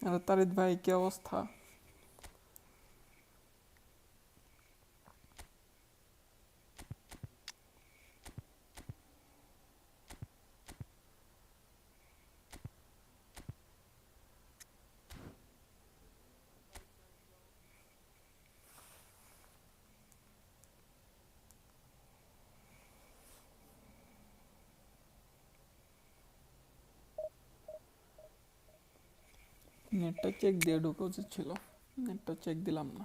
আরে তারিদ ভাই কি অবস্থা? নেটটা চেক দিয়ে ঢোকা উচিত ছিল, নেটটা চেক দিলাম না।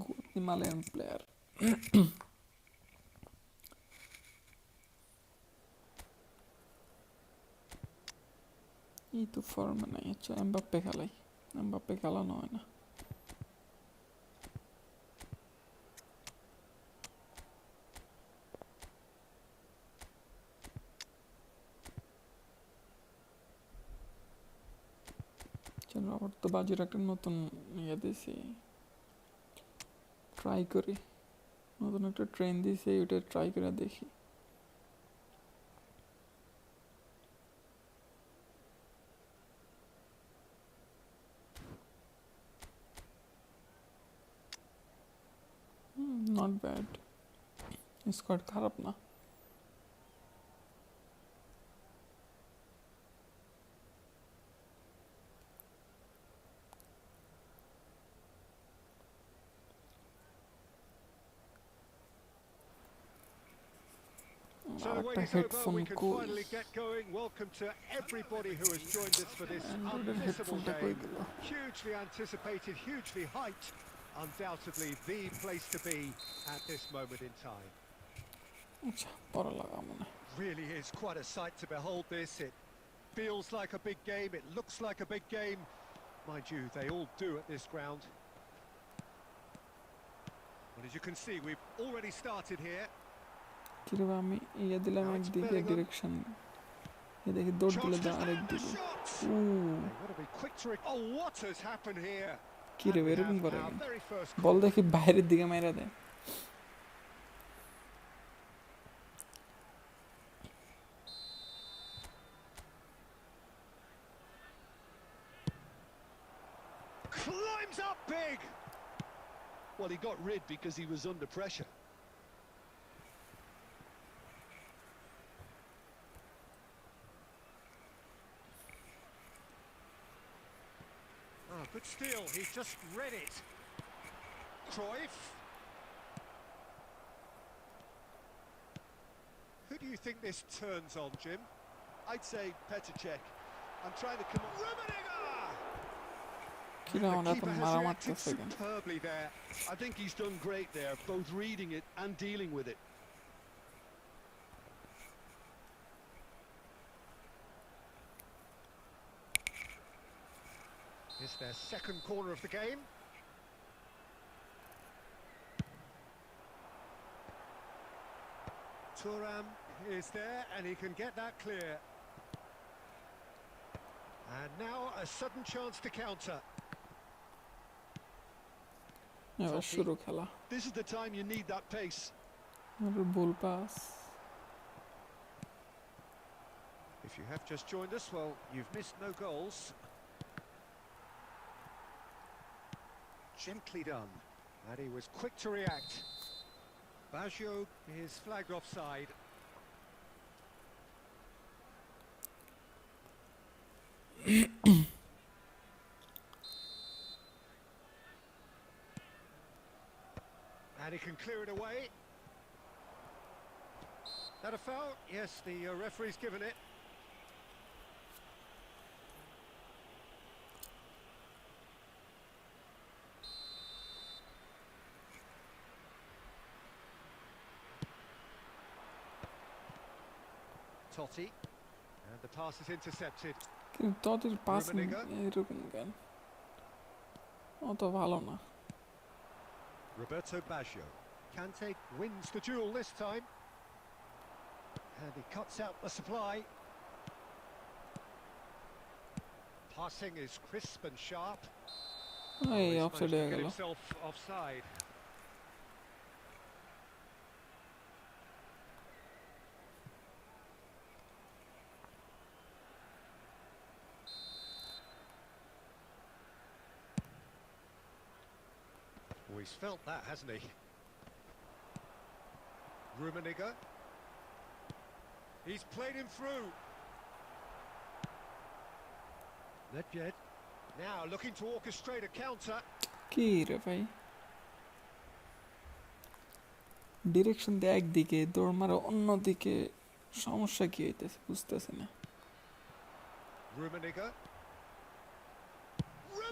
Good Himalayan player. এই তো ফর্মে নাই। আচ্ছা এমবাপ্পে খেলাই, এমবাপ্পে খেলানো হয় না। চলো আবার তো বাজির একটা নতুন ইয়ে দিছি, ট্রাই করি। নতুন একটা ট্রেন দিছি, ওটা ট্রাই করে দেখি। নট ব্যাড, স্কোয়াড খারাপ না। So the wait is over. We can finally get going. Welcome to everybody who has joined us for this unmissable game. Hugely anticipated, hugely hyped. Undoubtedly the place to be at this moment in time. আচ্ছা পরে লাগাবো মনে। Really is quite a sight to behold this. It feels like a big game. It looks like a big game. Mind you, they all do at this ground. But as you can see, we've already started here. কিরে আমি ইয়ে দিলাম একদিকে direction, এ দেখি দৌড় দিলে দাও আরেকদিকে। কিরে এরকম করে বল দেখি বাইরের দিকে মেরে দেয়। Climbs up big. Well, he got rid because he was under pressure. Oh, good steal. He just read it. Cruyff. Who do you think this turns on, Jim? I'd say Petr Cech. I'm trying to come on. Rummenigge! কিরে আমরা তো মারা মারতেছে কেন? Superbly there. I think he's done great there, both reading it and dealing with it. It's their second corner of the game. Thuram is there and he can get that clear. And now a sudden chance to counter. এবার শুরু খেলা। This is the time you need that pace. Ball pass. If you have just joined us, well, you've missed no goals. Gently done, and he was quick to react. Baggio is flagged offside. And he can clear it away. That a foul? Yes, the referee's given it. Totti, and the pass is intercepted. কিন্তু তোদের pass এরকম কেন? অত ভালো না। Roberto Baggio. Kante wins the duel this time. And he cuts out the supply. Passing is crisp and sharp. এই He's offside managed to হয়ে get গেল himself offside. Oh, he's felt that, hasn't he? Rummenigge. He's played him through. Nedved. Now looking to orchestrate a counter. কি রে ভাই direction দিয়ে একদিকে দৌড় মারা অন্যদিকে সমস্যা কি হইতেছে বুঝতেছি না Rummenigge.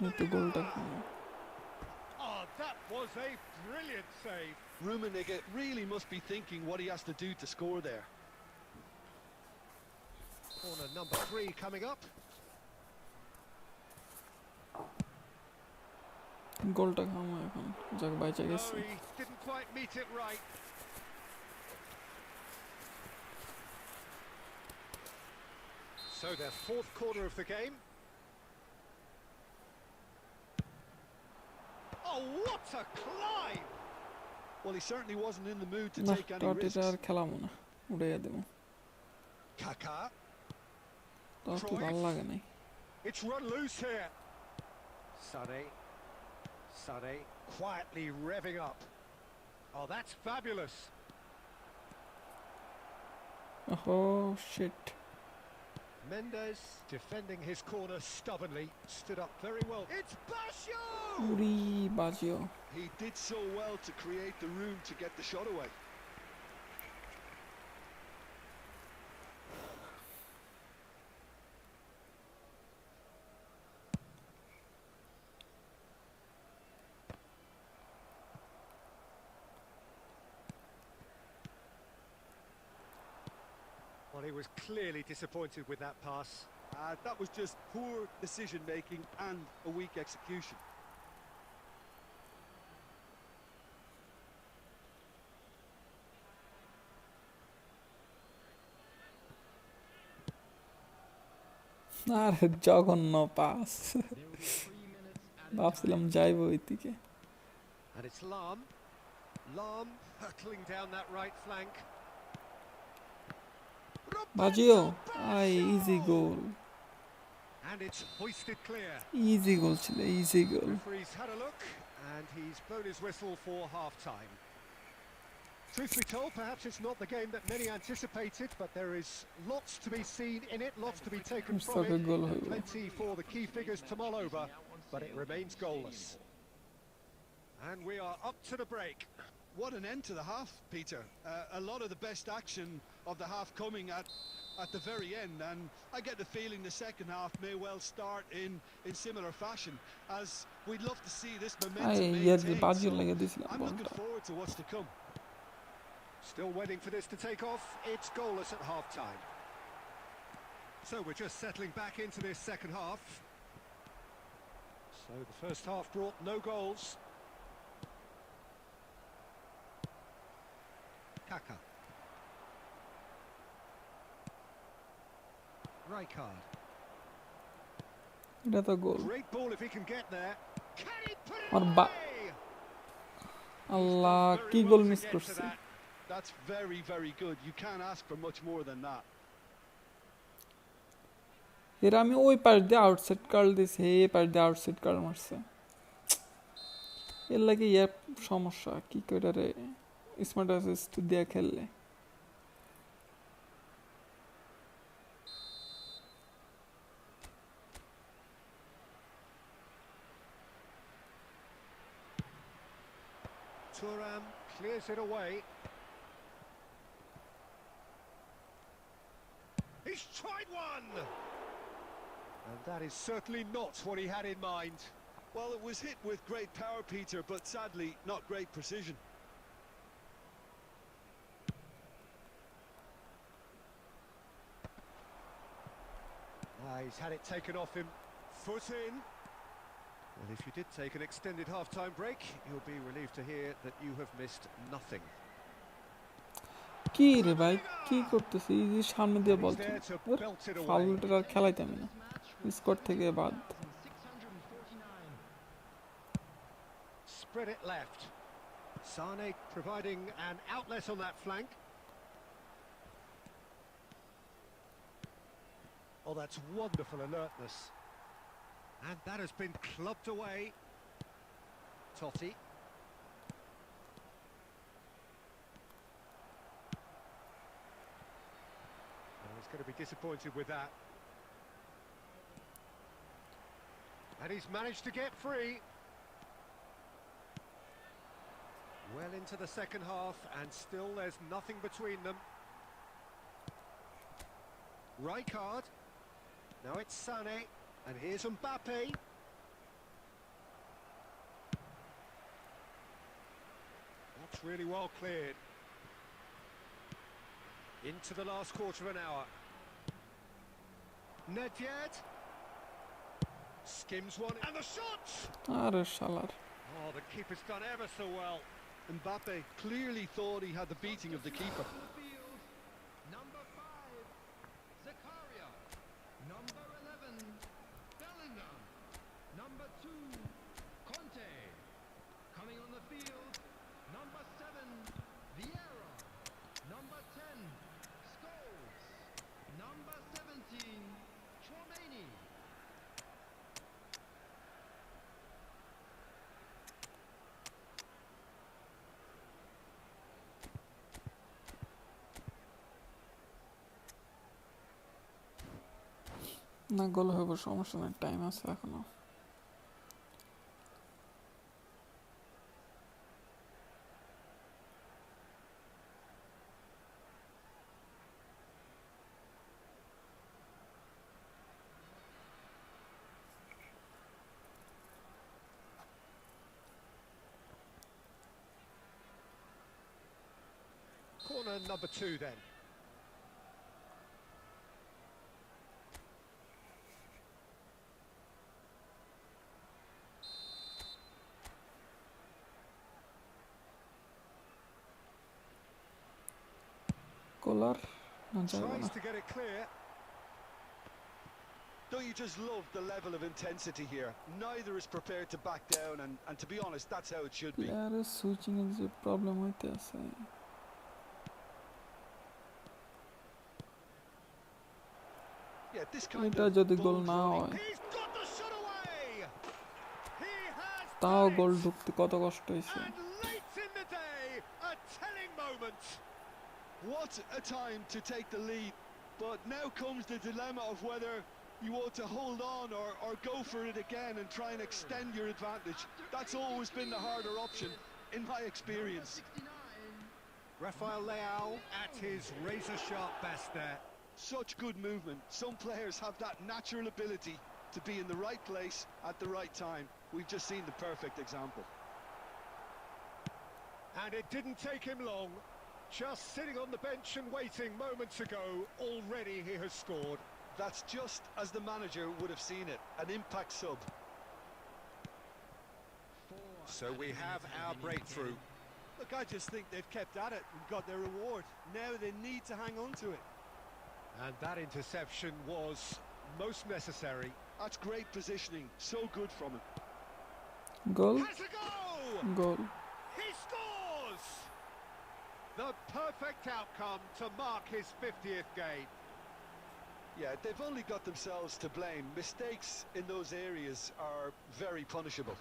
এই তো গোলটা Oh, that was a brilliant save. Rummenigge really must be thinking what he has to do to score there. Corner number 3 coming up. গোলটা খামো এখন যাক বাইচা No, গেছে he didn't quite meet it right. So their fourth corner of the game. Oh, what a climb! Well, he certainly wasn't in the mood to না take any টটিটা আর risks. খেলামো না উড়াইয়া দেবো Kaka. টটি ভালো লাগে নাই It's run loose here. Sané. Sané quietly revving up. Oh, that's fabulous. Oh shit. Mendes defending his corner stubbornly. Stood up very well. It's Basho! Uri বাজিও He did so well to create the room to get the shot away. Well, he was clearly disappointed with that pass. That was just poor decision making and a weak execution. আরে জঘন্য pass ভাবছিলাম যাইবো ওই দিকে And it's Lam. Lam hurtling down that right flank. Baggio আই easy goal And it's hoisted clear. Easy goal ছিল easy goal Referee's had a look, and he's blown his whistle for half-time. Truth be told, perhaps it's not the game that many anticipated, but there is lots to be seen in it, lots to be taken from Mustafa it, goal and হইবো plenty for the key figures to mull over, but it remains goalless. And we are up to the break. What an end to the half, Peter. A lot of the best action of the half coming at the very end, and I get the feeling the second half may well start in similar fashion, as we'd love to see this I momentum year maintained. বাজিও So লেগে দিছিলাম I'm looking বলটা forward to what's to come. Still waiting for this to take off. It's goalless at half-time. So we're just settling back into this second half. So the first half brought no goals. Kaka. Rijkaard. এটা তো গোল Great ball if he can get there. Can he put it আর বা- away? আল্লাহ Very কি well goal to miss get to করছে that. That's very, very good. You can't ask for much more than that. এর আমি ওই পাশ দিয়ে outside curl দিছি এই পাশ দিয়ে আউটসাইড কার্ল মারছে এর লাগে ইয়ার সমস্যা কি করে রে স্মার্ট অ্যাসিস্ট দিয়ে খেললে Thuram clears it away. He's tried one! And that is certainly not what he had in mind. Well, it was hit with great power, Peter, but sadly not great precision. He's had it taken off him. Foot in. Well, if if you did take an extended half-time break, you'll be relieved to hear that you have missed nothing. কি রে ভাই কি করতেছি এই যে সামনে দিয়ে And ball he's there to belt it away. ফাউলটা আর খেলাইতামই না স্কোর থেকে বাদ Spread it left. Sane providing an outlet on that flank. Oh, that's wonderful alertness. And that has been clubbed away. Totti. Oh, he's going to be disappointed with that. And he's managed to get free. Well into the second half, and still there's nothing between them. Rijkaard. Now it's Sané, and here's Mbappe. That's really well cleared. Into the last quarter of an hour. Nedved. Skims one, and the shot! আরে শালার Oh, the keeper's done ever so well. Mbappe clearly thought he had the beating of the keeper. Number 5, Zakaria. Number 11, Bellingham. Number 2, Conte. Coming on the field, number 7, Vieira. Number 10, Scholes. Number 17, Chouameni. না গোল হবে সমস্যা নাই time আছে এখনো Corner number 2 then. কোলার না যাবে না Tries to get it clear. Don't you just love the level of intensity here? Neither is prepared to back down, and to be honest, that's how it should be. প্লেয়ারের switching এর যে problem হইতে আছে Yeah, this kind এটা of যদি গোল ball না running- হয় He's got the shot away. He has তাও done গোল it. ঢুকতে কত কষ্ট হয়েছে And late in the day, a telling moment. What a time to take the lead, but now comes the dilemma of whether you want to hold on or go for it again and try and extend your advantage. That's always been the harder option, in my experience. 69, Rafael Leao at his razor-sharp best there. Such good movement. Some players have that natural ability to be in the right place at the right time. We've just seen the perfect example. And it didn't take him long. Just sitting on the bench and waiting moments ago, already he has scored. That's just as the manager would have seen it, an impact sub. So we have our breakthrough. Look, I just think they've kept at it and got their reward. Now they need to hang on to it. And that interception was most necessary. That's great positioning, so good from him. Goal Has a goal! Goal He scores! The perfect outcome to mark his 50th game. Yeah, they've only got themselves to blame. Mistakes in those areas are very punishable.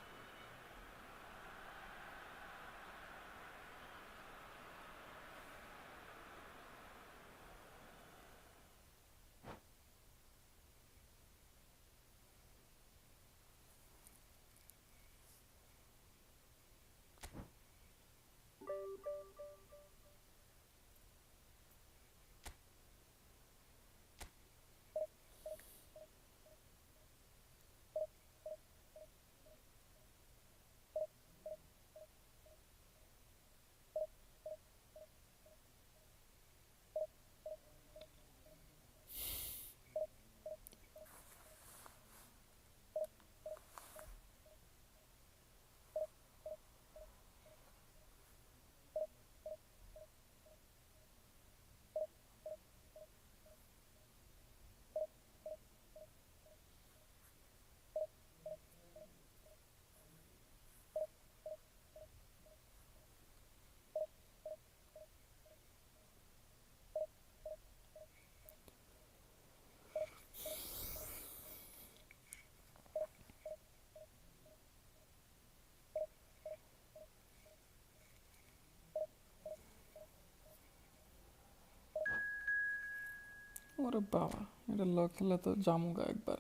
ওরে বাবা, এটা ল খেলে তো জামুগা একবার।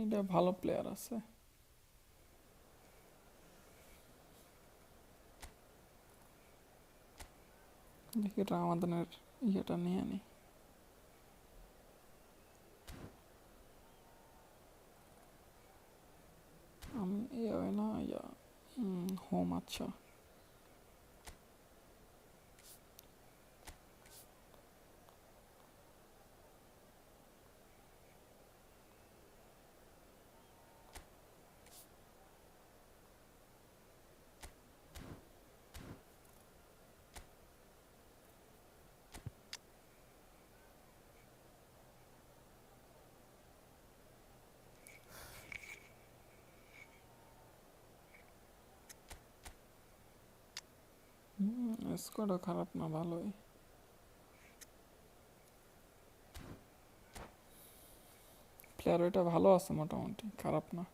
এইটা ভালো player আছে। দেখি রামাদানের ইয়েটা নিয়ে নি। আমি না ইয়া হোম, আচ্ছা। স্কোয়াডও খারাপ না, ভালোই। প্লেয়ার ওইটা ভালো আছে মোটামুটি, খারাপ না।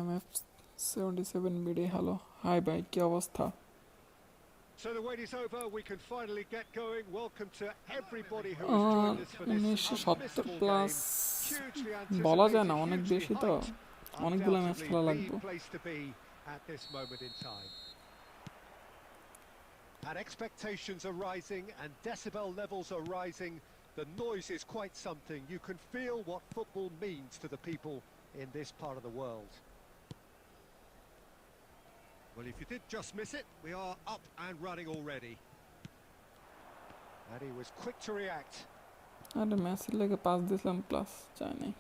MF77BD, হ্যালো, হাই ভাই, কি অবস্থা? So the wait is over. We can finally get going. Welcome to everybody who has joined us for this 1970 unmissable plus game. Hugely বলা যায় anticipated, না, অনেক hugely বেশি তো, hyped. অনেকগুলো ম্যাচ Undoubtedly খেলা the লাগবে। place to be at this moment in time. And expectations are rising and decibel levels are rising. The noise is quite something. You can feel what football means to the people in this part of the world. Well, if you did just miss it, we are up and running already. And he was quick to react. আরে মেসির লেগে pass দিছিলাম, plus চাই নাই।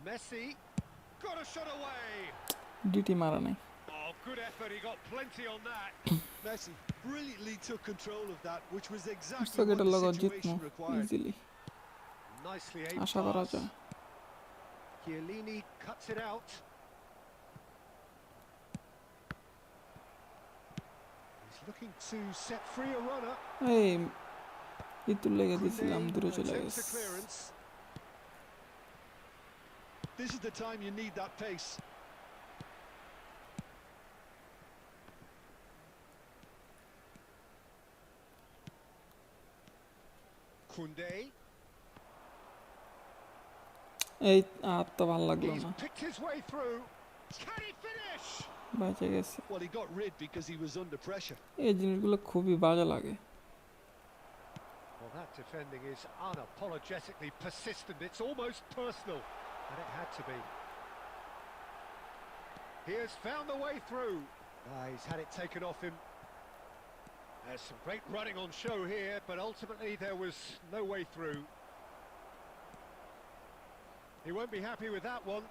Messi got a shot away. ডিটি মারা নাই। Oh, good effort. He got plenty on that. Messi brilliantly took control of that, which was exactly বুঝতে what এটার the লগত জিতমু situation required. Easily, Nicely aimed আশা করা pass. যায়। Chiellini cuts it out. He's looking to set free a runner. এই ইতুর লেগে দিছিলাম, দূরে চলে Attempts গেছে। a clearance. This is the time you need that pace. Koundé. এই আর তো ভালো লাগলো He's না, picked his way through. Can he finish? বেঁচে গেছে। Well, he got rid because he was under pressure. এই জিনিসগুলো খুবই বাজে লাগে। Well, that defending is unapologetically persistent. It's almost personal, and it had to be. He has found the way through. He's had it taken off him. There's some great running on show here, but ultimately there was no way through. He won't be happy with that one.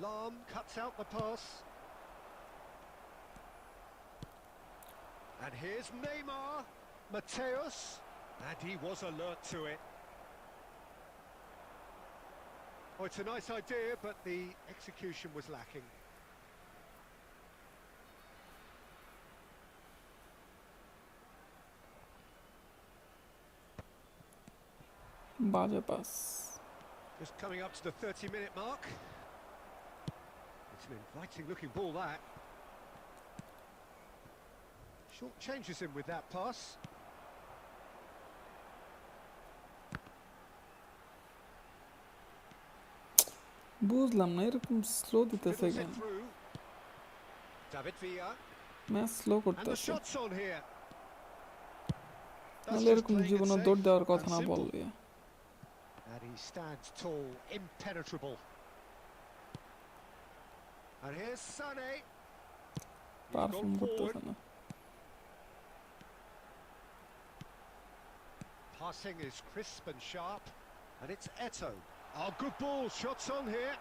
Lahm cuts out the pass. And here's Neymar, Mateus, and he was alert to it. Oh, it's a nice idea, but the execution was lacking. বাজে pass. Just coming up to the 30-minute mark. It's an inviting looking ball, that. Short changes him with that pass. বুঝলাম না এরকম slow দিতেছে Dribbles কেন, it through. David Villa. Match slow And the করতেছে। shot's on here. That's নাহলে just এরকম playing it জীবনে safe দৌড় দেওয়ার and কথা না simple. বললে। And he stands tall, impenetrable. And here's Sané. He's perform gone forward. করতেছে না। Passing is crisp and sharp. And it's Eto'o. Oh, good ball. Shots on here.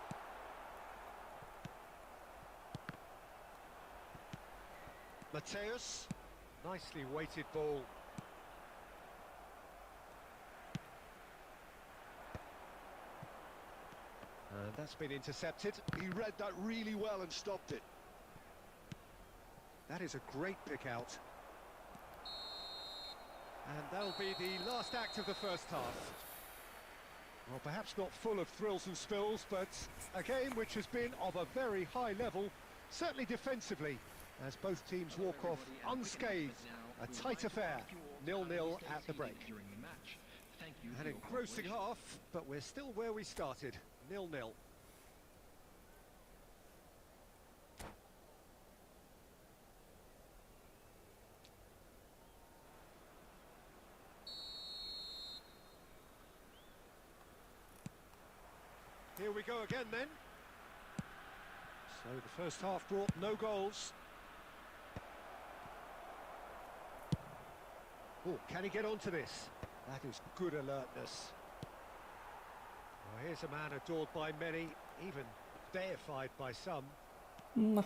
Mateus. Nicely weighted ball. And that's been intercepted. He read that really well and stopped it. That is a great pick out. And that'll be the last act of the first half. Well, perhaps not full of thrills and spills, but a game which has been of a very high level, certainly defensively, as both teams walk off unscathed. A tight affair, 0-0 at the break. An engrossing half, but we're still where we started, 0-0. Here we go again then. So the first half brought no goals. Oh, can he get onto this? That is good alertness. Well, here's a man adored by many, even deified by some. না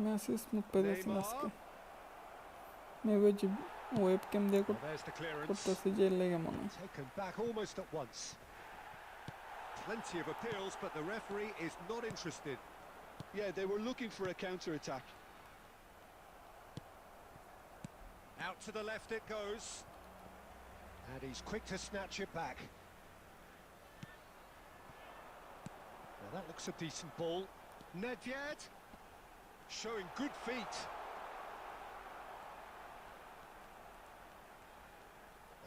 Messi smooth পেয়েছে আজকে maybe যে webcam দিয়ে Well, there's the clearance. করতেছি যে লেগে মনে হয় Taken back almost at once. Plenty of appeals, but the referee is not interested. Yeah, they were looking for a counter-attack. Out to the left it goes. And he's quick to snatch it back. Well, that looks a decent ball. Nedved showing good feet.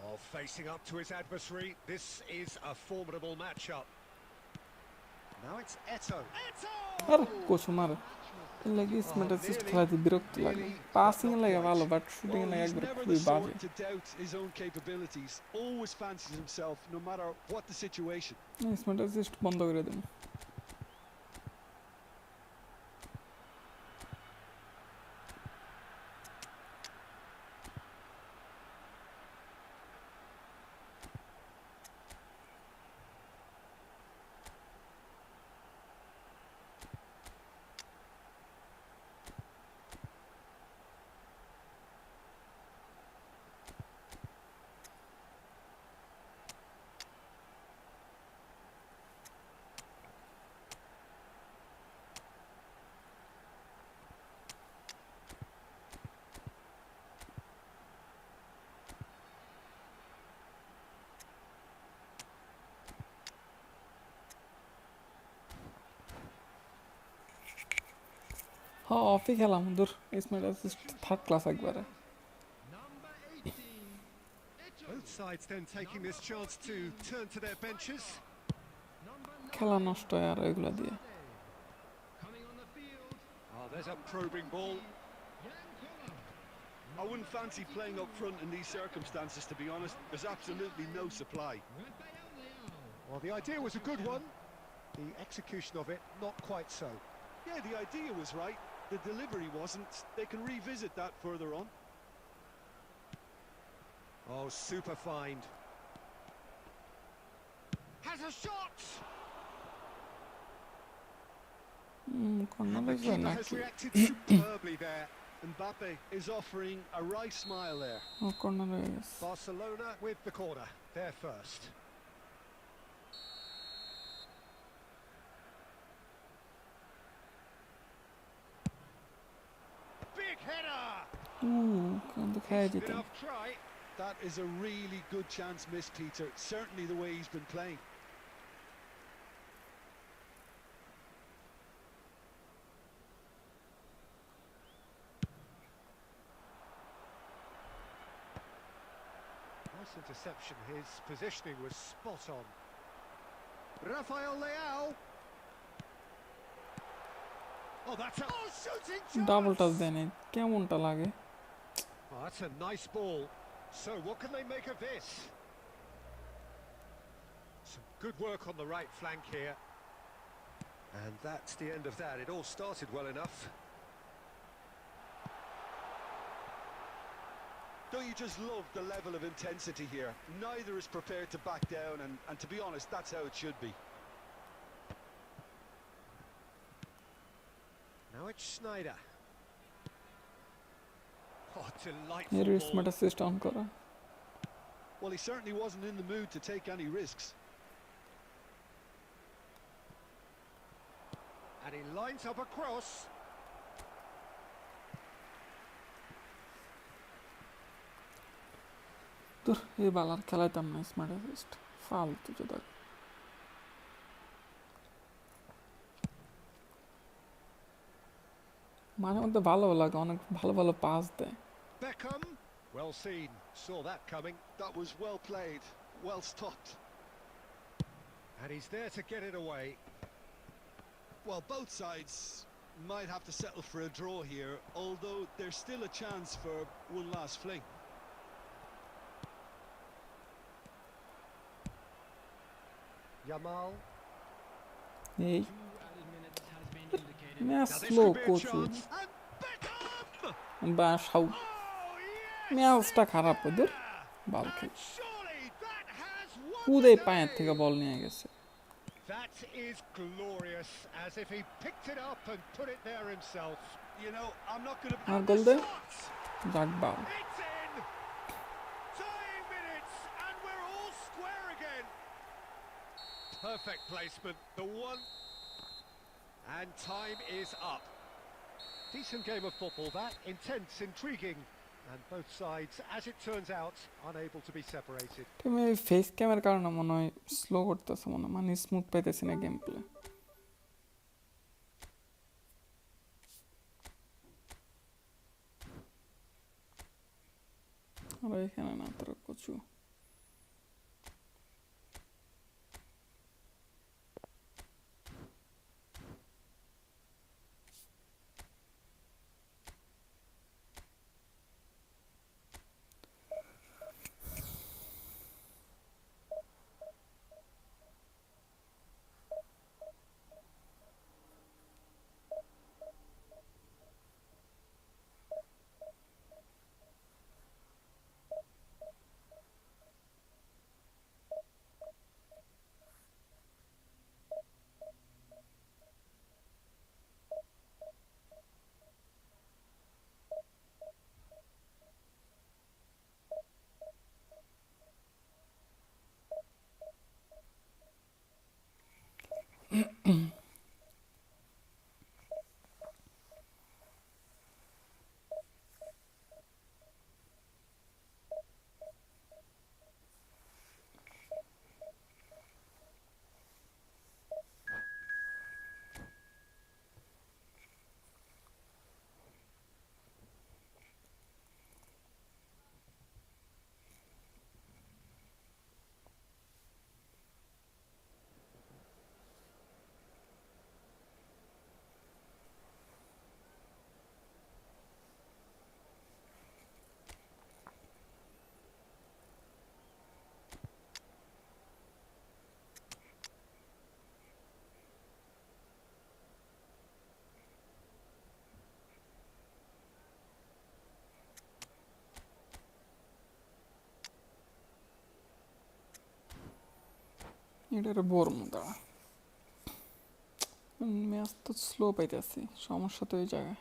Oh, facing up to his adversary. This is a formidable matchup. Now it's Eto. আর কোচু মারে লাগি স্মেট assist খেলাতে বিরক্ত লাগে passing লাগে ভালো but shooting Well, লাগে he's একবার never খুবই the বাজে sort to doubt his own capabilities. Always fancies himself, no matter what the situation. Smart assist বন্ধ করে দেন হ্যাঁ অফই খেলাম দূর স্মেট অ্যাসিস্ট থার্ড ক্লাস একবারে Number 18, Ito. Both sides then taking this chance to turn to their benches. Number খেলা নষ্ট হয় আর এগুলা দিয়ে coming on the field, Oh, there's a probing ball. Yankola. I wouldn't fancy playing up front in these circumstances, to be honest. There's absolutely no supply. Rafael Leao. Well, the idea was a good one. The execution of it, not quite so. Yeah, the idea was right. The delivery wasn't. They can revisit that further on. Oh, super find. Has a shot! Corner The লাগবে keeper has নাকি reacted superbly there. Mbappe is offering a wry smile there. ও corner হয়ে গেছে Barcelona with the corner. They're first. Big header! কিন্তু খেয়ে Good দিতাম enough try. That is a really good chance missed, Peter. Certainly the way he's been playing. Nice interception. His positioning was spot on. Rafael Leao. Oh, that's a shooting chance! Double touch দেয় নাই কেমনটা লাগে Oh, that's a nice ball. So, what can they make of this? Some good work on the right flank here. And that's the end of that. It all started well enough. Don't you just love the level of intensity here? Neither is prepared to back down, and to be honest, that's how it should be. Now it's Schneider. Delightful এর ball. Smart assist on করা। Well, he certainly wasn't in the mood to take any risks. And he lines up a cross. তোর এই বালার খেলাইতাম না smart assist, ফালতু চোদা। মাঝে মধ্যে ভালো লাগে, অনেক ভালো ভালো পাস দেয়। Beckham. Well seen. Saw that coming. That was well played, well stopped. And he's there to get it away. Well, both sides might have to settle for a draw here, although there's still a chance for one last fling. Yamal. এই 2 added minutes has been indicated. Match Now this slow could be a কোচু chance. And Beckham! বা Sau Oh, yes! ম্যাচটা খারাপ ওদের বাল খেল। And surely that has won কুদে the পায়ের day. থেকে বল নিয়ে গেছে। That is glorious, as if he picked it up and put it there himself. You know, I'm not going to... আর গোল দে, যাক বাল। It's in! Tying minutes, and we're all square again. Perfect placement, the one. And time is up. Decent game of football that, intense, intriguing, and both sides, as it turns out, unable to be separated. তুমি face ক্যামেরার কারণে মনে হয় slow করতেছে, মনে হয় মানে smooth পাইতেছি না গেম প্লে। আর এখানে না তোর কচু। এটার বর্ম দাঁড়া, ম্যাচ তো স্লো পাইতেছি, সমস্যা তো এই জায়গায়।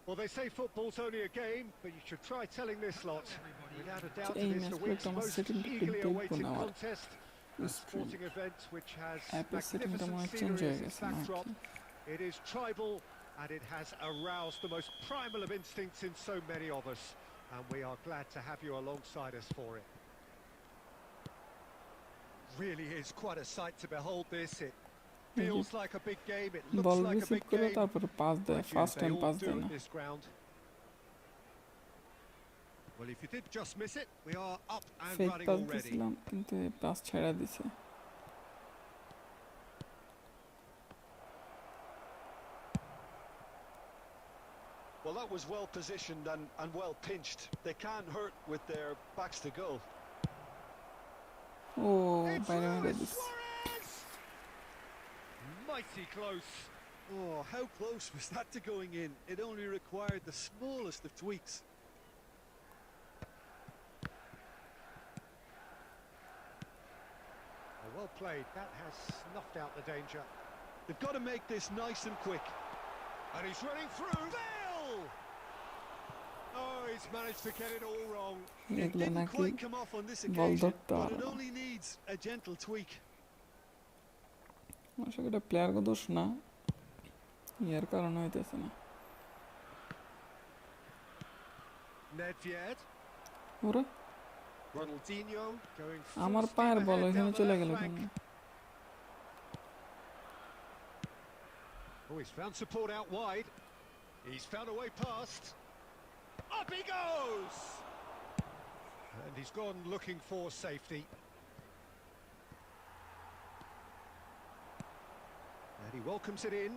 Well, they say football's only a game, but you should try telling this lot. Without a doubt, এই it is the ম্যাচগুলো week's তো আমার most সেটিংটা একটু eagerly দেখবো awaited না আমার contest. A sporting event which has অ্যাপের সেটিংটা মনে হয় magnificent চেঞ্জ scenery হয়ে as its গেছে নাকি। backdrop. It is tribal, and it has aroused the most primal of instincts in so many of us, and we are glad to have you alongside us for it. Really is quite a sight to behold this. It feels like a big game, it ball looks like a receive big করে game. তারপরে pass দেয়, Like you, first they time all pass do দেয় at না। this ground. Well, if you did just miss it, we are up and fake running pass already. দিছিলাম কিন্তু pass ছেড়া দিছে। Well, that was well positioned and well pinched. They can't hurt with their backs to goal. O It's বাইরে মেরে Luis দিছে। Suarez! Mighty close. Oh, how close was that to going in? It only required the smallest of tweaks. Well played. That has snuffed out the danger. They've got to make this nice and quick. And he's running through. Bale! Oh, he's managed to get it all wrong. এগুলো Didn't নাকি quite come off on this ball occasion, ধরতে but পারে it না only needs a gentle tweak. আশা করি প্লেয়ারকে দোষ না ইয়ার কারণে হইতেছে না Nedved. ওরা Ronaldinho going full আমার steam পায়ের বল ahead ওইখানে down the চলে left গেল flank. কেন Oh, he's found support out wide. He's found a way past. Up he goes! And he's gone looking for safety. And he welcomes it in.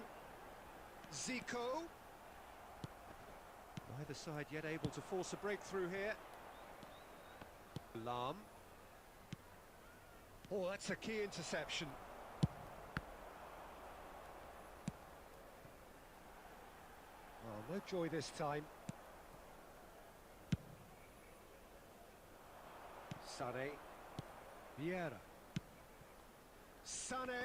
Zico. Neither side yet able to force a breakthrough here. Lam. Oh, that's a key interception. Oh, no joy this time. Sané. Vieira. Sané.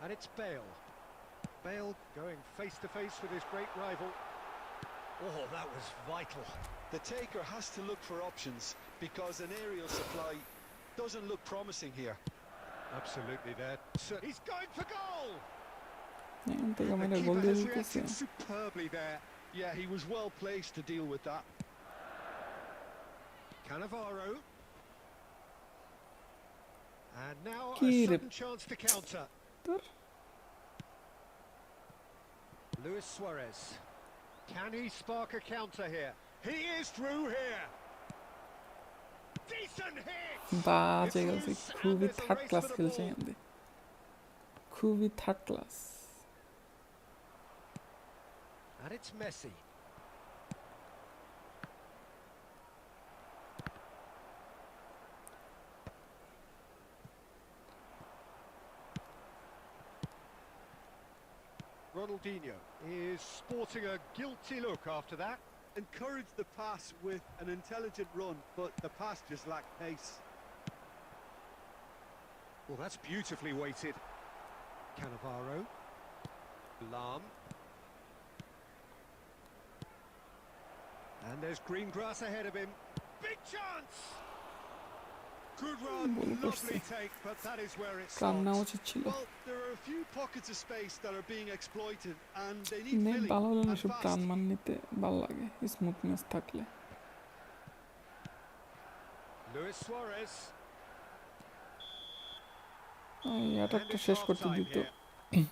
And it's Bale. Bale going face to face with his great rival. Oh, that was vital. The taker has to look for options because an aerial supply doesn't look promising here. Absolutely there. So he's going for goal. এখান থেকে The মেরে গোল keeper দিয়ে has দিতেছে reacted superbly there. Yeah, he was well placed to deal with that. Cannavaro. And now a Keep it. sudden chance to counter. তোর Luis Suarez. Can he spark a counter here? He is through here. Decent hit. বাজে গেছে খুবই third class খেলছে এখান থেকে খুবই third class And it's Messi. Ronaldinho is sporting a guilty look after that. Encouraged the pass with an intelligent run, but the pass just lacked pace. Well, that's beautifully weighted. Cannavaro. Lam. And there's green grass ahead of him. Big chance! Good run, lovely take, but that is where it কান্না stops. উচিত ছিল Well, there are a few pockets of space that are being exploited, and they need net filling ভালো হলে না and সব fast. টান মান নিতে ভালো লাগে স্মুথনেস থাকলে Luis Suarez. এই And অ্যাটাকটা it's শেষ করতে half-time দিত here.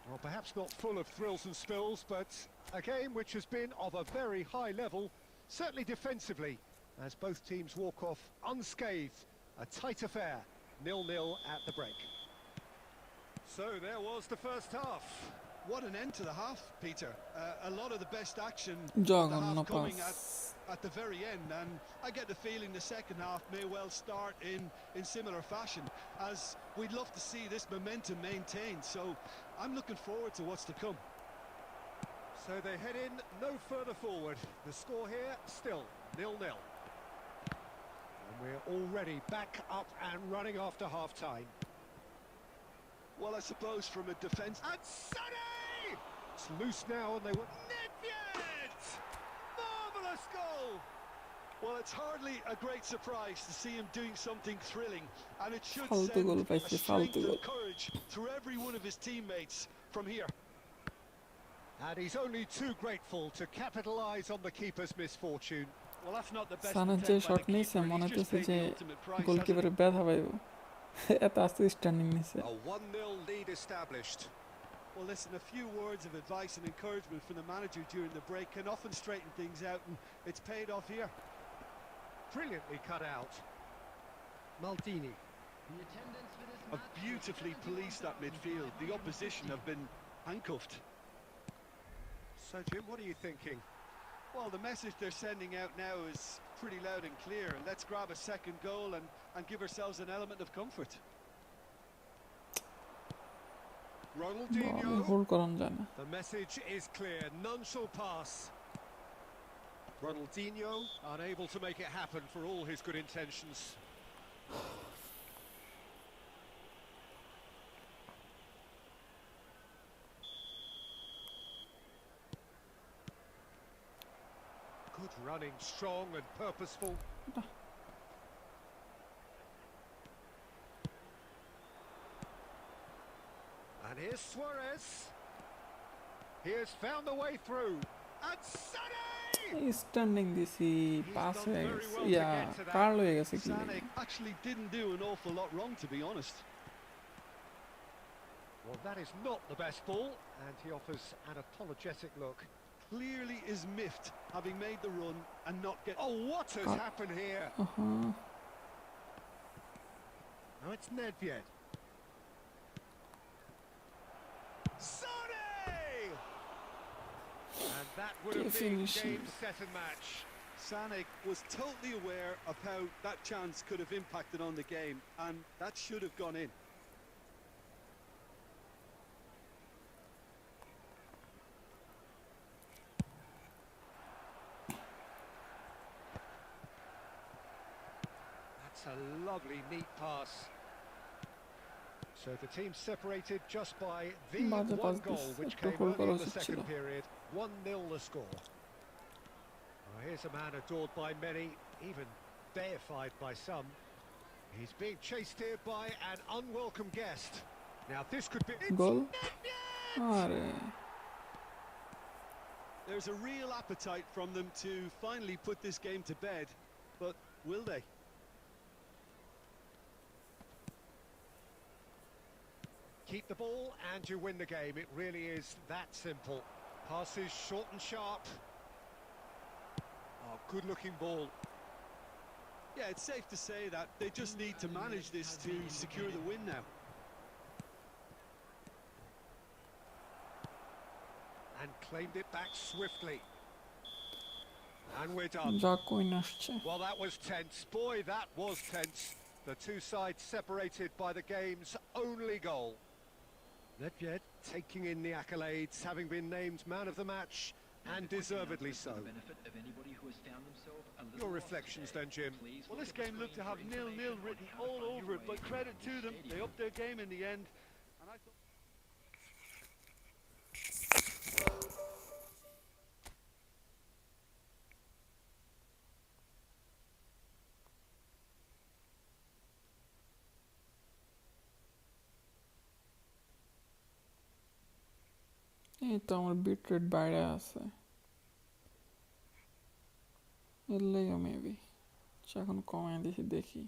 Well, perhaps not full of thrills and spills, but a game which has been of a very high level, certainly defensively, as both teams walk off unscathed. A tight affair, 0-0 at the break. So there was the first half. What an end to the half, Peter. A lot of the best action of the জঘন্য half coming pass at the very end, and I get the feeling the second half may well start in similar fashion, as we'd love to see this momentum maintained. So I'm looking forward to what's to come. So they head in no further forward. The score here still 0-0. And we're already back up and running after half-time. Well, I suppose from a defence... And Sané! It's loose now and they were... Nedved! Marvellous goal! Well, it's hardly a great surprise to see him doing something thrilling, and it should ফালতু send goal a পাইছে strength ফালতু গোল and courage through every one of his teammates from here. And he's only too grateful to capitalise on the keeper's misfortune. Well, that's not the best সানের attempt যে by the shot নিয়েছে keeper, and মনে he's just হইতেছে paid যে the ultimate price, hasn't গোলকিপারে he? ব্যথা পাইব এত আস্তে standing নিছে A 1-0 lead established. Well, listen, a few words of advice and encouragement from the manager during the break can often straighten things out, and it's paid off here. Brilliantly cut out. Maldini. The attendance for this Have match beautifully was policed that midfield. The opposition have been handcuffed. So, Jim, what are you thinking? Well, the message they're sending out now is pretty loud and clear. Let's grab a second goal and give ourselves an element of comfort. Ronaldinho. Hold করানো যায় না। The message is clear. None shall pass. Ronaldinho unable to make it happen for all his good intentions. Good running, strong and purposeful. And here's Suarez. He has found the way through. And Sané! Standing দিছি, pass done হয়ে very গেছে, well to ইয়া get to that. কার্ল হয়ে গেছে কি Sané actually didn't do an awful lot wrong, to be honest. Well, that is not the best ball, and he offers an apologetic look. Clearly is miffed, having made the run and not get... Oh, what has happened here? Now it's Nedved. Sané! And that would have been Definition. game, set and match. Sané was totally aware of how that chance could have impacted on the game, and that should have gone in. That's a lovely, neat pass. So the team separated just by the বাজে one pass goal দিচ্ছে, which একটু came hold early করা in the উচিত ছিল। second period. 1-0 the score. Here's a man adored by many, even deified by some. He's being chased here by an unwelcome guest. Now this could be... It's goal, Nedved! আরে There's a real appetite from them to finally put this game to bed, but will they? Keep the ball and you win the game. It really is that simple. Passes short and sharp. Oh, good-looking ball. Yeah, it's safe to say that they just need to manage this to secure the win now. And claimed it back swiftly. And we're done. যা coin আসছে। Well, that was tense. Boy, that was tense. The two sides separated by the game's only goal. Nedved taking in the accolades, having been named man of the match, and deservedly so. Your reflections then, Jim? Well, this game looked to have 0-0 written all over it, but credit to them, they upped their game in the end. And I thought... এই তো আমার bit rate বাইরে আছে, এর লেগে maybe এখন কমাই দিছি, দেখি।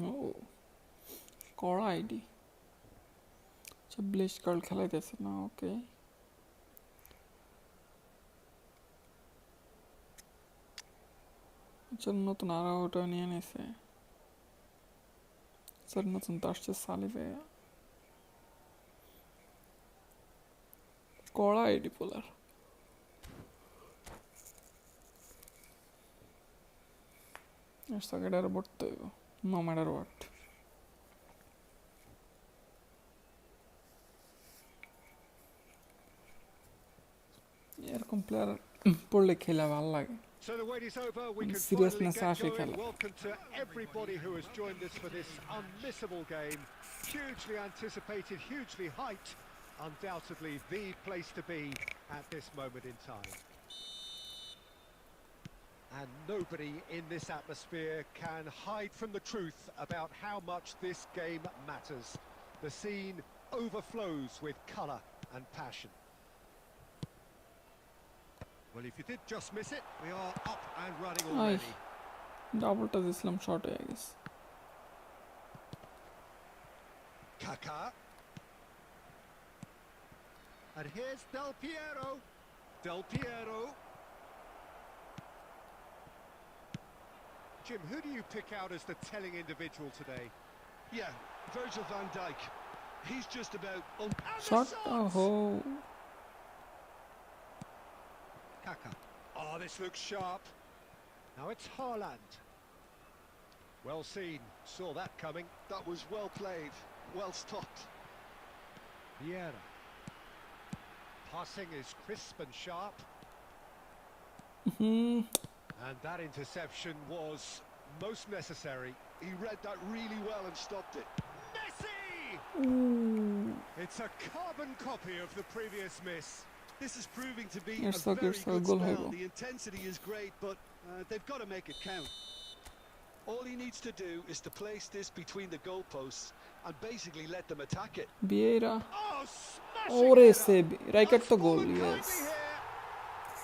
ও কড়া আইডি, আচ্ছা ব্লিচ কার্ড খেলাইতেছে না, ওকে। আচ্ছা নতুন আরো ওটা নিয়ে নিছে স্যার, নতুন তো আসছে সালিভে, কড়া আইডি পোলার। এটার পড়তে হইব নো ম্যাটার হোয়াট। এরকম প্লেয়ার পড়লে খেলা ভালো লাগে। So the wait is over. We can finally Seriousness get আসে going. খেলা। Welcome to everybody who has joined us for this unmissable game. Hugely anticipated, hugely hyped. Undoubtedly the place to be at this moment in time. And nobody in this atmosphere can hide from the truth about how much this game matters. The scene overflows with colour and passion. Well, if you did just miss it, we are up and running already. ডাবলটা দিছিলাম short হয়ে গেছে। Kaká. And here's Del Piero. Del Piero. Jim, who do you pick out as the telling individual today? Yeah, Virgil van Dijk. He's just about... short ওহো Kaká. Oh, this looks sharp. Now it's Haaland. Well seen. Saw that coming. That was well played, well stopped. Vieira. Passing is crisp and sharp. And that interception was most necessary. He read that really well and stopped it. Messi! It's a carbon copy of the previous miss. This is proving to be It's a okay, very it's a good goal spell. hero. The intensity is great, but they've got to make it count. All he needs to do is to place this between the goalposts and basically let them attack it. বিয়েরা Oh, smashing ওরে header. Save রাইকার তো গোল Unfolded yes kindly here.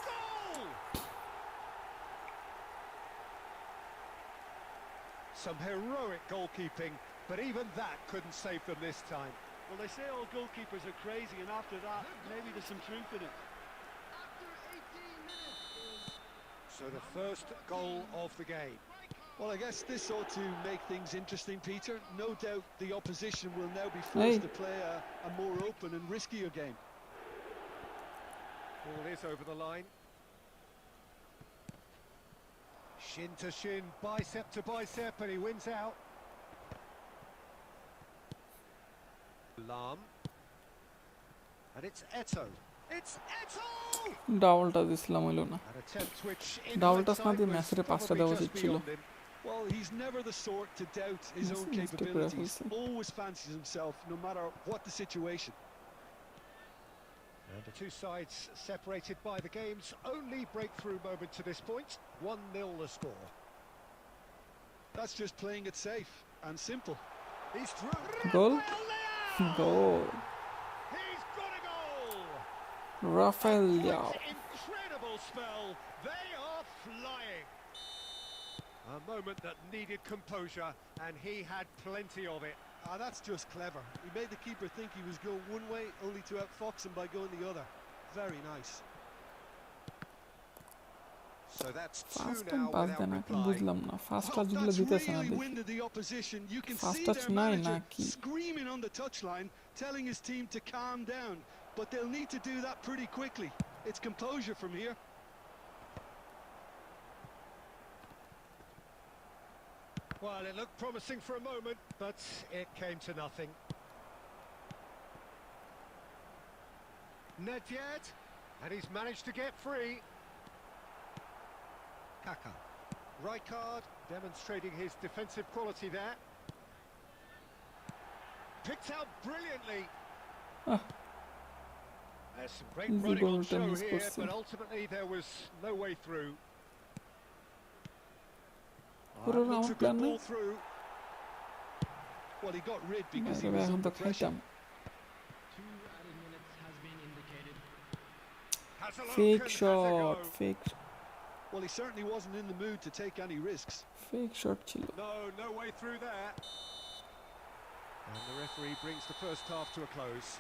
Goal! Some heroic goalkeeping, but even that couldn't save them this time. Well, they say all goalkeepers are crazy, and after that, maybe there's some truth in it. After 18 minutes. So the first goal of the game. Well, I guess this ought to make things interesting, Peter. No doubt the opposition will now be forced to play a more open and riskier game. Ball is over the line. Shin to shin, bicep to bicep, and he wins out. Lam. And it's Eto. It's Eto! ডাবলটা দিছিলাম হইলো না An attempt which in Double touch hindsight না দিয়ে was ম্যাচের পাঁচটা probably দেওয়া just উচিত ছিল। beyond him. Well, he's never the sort to doubt his own Mistake করে capabilities. ফেলছে। Always fancies himself, no matter what the situation. And the two sides separated by the game's only breakthrough moment to this point. 1-0 the score. That's just playing it safe and simple. He's through. Goal Rafael Leao! Goal He's got a goal! Rafael What Leao incredible spell! They are flying! A moment that needed composure, and he had plenty of it. That's just clever. He made the keeper think he was going one way, only to outfox him by going the other. Very nice. So that's two first time now pass without দেন এখন reply. বুঝলাম না first Well, টাচগুলো that's দিতেছে না really দেখি winded the opposition. You can Fast see touch their nine, manager Naki. screaming on the touchline, telling his team to calm down. But they'll need to do that pretty quickly. It's composure from here. Well, it looked promising for a moment, but it came to nothing. Nedved, and he's managed to get free. Kaká. Rijkaard demonstrating his defensive quality there. Picked out brilliantly. Ah. There's some great Easy running on goal show tennis here, person. but ultimately there was no way through. পুরো Looks round a plan good নেই ball through. Well, he got rid because he বাইরে was এখন তো under pressure. খাইতাম 2 added minutes has been indicated. Has a look fake and has a shot go. Fake Well, he certainly wasn't in the mood to take any risks. Fake shot ছিল No way through there. And the referee brings the first half to a close.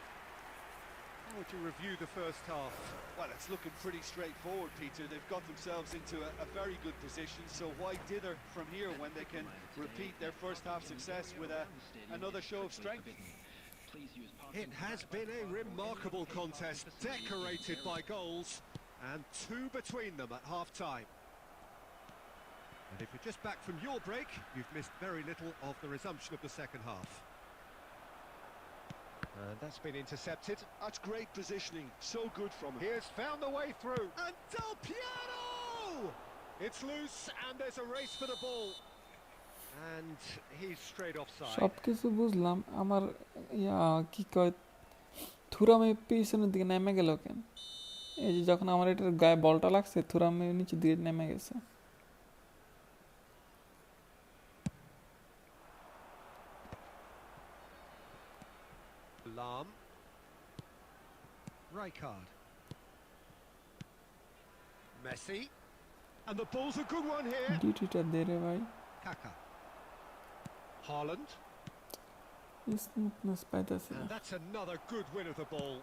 How would you review the first half? Well, it's looking pretty straightforward, Peter. They've got themselves into a very good position, so why dither from here when they can repeat their first half success with another show of strength? It has been a remarkable contest, decorated by goals, and two between them at half-time. And if you're just back from your break, you've missed very little of the resumption of the second half. And that's been intercepted. That's great positioning. So good from him. He has found the way through. And Del Piero! It's loose and there's a race for the ball. And he's straight offside. সব কিছু বুঝলাম, আমার কি কয় থুরামে পিছনের দিকে নেমে গেল কেন? এই যে যখন আমার এটার গায়ে বলটা লাগছে, থুরামে নিচে দিয়ে নেমে গেছে। Lahm. Rijkaard. Messi. And the ball's a good one here. ডিউটিটা দে রে ভাই। Kaka. Haaland. স্মুথনেস পাইতাছি না। And that's another good win of the ball.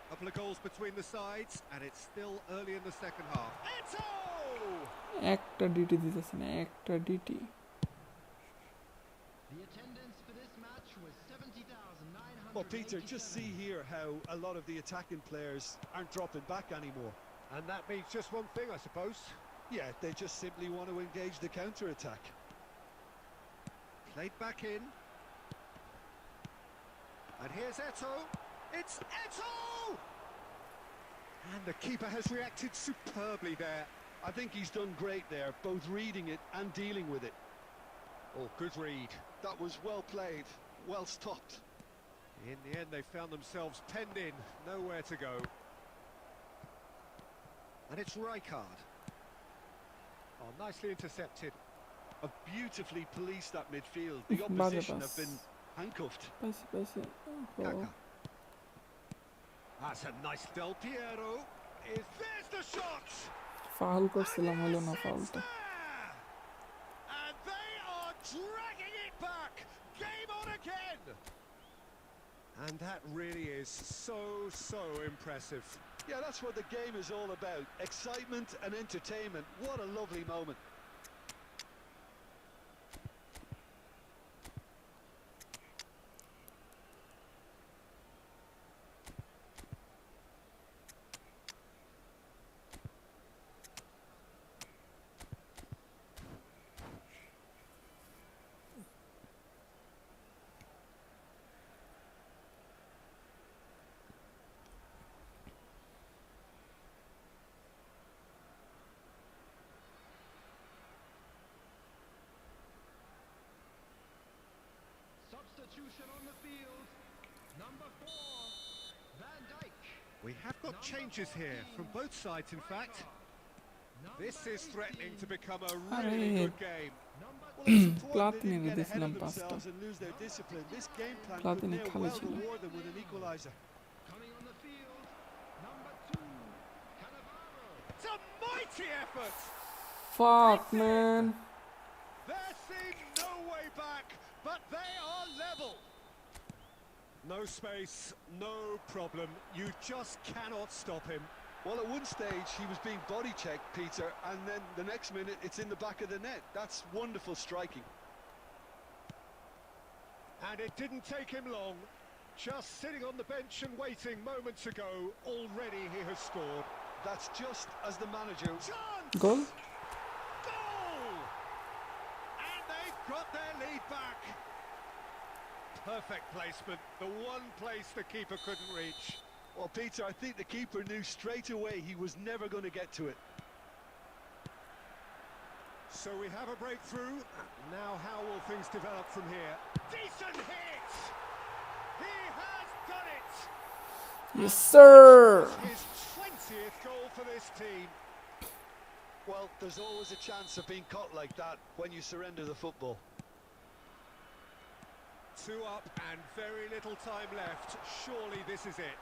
Couple of goals between the sides, and it's still early in the second half. Eto! একটা duty দিতেছে না, একটা duty. The attendance for this match was 70,900. Well, Peter, just see here how a lot of the attacking players aren't dropping back anymore. And that means just one thing, I suppose. Yeah, they just simply want to engage the counter-attack. Played back in. And here's Eto. It's Eto! And the keeper has reacted superbly there. I think he's done great there, both reading it and dealing with it. Oh, good read. That was well played, well stopped. In the end, they found themselves penned in, nowhere to go. And it's Rijkaard. Oh, nicely intercepted. Have beautifully policed that midfield. The Bad opposition pass. have been handcuffed. পাইছি। Kaka. That's a nice Del Piero. There's the shot! Foul করছিলাম, And হলো না yes, ফাউলটা। it's there! And they are dragging it back! Game on again! And that really is so impressive. Yeah, that's what the game is all about. Excitement and entertainment. What a lovely moment. Substitution on the field. Number 4, Van Dijk. We have got changes here from both sides, in fact. This is threatening to become a really Arre. good game. Well, it's important they Platini didn't get ahead দিছিলাম of পাঁচটা। themselves and lose their discipline. This game plan could Platini now খালি well ছিল। reward them with an equaliser. Coming on the field. Number 2, Cannavaro. It's a mighty effort! Fuck man. There seems no way back, but they are level. No space, no problem. You just cannot stop him. Well, at one stage he was being body checked, Peter, and then the next minute it's in the back of the net. That's wonderful striking. And it didn't take him long. Just sitting on the bench and waiting moments ago, already he has scored. That's just as the manager... Chance! Goal? Goal! And they've got their lead back. Perfect placement, the one place the keeper couldn't reach. Well, Peter, I think the keeper knew straight away he was never going to get to it. So we have a breakthrough. Now how will things develop from here? Decent hit! He has done it! Yes sir. His 20th goal for this team. Well, there's always a chance of being caught like that when you surrender the football. 2 up and very little time left. Surely this is it.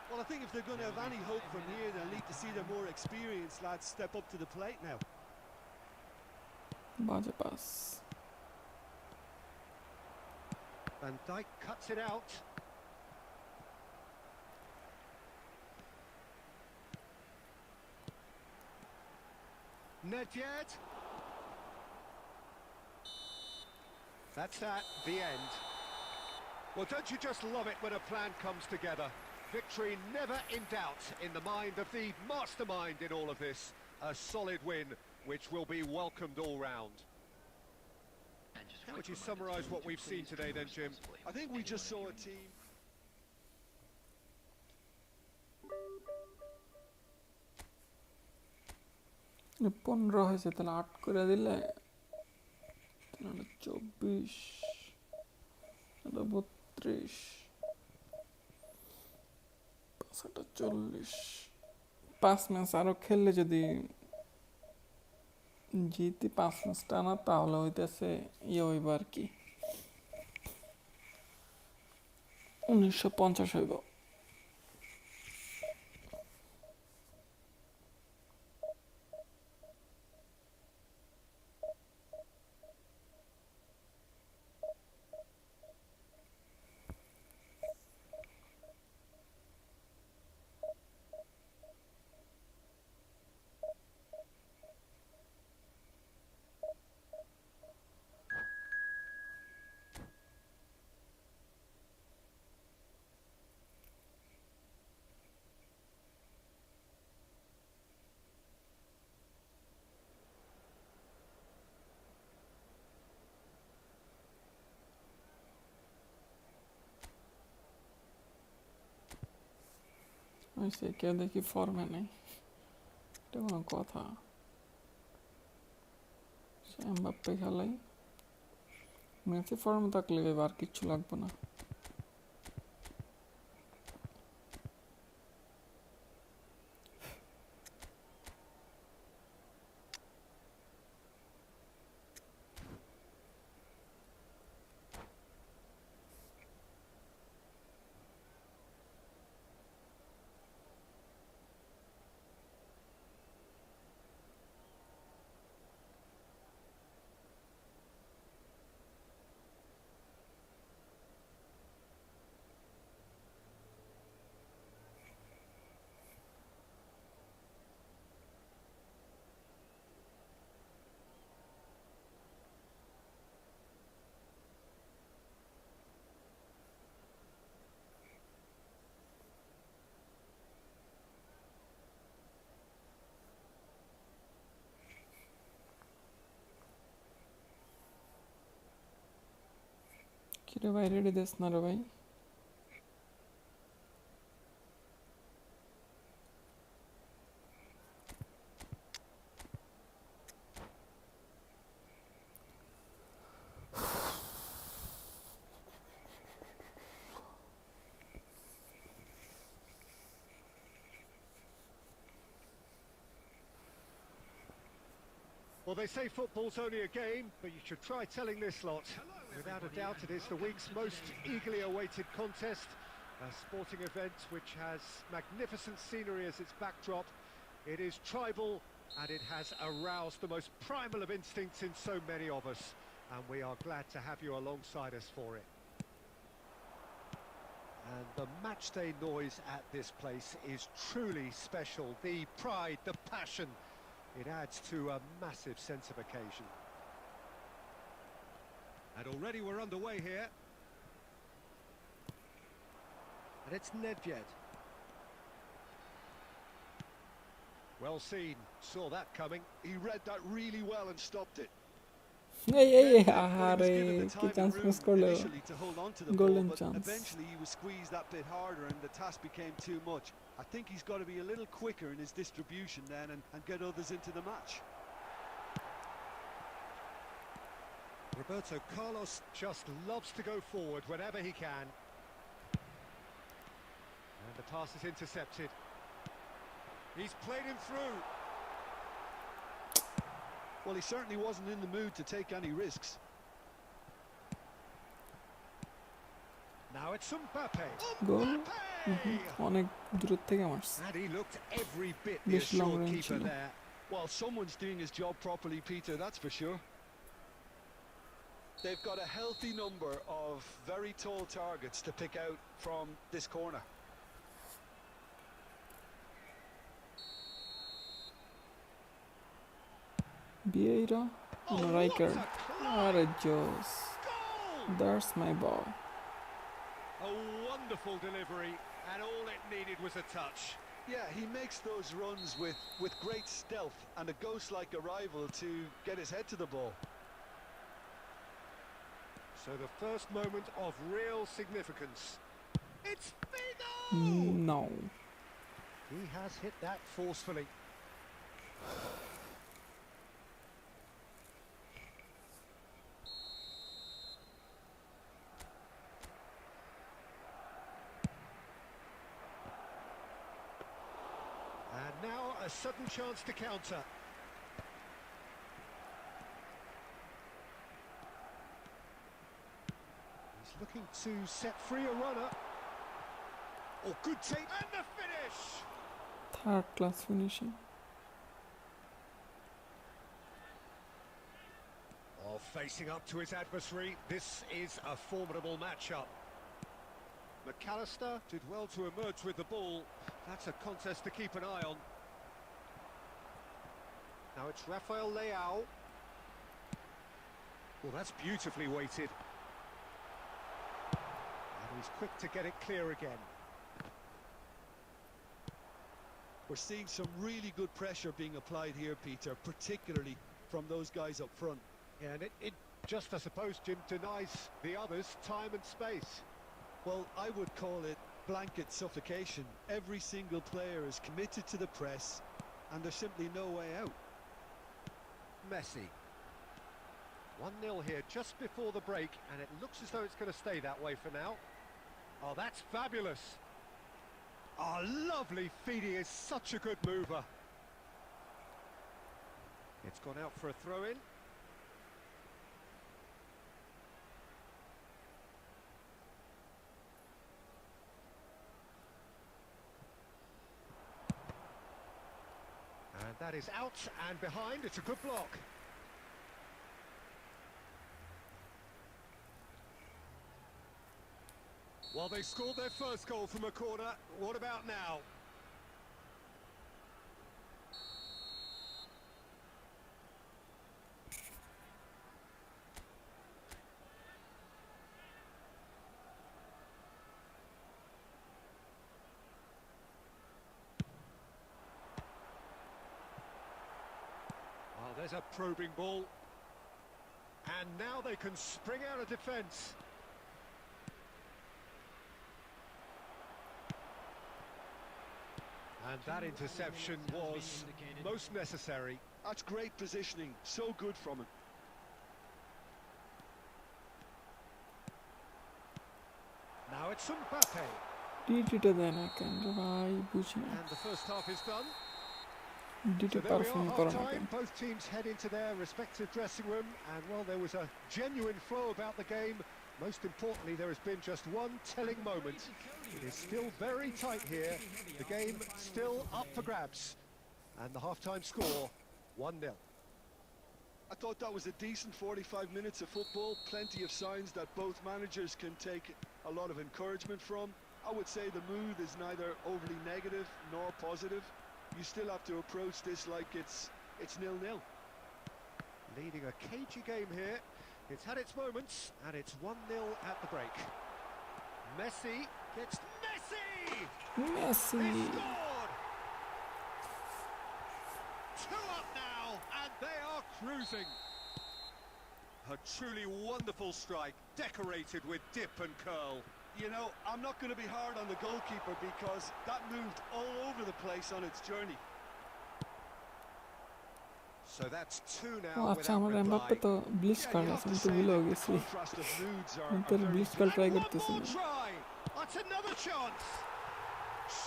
Well, I think if they're going to have any hope from here, they'll need to see their more experienced lads step up to the plate now. বাজে pass. Van Dijk cuts it out. Nedved. That's that, the end. Well, don't you just love it when a plan comes together? Victory never in doubt in the mind of the mastermind in all of this. A solid win, which will be welcomed all round. How would you summarise what we've seen today then, Jim? I think we just saw a team. পনেরো হয়েছে, তাহলে 8 করে দিলে 24, 32, 40, 5 match আরো খেললে যদি জিতি 5 match টানা, তাহলে হইতেছে হইব আর কি 1950 হইব। সে কেউ দেখি ফর্মে নেই, এটা কোনো কথা? এমবাপ্পে খেলাই, মেসি ফর্মে থাকলে আর কিচ্ছু লাগবে না। কিরে ভাই, রেডি দিস না রে ভাই? Well, they say football's only a game, but you should try telling this lot. Without a doubt, it is the week's most eagerly awaited contest. A sporting event which has magnificent scenery as its backdrop. It is tribal, and it has aroused the most primal of instincts in so many of us. And we are glad to have you alongside us for it. And the matchday noise at this place is truly special. The pride, the passion. It adds to a massive sense of occasion. And already we're underway here. And it's Nedved. Well seen, saw that coming. He read that really well and stopped it. এই He was আহারে given the কি time chance and miss room করলো, initially to hold on to the ball, golden but chance. eventually he was squeezed that bit harder and the task became too much. I think he's got to be a little quicker in his distribution then and get others into the match. Roberto Carlos just loves to go forward whenever he can. And the pass is intercepted. He's played him through. Well, he certainly wasn't in the mood to take any risks. Now it's Mbappe. গোল অনেক দূর থেকে মারছে, And he looked every bit the বেশ long assured range keeper ছিল। there. Well, someone's doing his job properly, Peter, that's for sure. They've got a healthy number of very tall targets to pick out from this corner. Vieira, Rijkaard, আরে জোস। That's my ball. A wonderful delivery, and all it needed was a touch. Yeah, he makes those runs with great stealth and a ghost-like arrival to get his head to the ball. So the first moment of real significance. It's Figo! No. He has hit that forcefully. And now a sudden chance to counter. He's looking to set free a runner. Oh, good take. And the finish! Third class finishing. Oh, facing up to his adversary, this is a formidable matchup. McAllister did well to emerge with the ball. That's a contest to keep an eye on. Now it's Rafael Leao. Well, that's beautifully weighted. And he's quick to get it clear again. We're seeing some really good pressure being applied here, Peter, particularly from those guys up front. Yeah, and it just, I suppose, Jim, denies the others time and space. Well, I would call it blanket suffocation. Every single player is committed to the press, and there's simply no way out. Messi. 1-0 here just before the break, and it looks as though it's going to stay that way for now. Oh, that's fabulous. Oh, lovely feed. He is such a good mover. It's gone out for a throw-in. And that is out and behind. It's a good block. Well, they scored their first goal from a corner. What about now? Oh, there's a probing ball. And now they can spring out of defence. And that interception was most necessary. That's great positioning, so good from him. Now it's Mbappe. ডিটিটা দেয় না কেন রে ভাই বুঝি না And the first half is done. ডিটি So there we perform are, করে না half-time. কেন Both teams head into their respective dressing room, and well, there was a genuine flow about the game. Most importantly, there has been just one telling moment. It is still very tight here. The game still up for grabs, and the half-time score 1-0. I thought that was a decent 45 minutes of football. Plenty of signs that both managers can take a lot of encouragement from. I would say the mood is neither overly negative nor positive. You still have to approach this like it's 0-0. Leading a cagey game here. It's had its moments, and it's 1-0 at the break. Messi gets Messi! Messi He scored! 2 up now, and they are cruising. A truly wonderful strike, decorated with dip and curl. You know, I'm not going to be hard on the goalkeeper because that moved all over the place on its journey. So that's 2 ও now আচ্ছা without আমার Mbappe reply. তো ব্লিচ Yeah, card you আছে have আমি to তো say ভুলেও that the গেছি contrast of moods আমি are তো very bleach card try One করতেছিলাম more try! That's another chance!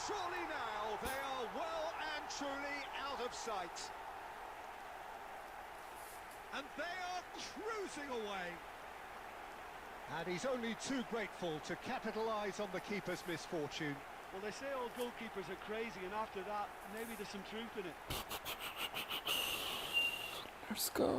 Surely now they are well and truly out of sight. And they are cruising away. And he's only too grateful to capitalise on the keeper's misfortune. Well, they say all goalkeepers are crazy, and after that, maybe there's some truth in it. Let's go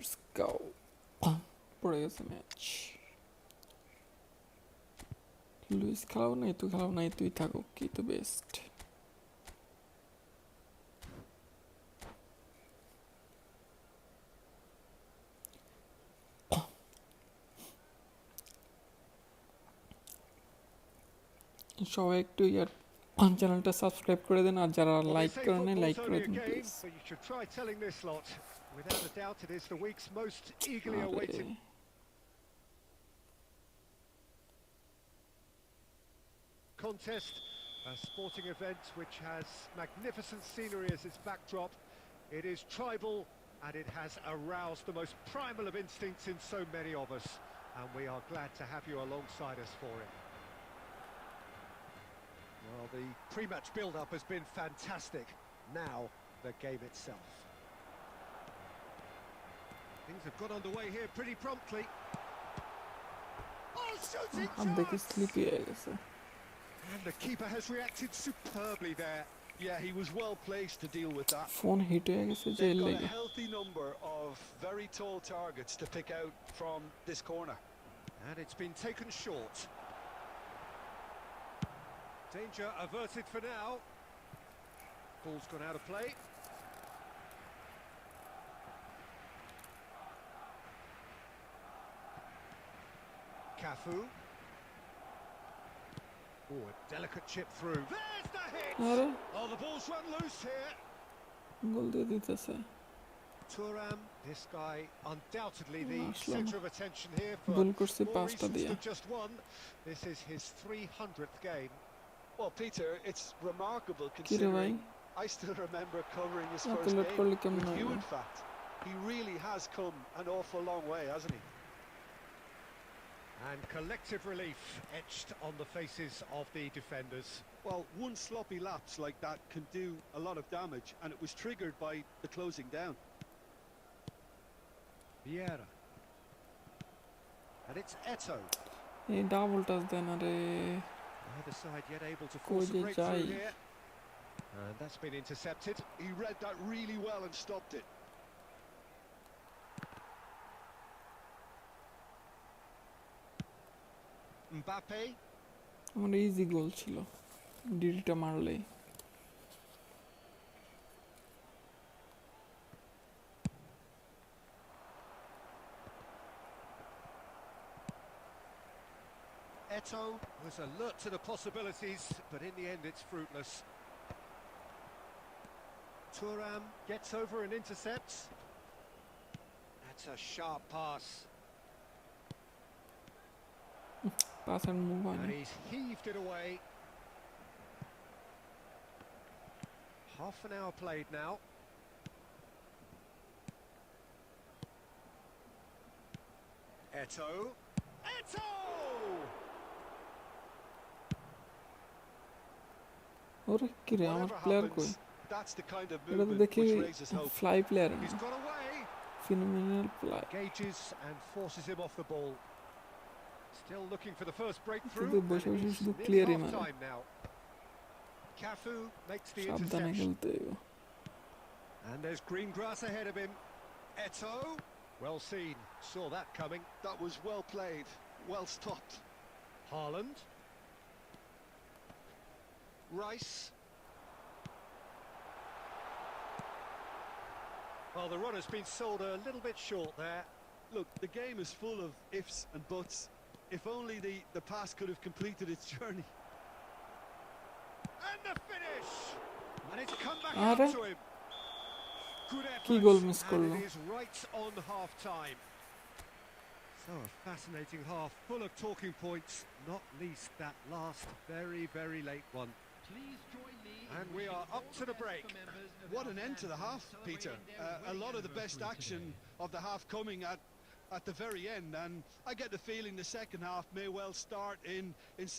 let's go পড়ে গেছে match Luis খেলাও নাই তুই খেলাও নাই তুই থাকো কি তো বেস্ট সবাই একটু ইয়ার চ্যানেলটা সাবস্ক্রাইব করে দেন আর যারা Well, they লাইক say করেন লাইক football's করে only a দেন game, please but you should try telling this lot. Without a doubt, it is the week's most eagerly awaited আরে contest, a sporting event which has magnificent scenery as its backdrop. It is tribal and it has aroused the most primal of instincts in so many of us, and we are glad to have you alongside us for it. Well, the pre-match build-up has been fantastic. Now, the game itself. Things have got underway here pretty promptly. Oh, shooting হাত দেখে chance! Sleepy হয়ে গেছে And the keeper has reacted superbly there. Yeah, he was well placed to deal with that. Phone hit হয়ে গেছে যে They've got a লেগে healthy number of very tall targets to pick out from this corner. And it's been taken short. Danger averted for now. Ball's gone out of play. Cafu. Oh, a delicate chip through. There's the hit! আরে Oh, the ball's run loose here. গোল দিয়ে দিতেছে Thuram, this guy undoubtedly the Aslan. centre of attention here for গোল করছে more পাঁচটা reasons দিয়ে than just one. This is his 300th game. Well, Peter, it's remarkable কি রে ভাই considering I still remember covering his এত first late game করলে কেমন with you, হবে in fact. He really has come an awful long way, hasn't he? And collective relief etched on the faces of the defenders. Well, one sloppy lapse like that can do a lot of damage, and it was triggered by the closing down. Vieira. And it's Eto. এই double touch দেন আরে Neither side yet able to Koi force a je breakthrough jai. here. And that's been intercepted. He read that really well and stopped it. Mbappe. আমার easy goal ছিল ডিডিটা মারলেই Eto was alert to the possibilities, but in the end it's fruitless. Thuram gets over and intercepts. That's a sharp pass. Pass and move হয় And না he's heaved it away. Half an hour played now. Eto. Eto! ওরে কি রে আমার Whatever player কই happens, that's the kind of এটা তো movement দেখি which raises hope. Fly player না He's got away. Phenomenal fly Engages and forces him off the ball. Still looking for the first breakthrough. শুধু বসে and বসে it's শুধু nearly ক্লিয়ারই মারে half-time now. Cafu makes the সাবধানে interception. খেলতে হইব And there's green grass ahead of him. Eto. Well seen. Saw that coming. That was well played, well stopped. Haaland. Rice. Well, the run has been sold a little bit short there. Look, the game is full of ifs and buts. If only the pass could have completed its journey. And the finish! And it's come back Are? out to him. Good কি effort, goal miss and করলো it is right on half-time. So a fascinating half, full of talking points, not least that last very, very late one. Please join me in And we wishing are up all to the best break. for members of What our an end to the fans half, Peter. celebrating their A wedding lot of the best anniversary action today. of the half coming at the very end, and I get the feeling the second half may well start in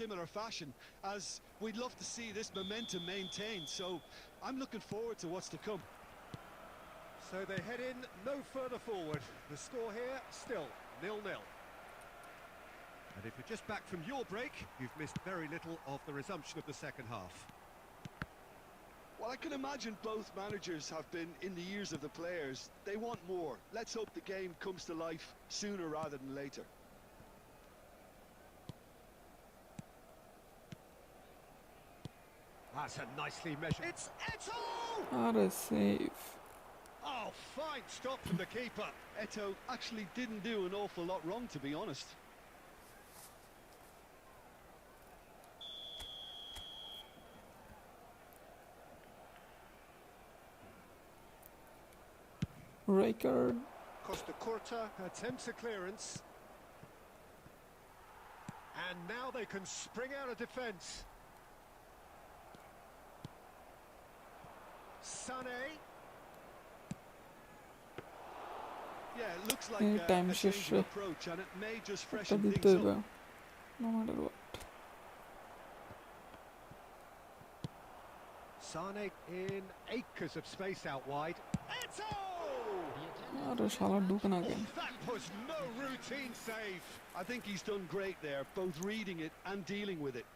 similar fashion, as we'd love to see this momentum maintained. So I'm looking forward to what's to come. So they head in no further forward. The score here still 0-0. And if you're just back from your break, you've missed very little of the resumption of the second half. Well, I can imagine both managers have been in the ears of the players. They want more. Let's hope the game comes to life sooner rather than later. That's a nicely measured. It's Eto! আরে safe. Oh, fine stop from the keeper. Eto actually didn't do an awful lot wrong, to be honest. Rijkaard। Costa Curta attempts a clearance. And now they can spring out of defence. Sané. Yeah, it looks like Hey, a time change of শেষে approach, and it may just একটা freshen দিতে things হবে, up. no matter what. Sané in acres of space out wide. Eto! আরে শালা ঢুকে না কেন? That was no routine save. I think he's done great there, both reading it and dealing with it.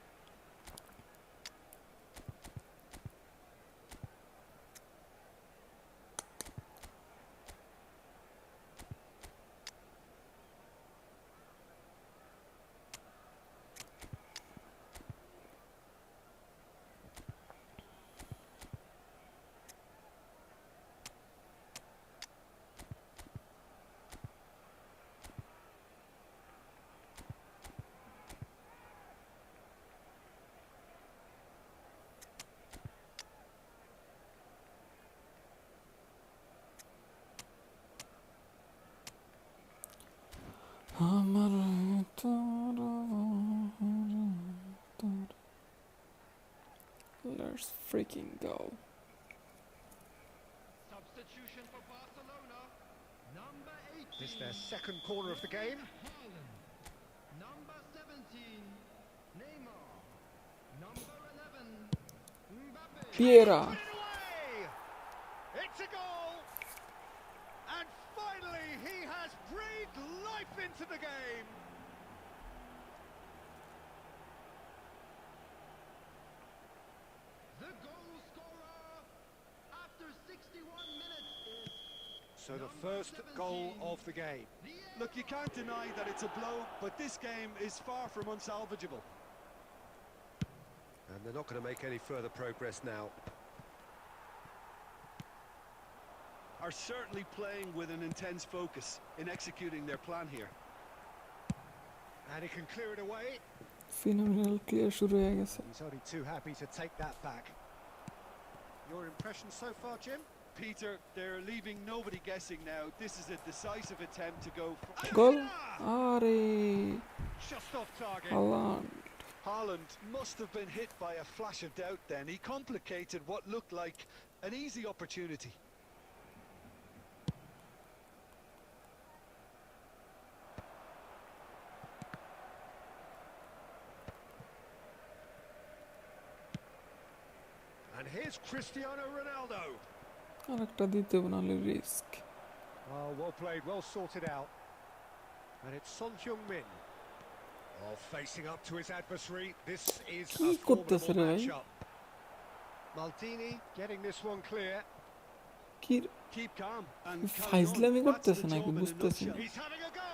আমার Let's freaking go. Substitution for Barcelona. Number 18. It's their second corner of the game. Haaland. Number 17. Neymar. Number 11. Mbappe. Piera। Put it away! It's a goal! And finally he has breathed life into the game! The goal scorer after 61 minutes is So the first goal of the game. Look, you can't deny that it's a blow, but this game is far from unsalvageable. And they're not going to make any further progress now. Are certainly playing with an intense focus in executing their plan here. And he can clear it away. Phenomenal clear শুরু হয়ে গেছে। He's only too happy to take that back. Your impression so far, Jim? Peter, they're leaving nobody guessing now. This is a decisive attempt to go for... গোল। আরে Just off target. Haaland. Haaland must have been hit by a flash of doubt then. He complicated what looked like an easy opportunity. And here's Cristiano Ronaldo. আরেকটা দিতে হবে নাহলে risk. Oh, well played, well sorted out. And it's Son Heung-min. Oh, facing up to his adversary. This is কি a করতেছে formidable রে ভাই? matchup. Maldini getting this one clear. কি Keep calm and carry on. ফাইজলামি That's করতেছে the নাকি job in a বুঝতেছি না। nutshell. He's having a go.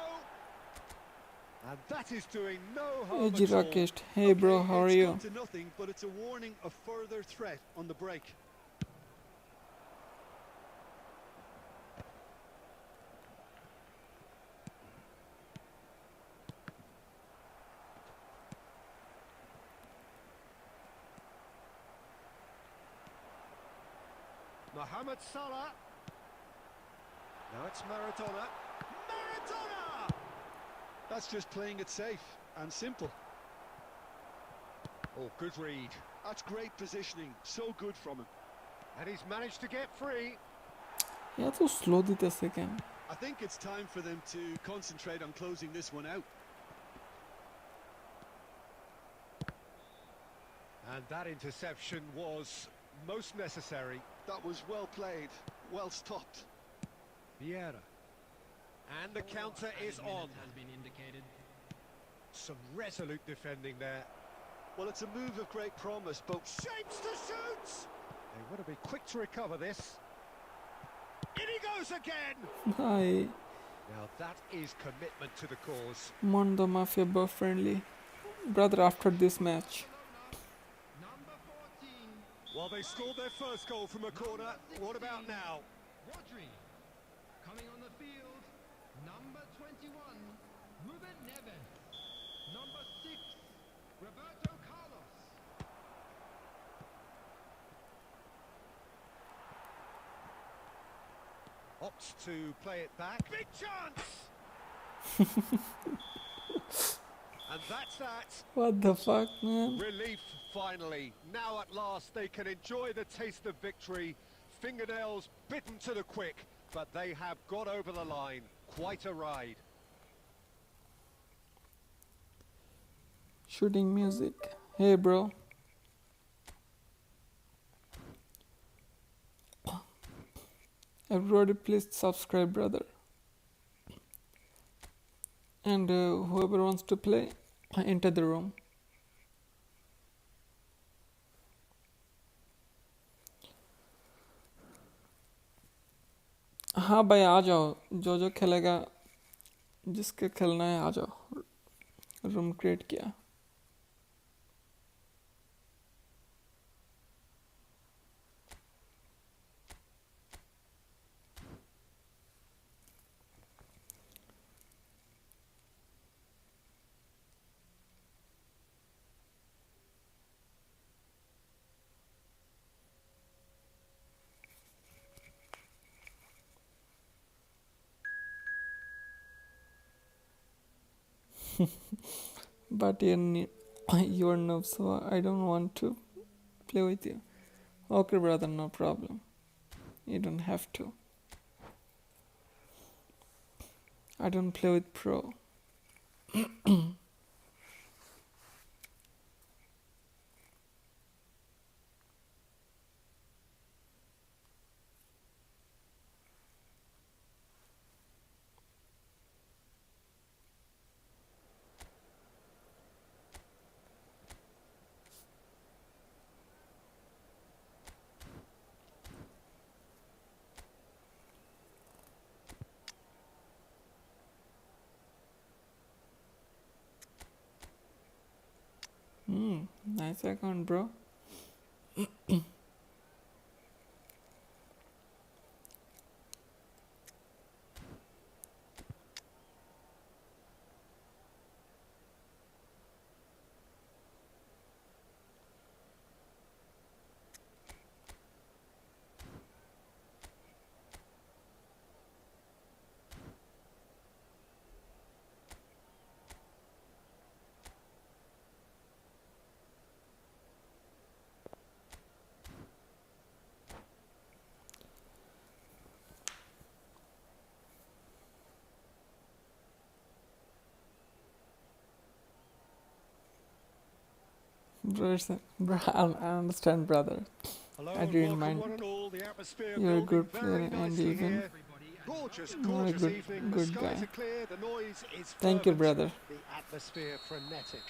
And that is doing no এই harm যে at all. Rakesh, hey bro, Okay, how are it's you? come to nothing, but it's a warning of further threat on the break. Mohamed Salah. Now it's Maradona. Maradona! That's just playing it safe and simple. Oh, good read. That's great positioning. So good from him. And he's managed to get free. এত slow দিতেছে কেন? I think it's time for them to concentrate on closing this one out. And that interception was most necessary. That was well played, well stopped. Vieira. And the counter is on. has been indicated. Some resolute defending there. Well, it's a move of great promise, but Shapes to shoot! They want to be quick to recover this. In he goes again! Hi, Now that is commitment to the cause. Mondo Mafia buff friendly. Brother, after this match. Number 14. Well, they scored their first goal from a corner. What about now? Rodri. Coming on the field. Number 21. Ruben Neves. Number 6. Roberto Carlos. Opts to play it back. Big chance! And that's that. What the fuck, man? Relief, finally. Now at last they can enjoy the taste of victory. Fingernails bitten to the quick, but they have got over the line. Quite a ride. Shooting music. Hey, bro. Everybody, please subscribe, brother. And whoever wants to play, enter the room. हाँ भाई आ जाओ, जो जो खेलेगा, जिसके खेलना है आ जाओ. रूम क्रिएट किया. But you're noob, so I don't want to play with you. Okay, brother, no problem. You don't have to. I don't play with pro. Nice account, bro. Bro, I understand, brother. Hello, I and didn't welcome mind. one and all. The atmosphere You're a building good very player and nicely even here. Gorgeous, you're a gorgeous good- evening. good The skies guy. are clear. The noise is Thank you, fervent, brother. The atmosphere frenetic.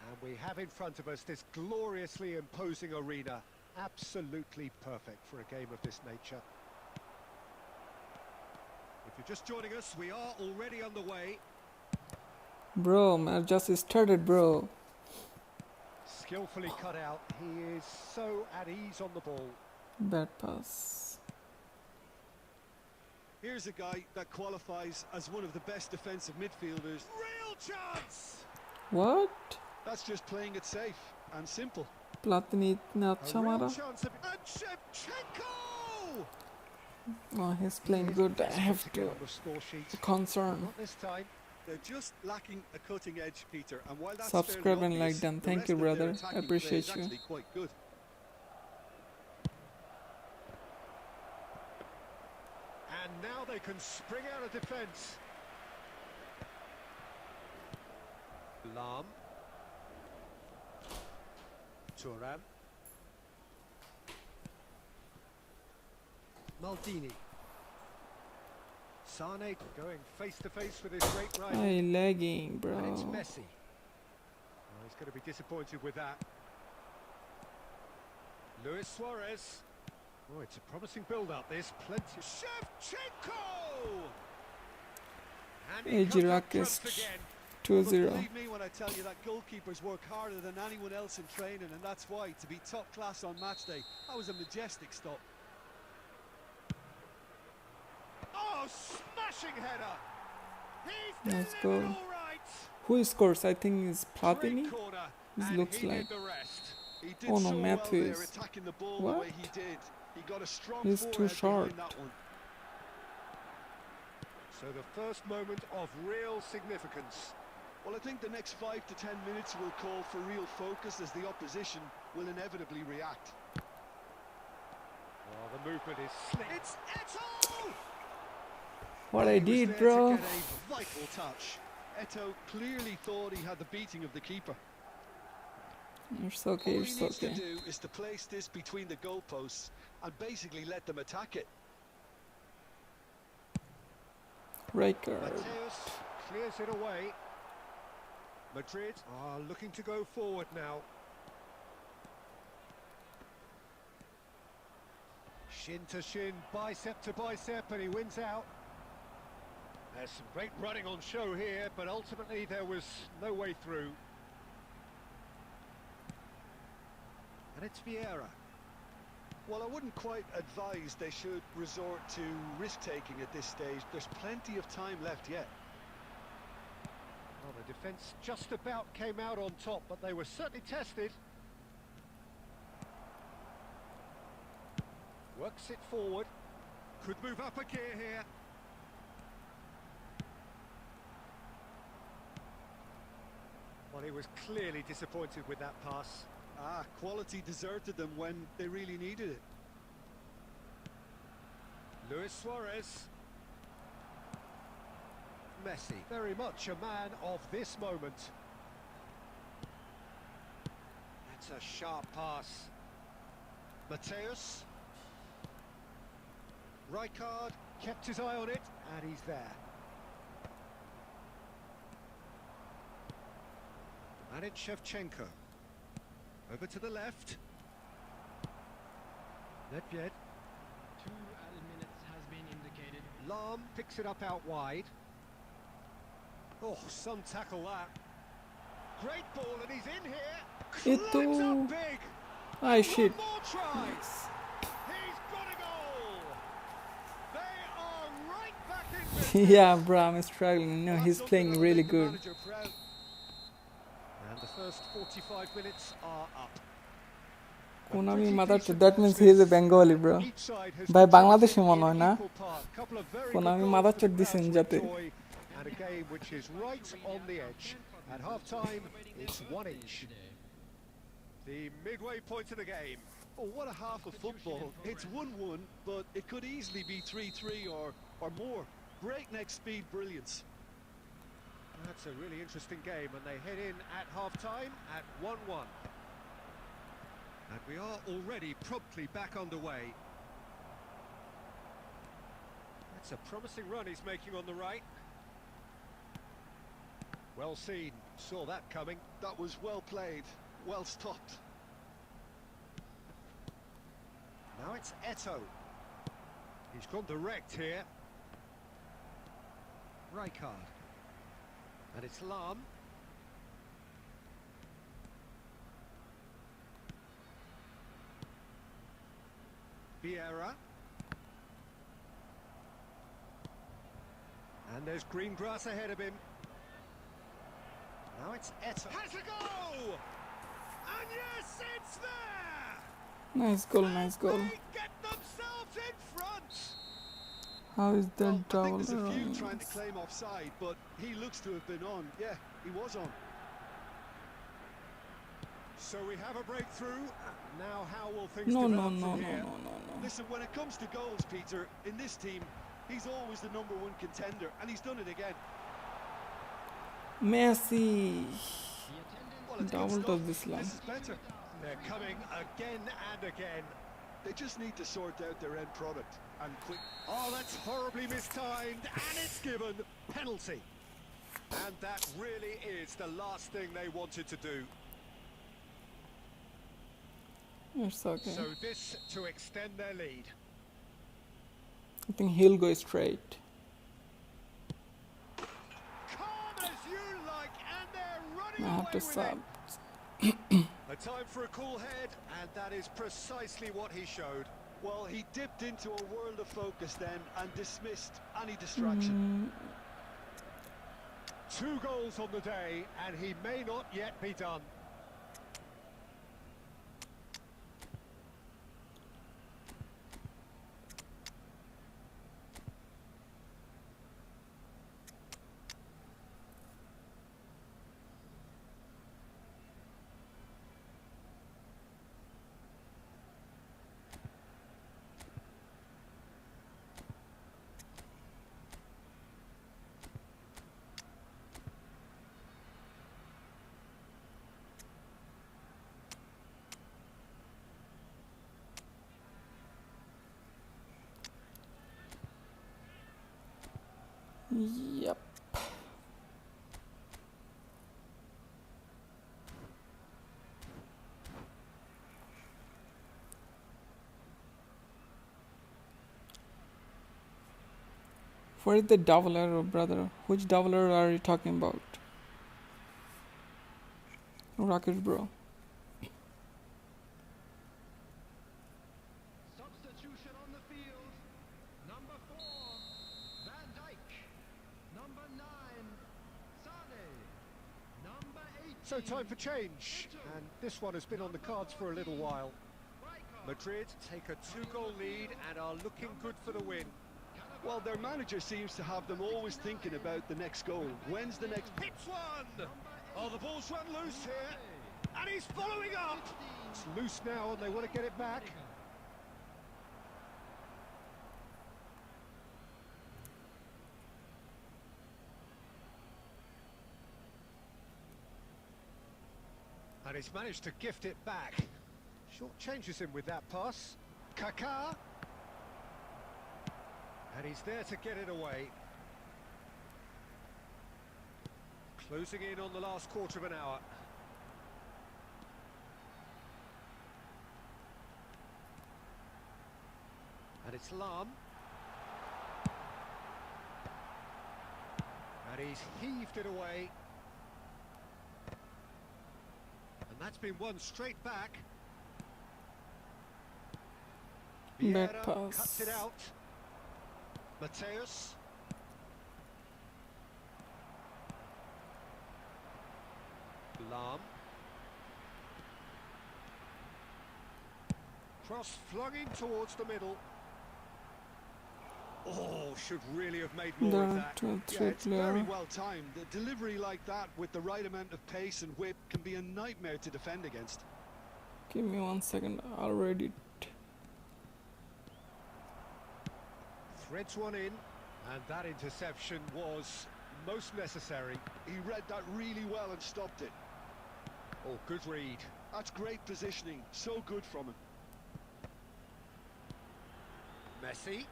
And we have in front of us this gloriously imposing arena. Absolutely perfect for a game of this nature. If you're just joining us, we are already underway. Bro, man, just started, bro. Skillfully cut out. He is so at ease on the ball. Bad pass. Here's a guy that qualifies as one of the best defensive midfielders. Real chance! What? That's just playing it safe and simple. Platini इतना A अच्छा real मारा. chance of... And Shevchenko! Oh, he's playing He is good. I desperate have get to on the score sheet. concern. Not this time. They're just lacking a cutting edge, Peter. And while that's Subscribe fairly and like obvious, them. the Thank rest you, of their brother. attacking Appreciate play is you. actually quite good. And now they can spring out of defence. Lam. Thuram. Maldini. Sane going face to face with his great rival. Hey, lagging, bro. And it's Messi. Oh, he's going to be disappointed with that. Luis Suarez. Oh, it's a promising build-up. This plenty. Shevchenko. And he AG comes up Rakesh trumps again. 2-0. Believe me when I tell you that goalkeepers work harder than anyone else in training, and that's why, to be top class on match day, that was a majestic stop. Oh, smashing header. He's Let's delivered go. all right. Who scores? I think it's Platini. Great corner, This and looks he like. did the rest. He did Oh no, so well Matthews. there, attacking the ball What? the way he did. He got a strong He's too forehead short. behind that one. So the first moment of real significance. Well, I think the next 5 to 10 minutes will call for real focus as the opposition will inevitably react. Well, the movement is slick. It's Eto'o! What He I was did, there bro. to get a vital touch. Eto'o clearly thought he had the beating of the keeper. It's okay, All it's he needs to okay. do is to place this between the goalposts and basically let them attack it. Rijkaard. Mateus clears it away. Madrid are looking to go forward now. Shin to shin, bicep to bicep, and he wins out. There's some great running on show here, but ultimately there was no way through. And it's Vieira. Well, I wouldn't quite advise they should resort to risk-taking at this stage. There's plenty of time left yet. Well, the defence just about came out on top, but they were certainly tested. Works it forward. Could move up a gear here. Well, he was clearly disappointed with that pass. Quality deserted them when they really needed it. Luis Suarez. Messi, very much a man of this moment. That's a sharp pass. Mateus. Rijkaard kept his eye on it, and he's there. And it's Shevchenko. Over to the left. Nedved. 2 added minutes has been indicated. Lahm picks it up out wide. Oh, some tackle that. Great ball, and he's in here. Climbs Eto'o. up big. Ah, shit. One more try. He's got a goal. They are right back in business. Yeah, bro, I'm struggling. No, Well, he's that's playing something that'll really make the good. manager proud. And the first 45 minutes are up. A Konami pretty mother, decent that means he is a Bengali, bro. Each side has By Bangladeshi contributed মনে হয় না? in equal part. Couple of very good Konami goals mother for চোদ the দিছেন crowd to যাতে। enjoy, and a game which is right on the edge. At half-time, it's 1 each. The midway point of the game. Oh, what a half of football. It's 1-1, but it could easily be 3-3 or more. Breakneck speed brilliance. That's a really interesting game, and they head in at half-time at 1-1. And we are already promptly back underway. That's a promising run he's making on the right. Well seen, saw that coming. That was well played, well stopped. Now it's Eto'o. He's gone direct here. Rijkaard. And it's Lahm. Vieira. And there's green grass ahead of him. Now it's Eto'o. Has a go! And yes, it's there! Nice goal, nice goal. They get themselves in front! How is Well, that I double? think there's a few trying to claim offside, but he looks to have been on. Yeah, he was on. So we have a breakthrough. Now how will things No, no, develop no, from no, here? no, no, no. Listen, when it comes to goals, Peter, in this team, he's always the #1 contender, and he's done it again. Messi. Well, it's good Double stuff. touch this line. This is better. They're coming again and again. They just need to sort out their end product, and quick. Oh, that's horribly mistimed, and it's given penalty. And that really is the last thing they wanted to do. It's okay. So this to extend their lead. I think he'll go straight. Calm as you like, and they're I running have away to with sub. it. A time for a cool head, and that is precisely what he showed. Well, he dipped into a world of focus then and dismissed any distraction. 2 goals on the day, and he may not yet be done. Yep. Where is the double arrow, brother? Which double arrow are you talking about? Rakesh, bro. Substitution on the field. Number 4, Van Dijk. Number 9, Sane. Number 18. So time for change, and this one has been on the cards for a little while. Madrid take a 2-goal lead and are looking good for the win. Well, their manager seems to have them always thinking about the next goal. When's the next... Hits one! Oh, the ball's run loose here, and he's following up! It's loose now, and they want to get it back. And he's managed to gift it back. Short changes him with that pass. Kaká. And he's there to get it away. Closing in on the last quarter of an hour. And it's Lahm. And he's heaved it away. And that's been won straight back. Bad Vieira pass. cuts it out. Mateus. Lahm. Cross flung in towards the middle. Oh, should really have made more There of are that. 2 or Yeah, 3 it's very players. well timed. The delivery like that with the right amount of pace and whip can be a nightmare to defend against. Give me 1 second. I'll read it. Threads one in, and that interception was most necessary. He read that really well and stopped it. Oh, good read. That's great positioning. So good from him. Messi.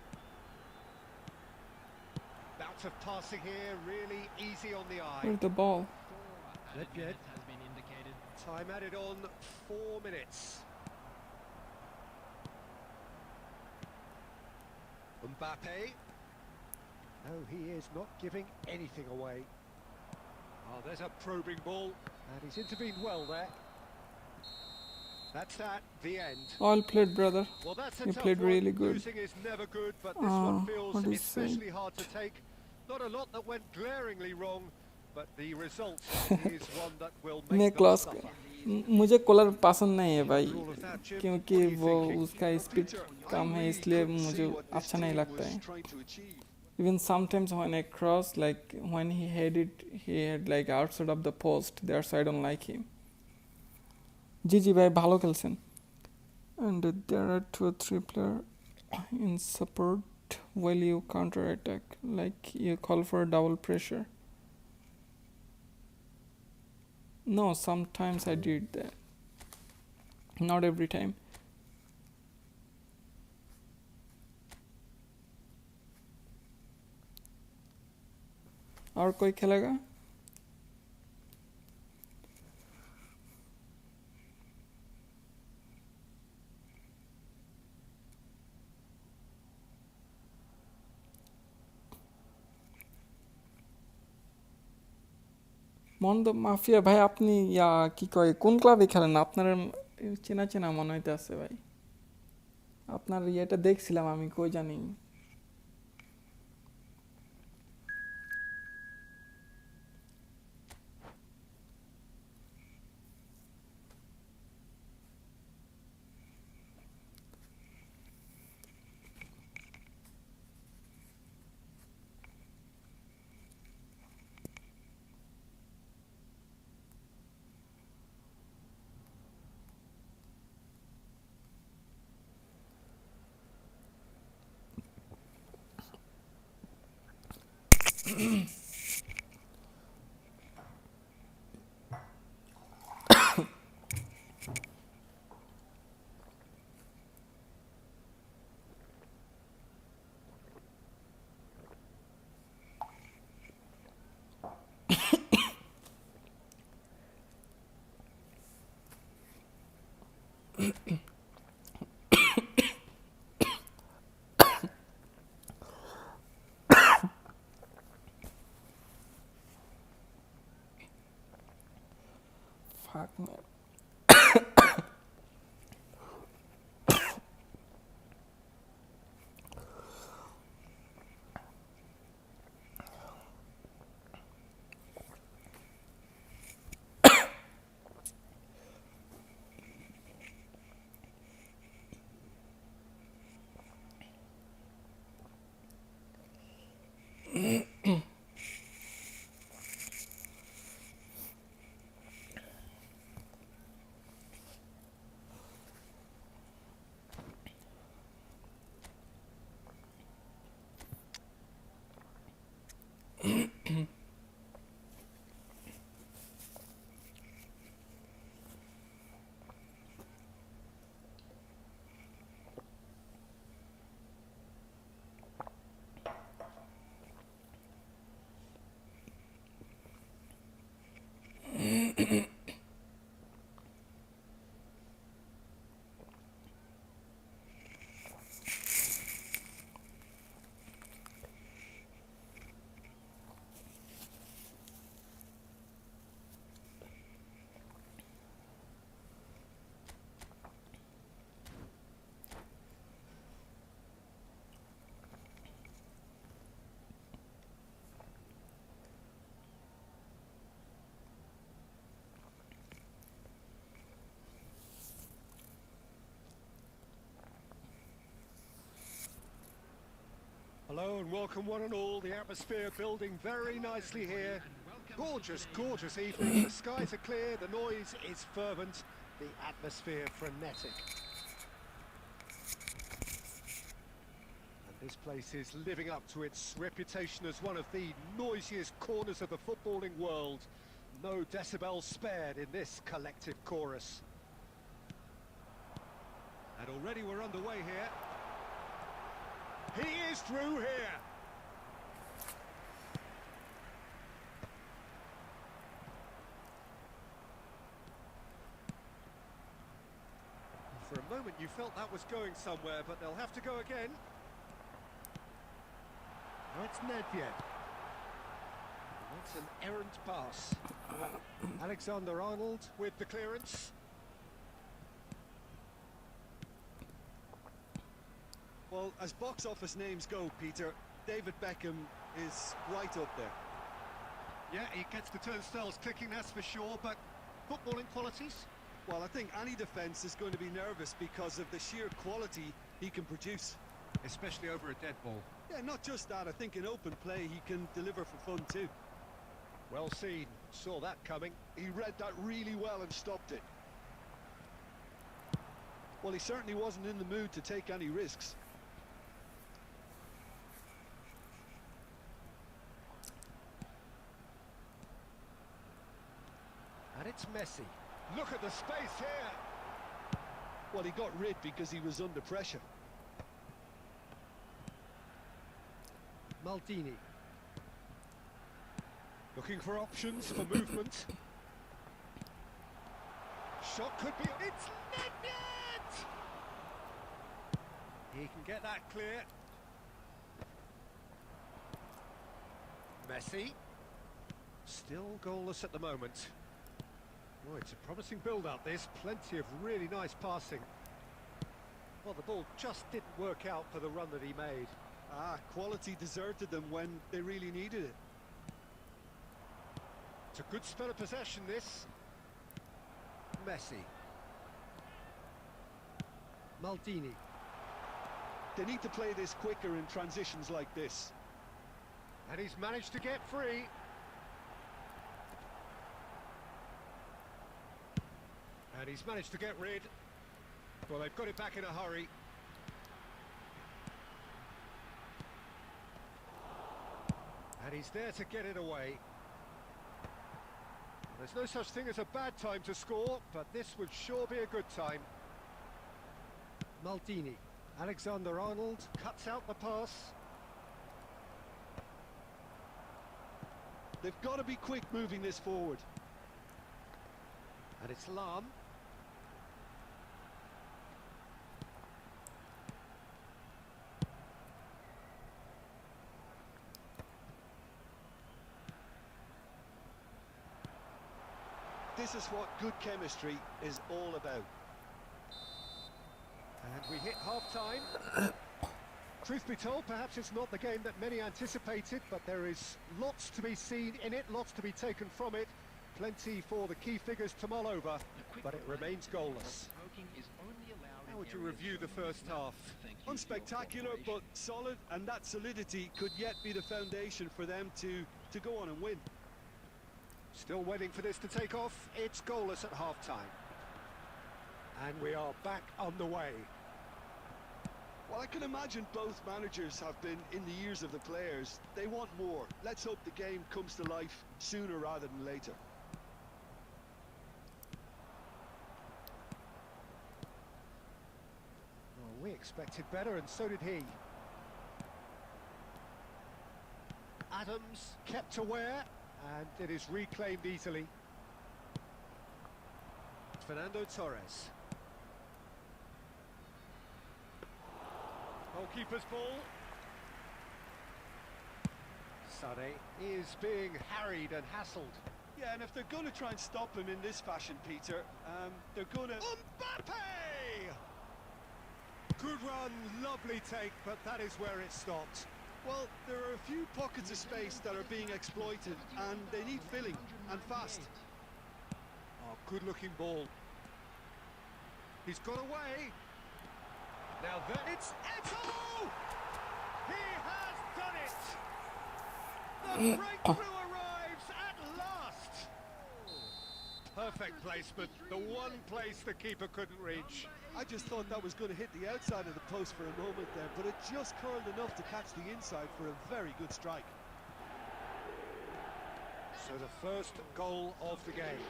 Bout of passing here, really easy on the eye. Where's the ball? Good, good. Has been indicated. Time added on 4 minutes. Mbappe. No, he is not giving anything away. Oh, there's a probing ball, and he's intervened well there. That's that, the end. All played, brother. Well, that's a You tough played one. really good. Losing is never good, but this one feels what is especially it? hard to take. Not a lot that went glaringly wrong, but the result is one that will make them Nicholas suffer. मुझे collar पसंद नहीं है भाई, After all of that, Jim, क्योंकि what are you वो thinking? उसका speed Peter, I कम है, really इसलिए couldn't मुझे see what this अच्छा नहीं team लगता was है. trying to achieve. Even sometimes when I cross, like when he headed, he had like outside of the post there, so I don't like him. জি ভাই ভালো খেলছেন. And there are 2 or 3 players in support while you counter attack, like you call for double pressure. No, sometimes I did that. Not every time. और कोई खेलेगा? মন্দ mafia ভাই, আপনি কি কয় কোন ক্লাবে খেলেন? আপনার চেনা চেনা মনে হইতেছে ভাই। আপনার ইয়েটা দেখছিলাম আমি, কই জানি। Fuck man. Hello and welcome one and all. The atmosphere building very nicely here. Gorgeous, gorgeous evening. The skies are clear, the noise is fervent, the atmosphere frenetic. And this place is living up to its reputation as one of the noisiest corners of the footballing world. No decibels spared in this collective chorus. And already we're underway here. He is through here. For a moment you felt that was going somewhere, but they'll have to go again. Now it's Nedved. That's an errant pass. Alexander-Arnold with the clearance. Well, as box office names go, Peter, David Beckham is right up there. Yeah, he gets the turnstiles clicking, that's for sure, but footballing qualities? Well, I think any defence is going to be nervous because of the sheer quality he can produce. Especially over a dead ball. Yeah, not just that, I think in open play he can deliver for fun too. Well seen, saw that coming. He read that really well and stopped it. Well, he certainly wasn't in the mood to take any risks. And it's Messi. Look at the space here. Well, he got rid because he was under pressure. Maldini. Looking for options for movement. Shot could be... It's Nedved! He can get that clear. Messi. Still goalless at the moment. Oh, it's a promising build-up, this. Plenty of really nice passing. Well, the ball just didn't work out for the run that he made. Quality deserted them when they really needed it. It's a good spell of possession, this. Messi. Maldini. They need to play this quicker in transitions like this. And he's managed to get free. And he's managed to get rid. Well, they've got it back in a hurry. And he's there to get it away. There's no such thing as a bad time to score, but this would sure be a good time. Maldini. Alexander-Arnold cuts out the pass. They've got to be quick moving this forward. And it's Lahm. This is what good chemistry is all about. And we hit half-time. Truth be told, perhaps it's not the game that many anticipated, but there is lots to be seen in it, lots to be taken from it. Plenty for the key figures to mull over, but it remains goalless. How would you review the first half? Unspectacular, but solid, and that solidity could yet be the foundation for them to go on and win. Still waiting for this to take off. It's goalless at half-time. And we are back on the way. Well, I can imagine both managers have been in the ears of the players. They want more. Let's hope the game comes to life sooner rather than later. Well, we expected better, and so did he. Adams kept aware, and it is reclaimed easily. Fernando Torres. Goalkeeper's ball. Sané is being harried and hassled. Yeah, and if they're going to try and stop him in this fashion, Peter, they're going to... Mbappe! Good run, lovely take, but that is where it stopped. Well, there are a few pockets of space that are being exploited, and they need filling, and fast. Oh, good-looking ball. He's got away. Now that it's Eto'o! He has done it! The breakthrough arrives at last! Perfect placement, the one place the keeper couldn't reach. I just thought that was going to hit the outside of the post for a moment there, but it just curled enough to catch the inside for a very good strike. So the first goal of the game.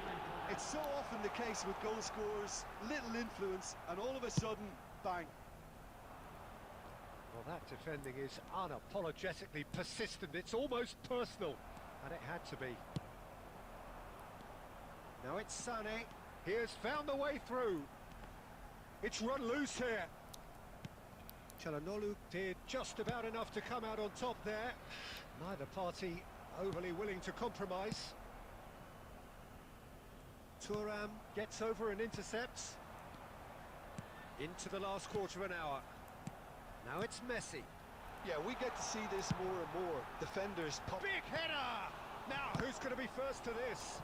It's so often the case with goal scorers, little influence, and all of a sudden, bang. Well, that defending is unapologetically persistent. It's almost personal, and it had to be. Now it's Sané. He has found the way through. It's run loose here. Çalhanoğlu did just about enough to come out on top there. Neither party overly willing to compromise. Thuram gets over and intercepts. Into the last quarter of an hour. Now it's Messi. Yeah, we get to see this more and more. Defenders pop. Big header! Now, who's going to be first to this?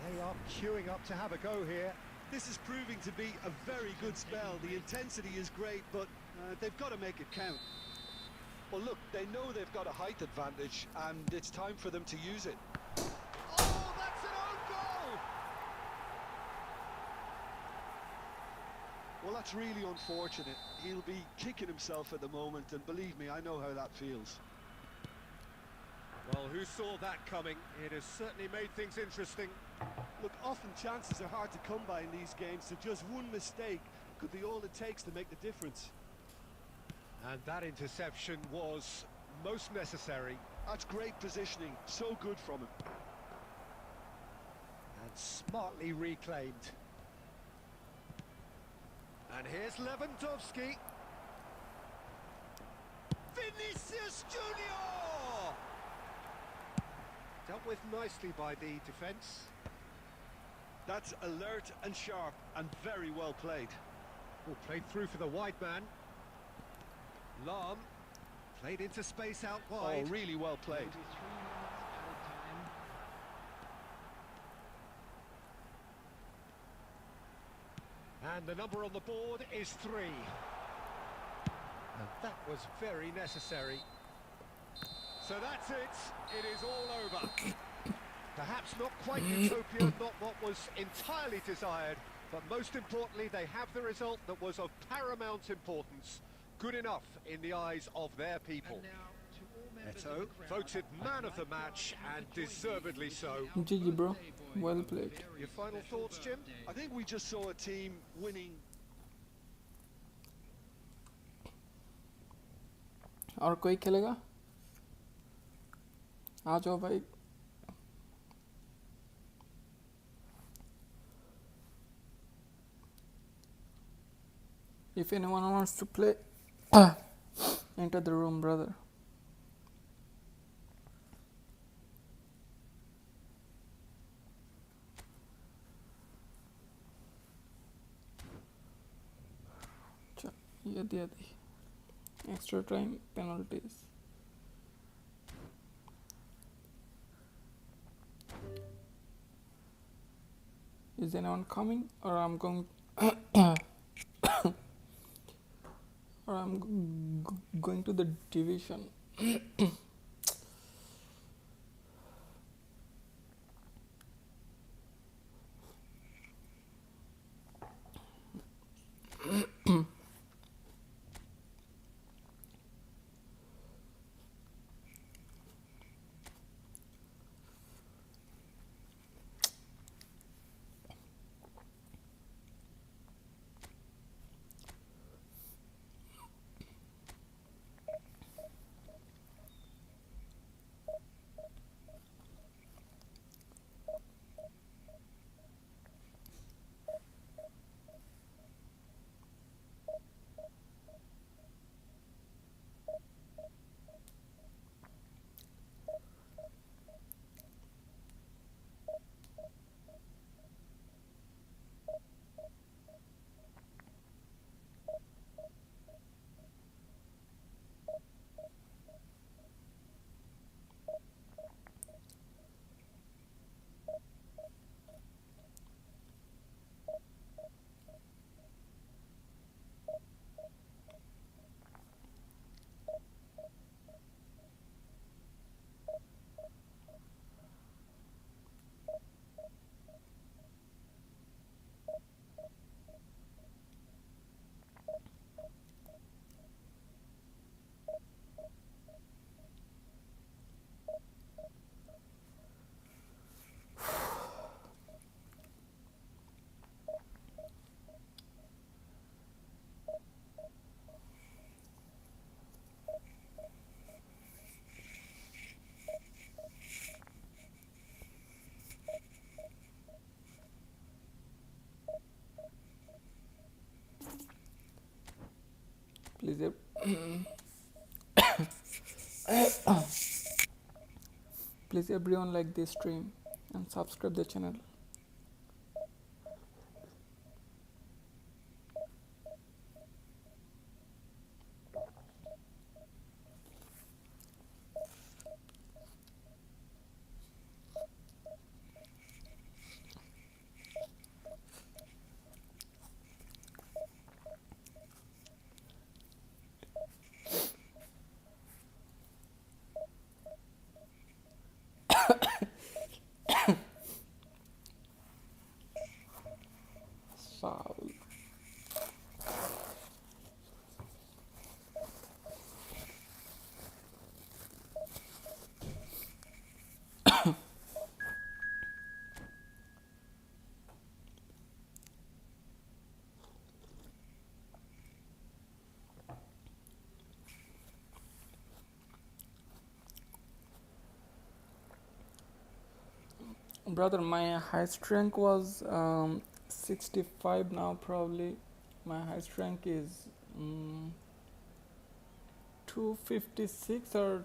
They are queuing up to have a go here. This is proving to be a very good spell. The intensity is great, but they've got to make it count. Well, look, they know they've got a height advantage, and it's time for them to use it. Oh, that's an own goal! Well, that's really unfortunate. He'll be kicking himself at the moment, and believe me, I know how that feels. Well, who saw that coming? It has certainly made things interesting. Look, often chances are hard to come by in these games, so just one mistake could be all it takes to make the difference. And that interception was most necessary. That's great positioning, so good from him. And smartly reclaimed. And here's Lewandowski. Vinicius Junior! Dealt with nicely by the defence. That's alert and sharp and very well played. Oh, played through for the wide man. Lahm played into space out Oh, wide. really well played. Maybe 3 minutes at a time. And the number on the board is 3. And that was very necessary. So that's it. It is all over. Perhaps not quite utopian, not what was entirely desired, but most importantly, they have the result that was of paramount importance. Good enough in the eyes of their people. And now to all members of Eto, the crowd, voted man of the I'd like match, to and join me deservedly in so. wishing our GG, bro. birthday boy Well a played. very Your final special thoughts, Jim? birthday. I think we just saw a team winning. और कोई खेलेगा? आ जाओ भाई. If anyone wants to play, enter the room, brother. ये दिया दी. Extra time penalties. Is anyone coming, or I'm going, or I'm going to the division? Please, please everyone like this stream and subscribe the channel. Foul. Brother, my highest rank was 65 now. Probably my highest rank is 256 or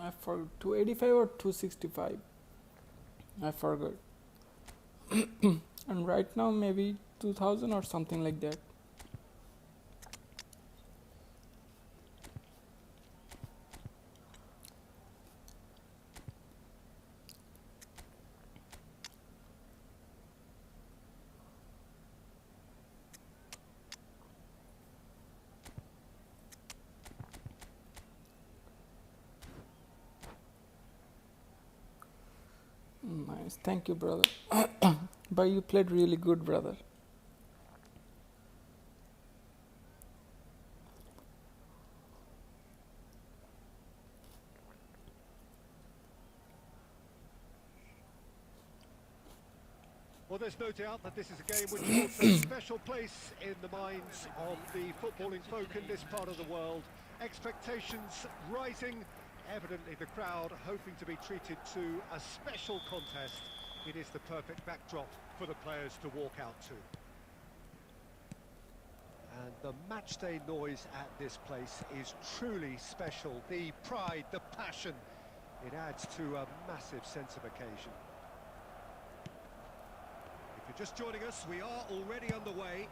I forgot 285 or 265. I forgot. And right now maybe 2000 or something like that. Nice, thank you, brother. But you played really good, brother. Well, there's no doubt that this is a game which holds a special place in the minds of the footballing folk in this part of the world. Expectations rising, evidently the crowd hoping to be treated to a special contest. It is the perfect backdrop for the players to walk out to. And the matchday noise at this place is truly special. The pride, the passion, it adds to a massive sense of occasion. If you're just joining us, we are already underway.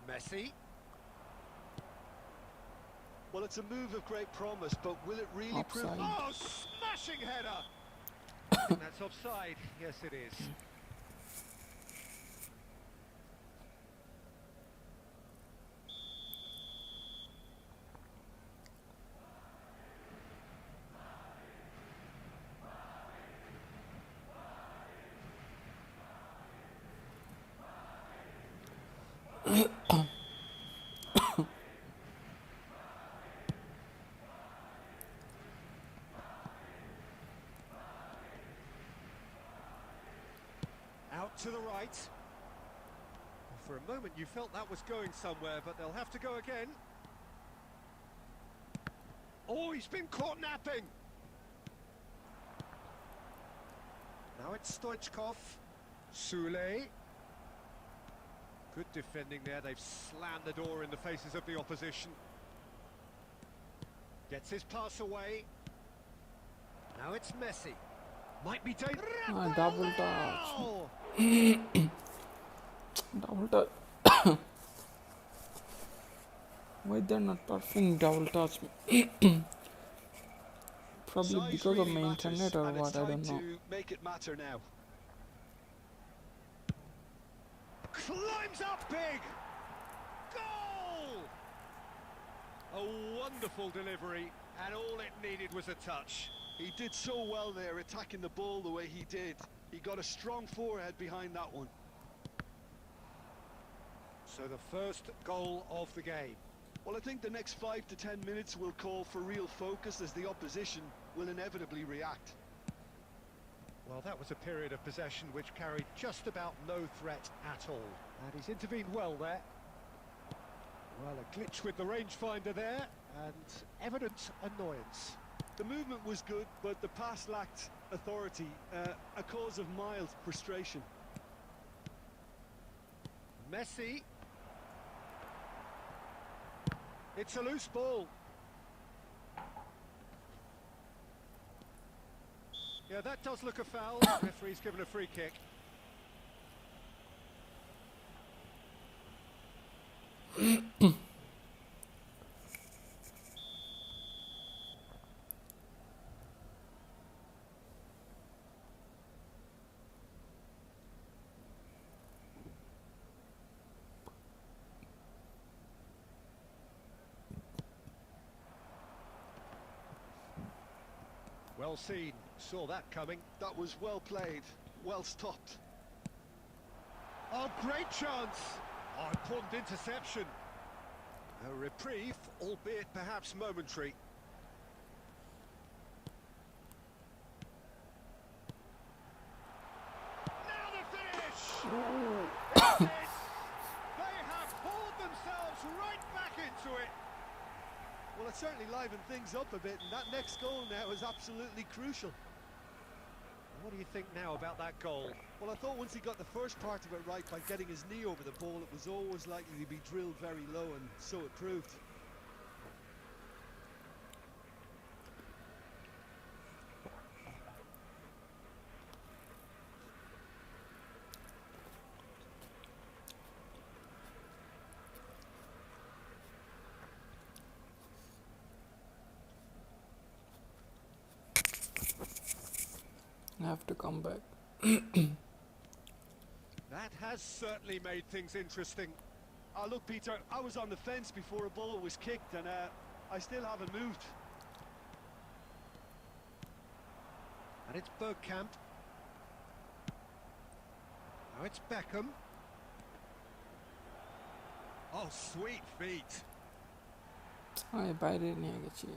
Messi. Well, it's a move of great promise, but will it really prove... Offside. Oh, smashing header! And that's offside. Yes, it is. Out to the right. For a moment you felt that was going somewhere, but they'll have to go again. Oh, he's been caught napping. Now it's Stoichkov. Soulé. Good defending there. They've slammed the door in the faces of the opposition. Gets his pass away. Now it's Messi. Might be dangerous. Double touch. Double touch. Why they're not performing double touch? Probably Size because of really my matters, internet or and it's what, I time don't know. to make it matter now. Climbs up big. Goal! A wonderful delivery, and all it needed was a touch. He did so well there, attacking the ball the way he did. He got a strong forehead behind that one. So the first goal of the game. Well, I think the next 5 to 10 minutes will call for real focus as the opposition will inevitably react. Well, that was a period of possession which carried just about no threat at all. And he's intervened well there. Well, a glitch with the rangefinder there, and evident annoyance. The movement was good, but the pass lacked authority, a cause of mild frustration. Messi. It's a loose ball. Yeah, that does look a foul. Referee's given a free kick. Well seen, saw that coming. That was well played, well stopped. Oh, great chance! Oh, important interception. A reprieve, albeit perhaps momentary. Now the finish! That's it! They have pulled themselves right back into it. Well, it certainly livened things up a bit, and that next goal now is absolutely crucial. What do you think now about that goal? Well, I thought once he got the first part of it right by getting his knee over the ball, it was always likely to be drilled very low, and so it proved. I have to come back. That has certainly made things interesting. Oh, look, Peter, I was on the fence before a ball was kicked, and I still haven't moved. And it's Bergkamp. Now it's Beckham. Oh, sweet feet. আমি বাইরে নিয়ে গেছি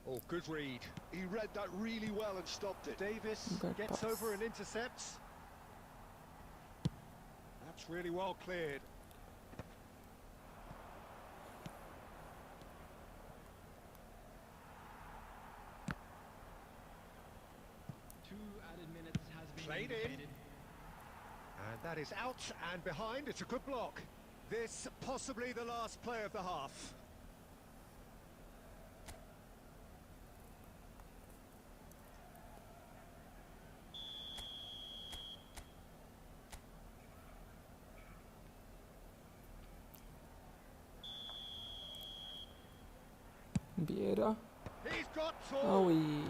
Oh, good read. He read that really well and stopped it. Davis Good gets pass. over and intercepts. That's really well cleared. Two added minutes has been Played in. indicated. And that is out and behind. It's a good block. This possibly the last play of the half. Vieira. He's got full. Ah oui.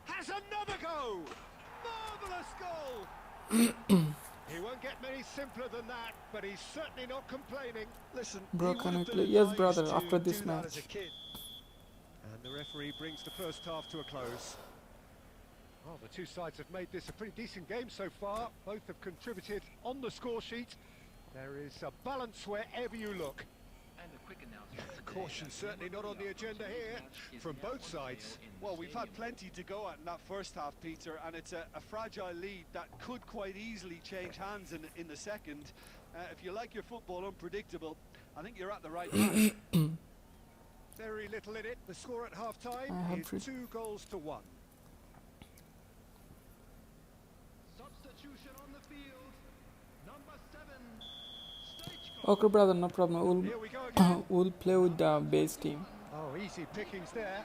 Has another go. Marvellous goal. He won't get many simpler than that, but he's certainly not complaining. Listen, Bro, he can would I have play? been Yes, advised brother, to after this do that as a match. kid. And the referee brings the first half to a close. Well, the two sides have made this a pretty decent game so far. Both have contributed on the score sheet. There is a balance wherever you look. And a quick announcement. Caution certainly not on the agenda here from both sides. Well, we've had plenty to go at in that first half, Peter, and it's a fragile lead that could quite easily change hands in the second. If you like your football unpredictable, I think you're at the right match. Very little in it. The score at half-time I have is 2-1. Substitution on the field. Number 7, Stoichkov. Okay, brother, no problem. Here we go again. We'll play with the base team. Oh, easy pickings there.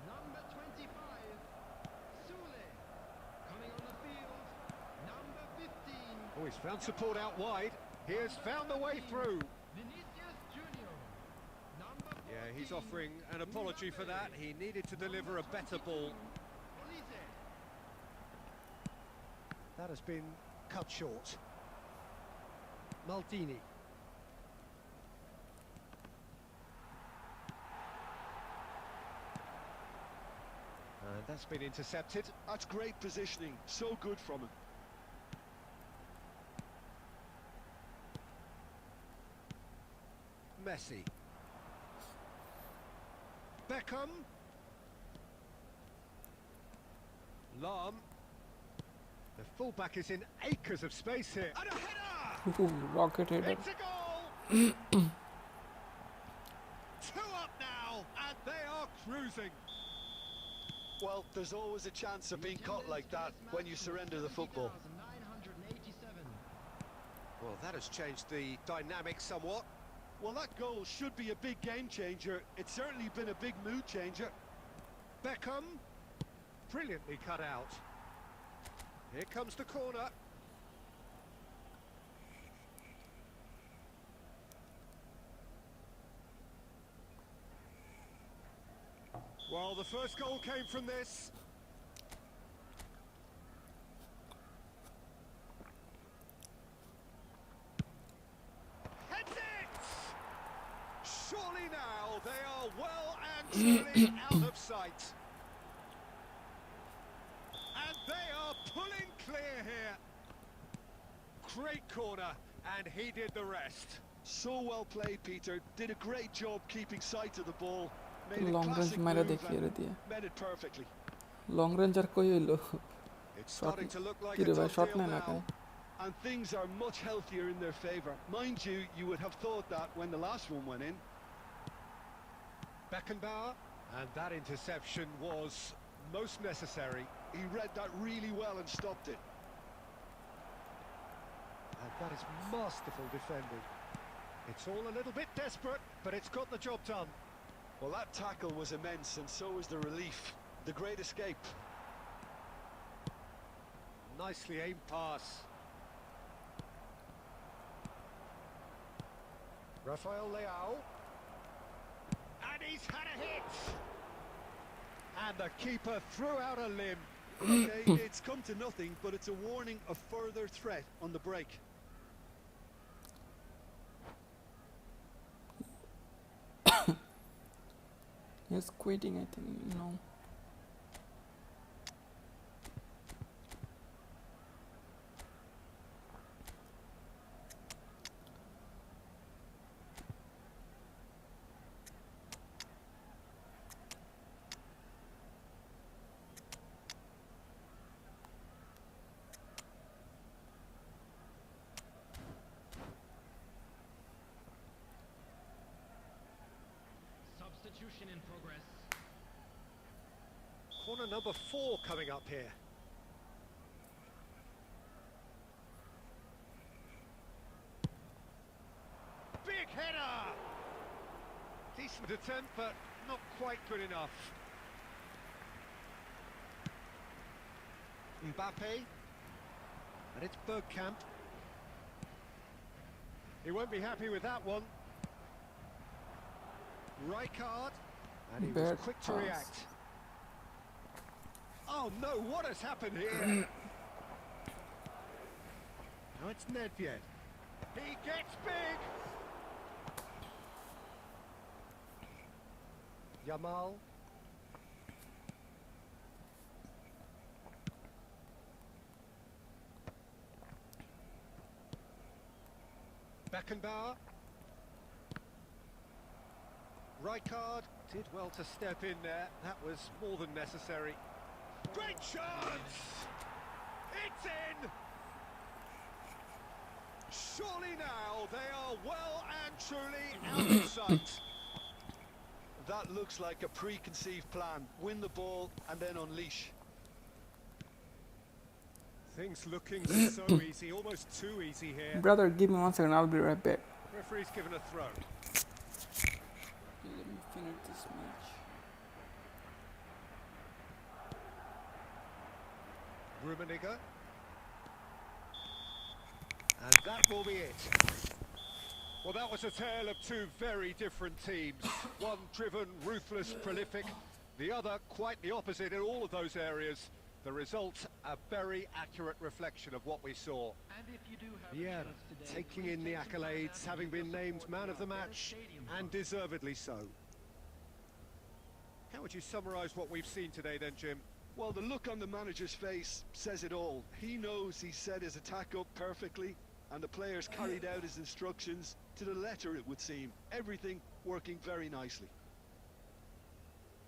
Number 25, Sule. Coming on the field, number 15, Oh, he's found support out wide. He has found the way through. Vinicius Junior. Number 14, Yeah, he's offering an apology for that. He needed to deliver a better ball. Olise. That has been cut short. Maldini. And that's been intercepted. That's great positioning, so good from him. Messi. Beckham. Lahm. The fullback is in acres of space here. And a header! Ooh, rocket header. It's a goal! 2 up now, and they are cruising. Well, there's always a chance of being caught like that when you surrender the football. 987. Well, that has changed the dynamic somewhat. Well, that goal should be a big game changer. It's certainly been a big mood changer. Beckham, brilliantly cut out. Here comes the corner. Well, the first goal came from this. Heads it! Surely now they are well and truly out of sight. And they are pulling clear here. Great corner, and he did the rest. So well played, Peter. Did a great job keeping sight of the ball. Made a Long range classic মারা move দেখিয়ে and দিয়ে made it perfectly. Long range আর কই হইলো It's starting to look like কি a রে ভাই tough shot deal নেয় না কেন now. And things are much healthier in their favour. Mind you, you would have thought that when the last one went in. Beckenbauer, and that interception was most necessary. He read that really well and stopped it. And that is masterful defending. It's all a little bit desperate, but it's got the job done. Well, that tackle was immense, and so was the relief. The great escape. Nicely aimed pass. Rafael Leao. And he's had a hit. And the keeper threw out a limb. Okay, it's come to nothing, but it's a warning of further threat on the break. He's quitting, I think, no. Substitution in progress. Corner number 4 coming up here. Big header! Decent attempt, but not quite good enough. Mbappe. And it's Bergkamp. He won't be happy with that one. Rijkaard. And he was Bad quick to pass. react. Oh no, what has happened here? Now it's Nedved. He gets big! Yamal. Beckenbauer. Rijkaard did well to step in there. That was more than necessary. Great chance! It's in! Surely now they are well and truly out of sight. That looks like a preconceived plan. Win the ball and then unleash. Things looking so easy, almost too easy here. Brother, give me 1 second, I'll be right back. Referee's given a throw. Let me finish this match. Rummenigge. And that will be it. Well, that was a tale of two very different teams. One driven, ruthless, prolific. The other quite the opposite in all of those areas. The result, a very accurate reflection of what we saw. And if you do have a Vieira chance today, taking please in the take some time out accolades, to having give been your named support man of the to our match, stadium and club. deservedly so. How would you summarise what we've seen today then, Jim? Well, the look on the manager's face says it all. He knows he set his attack up perfectly, and the players carried out his instructions to the letter, it would seem. Everything working very nicely.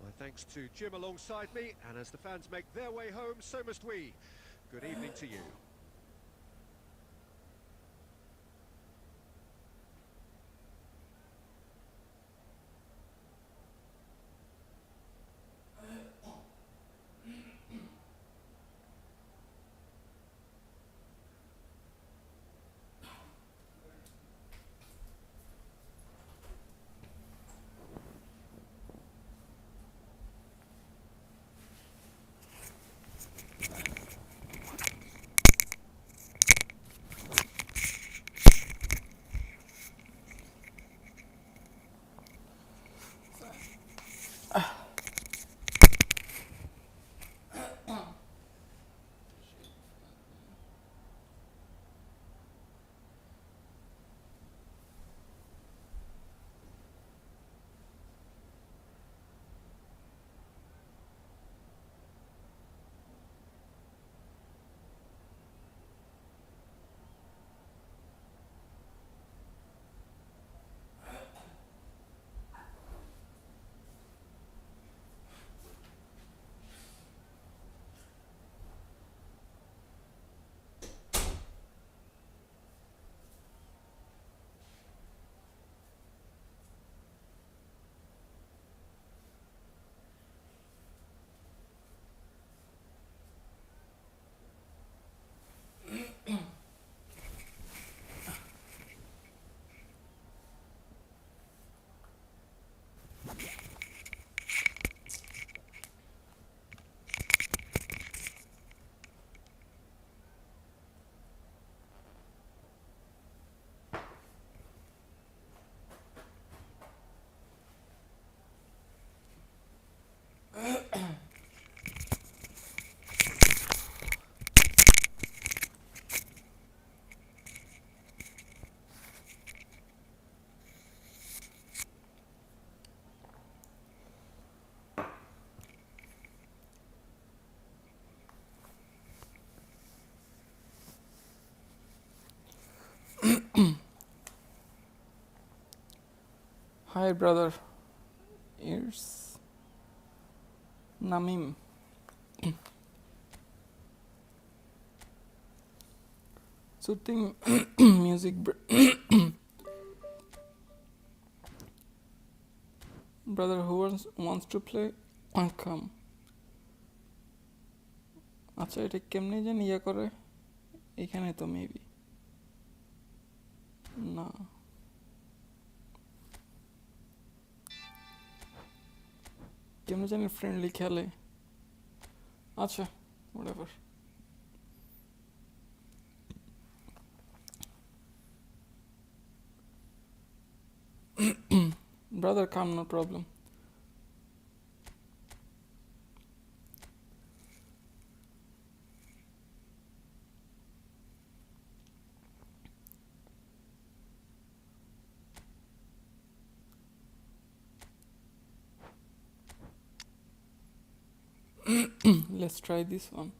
My thanks to Jim alongside me, and as the fans make their way home, so must we. Good evening to you. Hi brother, it's Namim. Soothing music. Brother, who wants to play? Come. আচ্ছা এটা কেমনে জানি ইয়া করে এখানে তো maybe না কেমনে জানি ফ্রেন্ডলি খেলে আচ্ছা whatever. Brother, come, no problem. Let's try this one.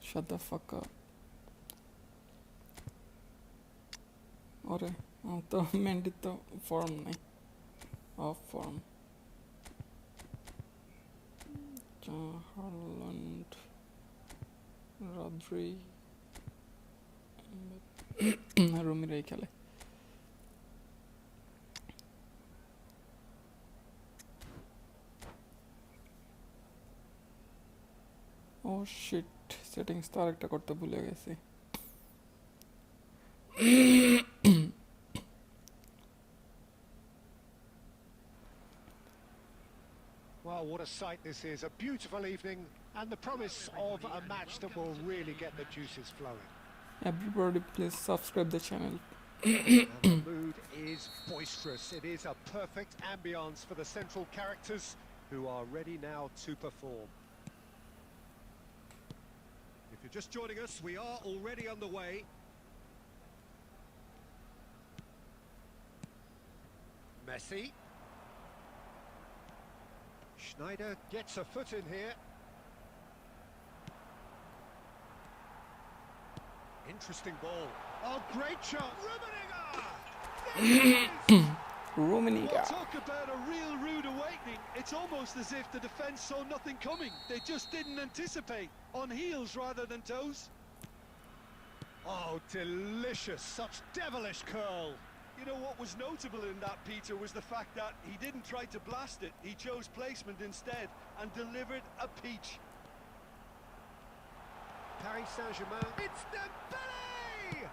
Shut the fuck up. Ore, to meant to form nahi. Off form. Haaland, Rodri, Romero খেলে ও শিট সেটিংস তো আরেকটা করতে ভুলে গেছি Well, what a sight this is. A beautiful evening and the promise of a match that will really get the juices flowing. Everybody please subscribe the channel. And the mood is boisterous. It is a perfect ambience for the central characters who are ready now to perform. If you're just joining us, we are already underway. Messi. Schneider gets a foot in here. Interesting ball. Oh, great shot. Rummenigge. Well, talk about a real rude awakening. It's almost as if the defence saw nothing coming. They just didn't anticipate. On heels rather than toes. Oh, delicious. Such devilish curl. You know what was notable in that, Peter, was the fact that he didn't try to blast it. He chose placement instead and delivered a peach. Paris Saint-Germain. It's Dembele!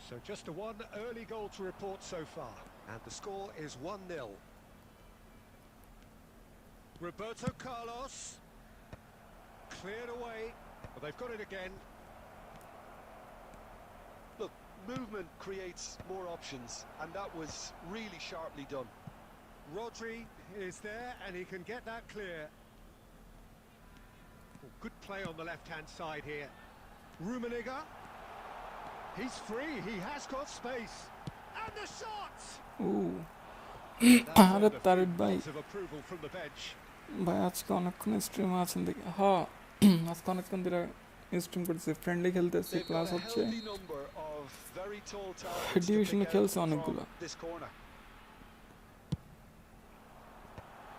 So just a one early goal to report so far. And the score is 1-0. Roberto Carlos. Cleared away. But they've got it again. Look, movement creates more options, and that was really sharply done. Rodri is there, and he can get that clear. Oh, good play on the left-hand side here. Rummenigge. He's free, he has got space. And the shot! Ooh. That's আরে earned a Tariq few ভাই nods of approval from the bench. ভাই আজকে অনেকক্ষণ stream আছেন দেখি হ্যাঁ আজকে অনেকক্ষণ ধরে স্ট্রিম করতেছে ফ্রেন্ডলি খেলতেছে They've প্লাস got a হচ্ছে healthy number of very tall targets to ডিভিশনে pick খেলছে out অনেকগুলো from this corner.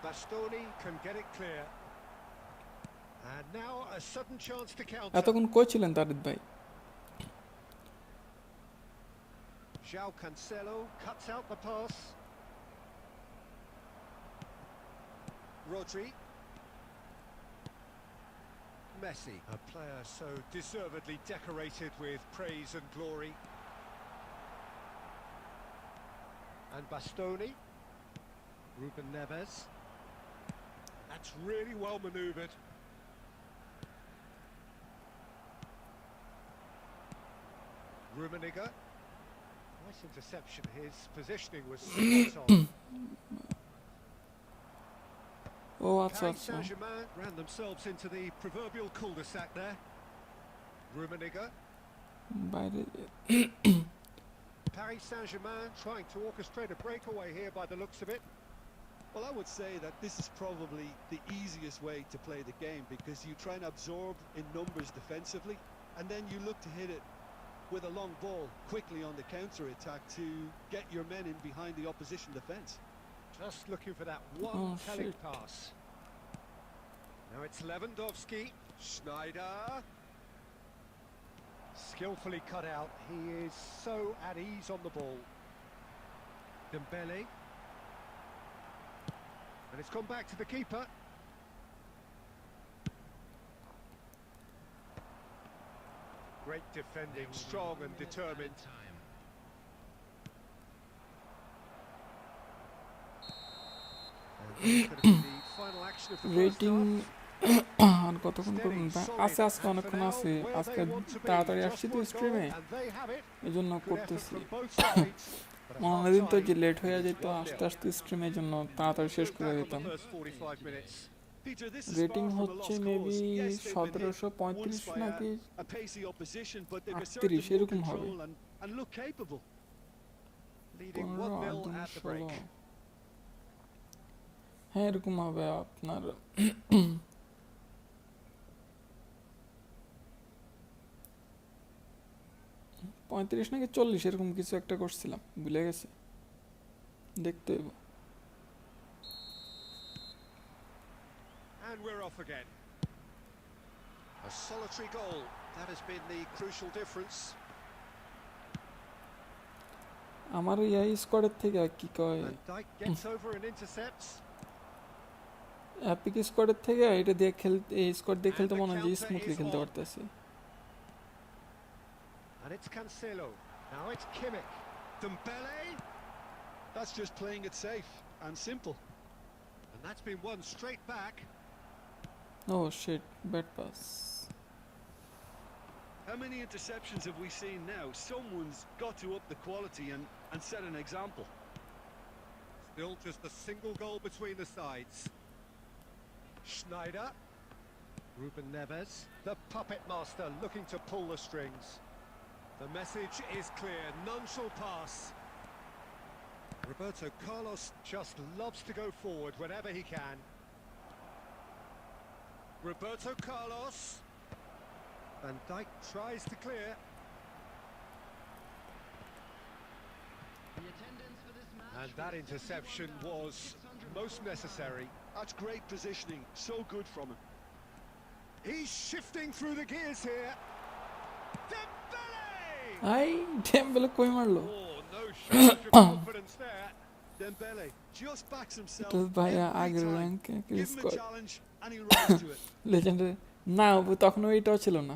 Bastoni can get it clear. And now a sudden chance to counter. এতক্ষণ কই ছিলেন তারিক ভাই João Cancelo cuts out the pass. Rodri. Messi, a player so deservedly decorated with praise and glory. And Bastoni. Ruben Neves. That's really well manoeuvred. Rummenigge. Nice interception. His positioning was spot on. ও আচ্ছা Paris আচ্ছা Saint-Germain ran themselves into the proverbial cul-de-sac there. Rummenigge. বাইরে Paris Saint-Germain trying to orchestrate a breakaway here by the looks of it. Well, I would say that this is probably the easiest way to play the game because you try and absorb in numbers defensively and then you look to hit it with a long ball quickly on the counter-attack to get your men in behind the opposition defence. Just looking for that one Oh, telling shit. pass. Now it's Lewandowski. Schneider. Skillfully cut out. He is so at ease on the ball. Dembele. And it's gone back to the keeper. Great defending, strong and determined. And that's gonna be the final action of the first rating half. আর কতক্ষণ করুন Steady, solid, আছে আজকে and অনেকক্ষণ for now, আছে where আজকে they want to be. তাড়াতাড়ি Just আসছি তো one স্ট্রিমে goal, and they have it. এই জন্য Good effort করতেছি from both sides, but at অন্যদিন তো half-time, যে লেট হয়ে it is যেত 1-0. আস্তে আস্তে স্ট্রিমের জন্য তাড়াতাড়ি শেষ করে Back on দিতাম the first 45 minutes. Peter, this is rating far from a হচ্ছে lost maybe cause. Yes, they've been hit 1735 once by নাকি a pacey opposition, but they were 38 certainly more এরকম হবে। control and look capable. Leading 15 1-0 Adam at the break. 16 হ্যাঁ এরকম হবে আপনার পঁয়ত্রিশ নাকি 40 এরকম কিছু একটা করছিলাম ভুলে গেছে দেখতে হইব And we're off again. A solitary goal. That has been the crucial difference. আমার এই স্কোয়াডের থেকে কি কয় Van Dijk gets over and intercepts. Epic স্কোয়াডের থেকে এটা দিয়ে খেলতে এই স্কোয়াড দিয়ে And খেলতে the মনে হয় যে counter স্মুথলি is খেলতে on. পারতেছি And it's Cancelo. Now it's Kimmich. Dembele. That's just playing it safe and simple. And that's been won straight back. Oh shit bad pass How many interceptions have we seen now? Someone's got to up the quality and set an example. Still just a single goal between the sides. Schneider. Ruben Neves. The puppet master looking to pull the strings. The message is clear. None shall pass. Roberto Carlos just loves to go forward whenever he can. Roberto Carlos. Van Dijk tries to clear. The attendance for this match And that interception was most necessary. That's great positioning. So good from him. He's shifting through the gears here. Dembele! I Dembélé কই মারলো Oh, no shortage of confidence there. Dembele just backs himself এটা ভাইয়া every আগের time. র্যাঙ্কে Give him a squad challenge and he rises to it. Legendary না তখন ওইটাও ছিল না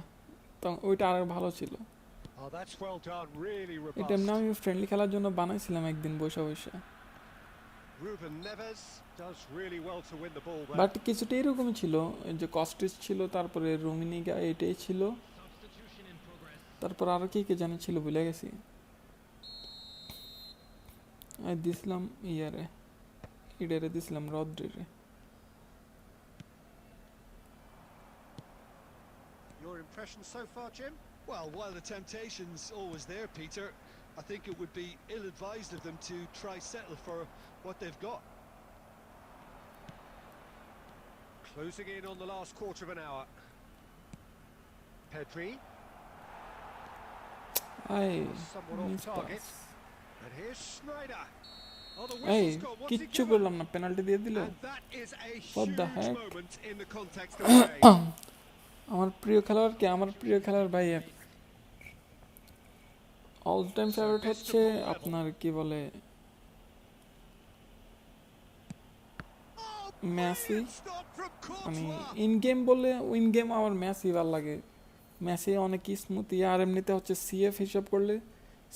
তখন ওইটা আরো ভালো ছিল Oh, that's well done. Really এটা এমনি robust. আমি ফ্রেন্ডলি খেলার জন্য বানাইছিলাম একদিন বসে বসে Ruben Neves does really well to win the ball there. But কিছুটা এরকমই ছিল এই যে কস্টিস ছিল তারপরে রুমিনিগা এটাই ছিল substitution in progress. তারপর আরো কি কি জানি ছিল ভুলে গেছি আর দিছিলাম ইয়ারে ইডারে দিছিলাম রদ্রিরে Your impression so far, Jim? Well, while the temptation's always there, Peter, I think it would be ill-advised of them to try settle for what they've got. Closing in on the last quarter of an hour. Pedri. I Somewhat miss off target. Pass And here's Schneider. Oh, the এই whistle's gone. What's he কিচ্ছু given? করলাম না penalty দিয়ে দিল And that is a What the huge heck? moment in the context of the game. আমার প্রিয় খেলোয়াড় কে আমার প্রিয় খেলোয়াড় ভাই অল টাইম ফেভারিট হচ্ছে আপনার কি বলে মেসি, Stop from মানে Courtois. ইন গেম বলে উইন গেম আমার মেসি ভালো লাগে, মেসি অনেক স্মুথ, আর এমনিতে হচ্ছে সিএফ হিসাব করলে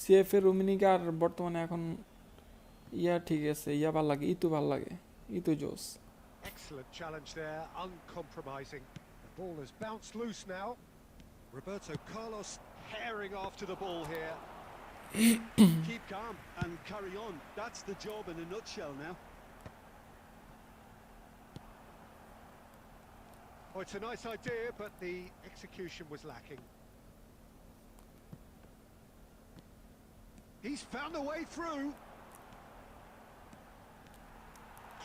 সিএফ এর রুমিনিকা আর বর্তমানে এখন ঠিক আছে, ভাল লাগে, ইতু ভাল লাগে, ইতু জোস। Excellent challenge there, uncompromising. The ball has bounced loose now. Roberto Carlos Herring after the ball here. Keep calm and carry on. That's the job in a nutshell now. Oh, it's a nice idea, but the execution was lacking. He's found a way through.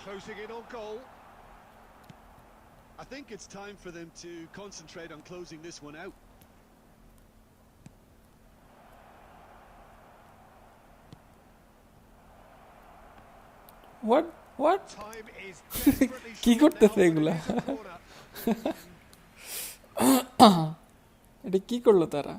Closing in on goal. I think it's time for them to concentrate on closing this one out. What Time is desperately কি short করতেছে now, but এগুলা? it is a corner. এটা কি করলো তারা?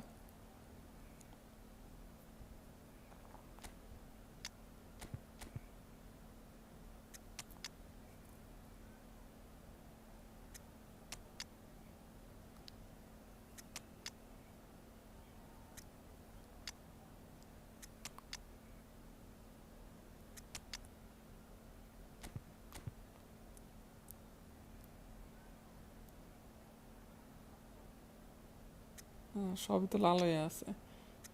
সবই তো লাল হয়ে আছে,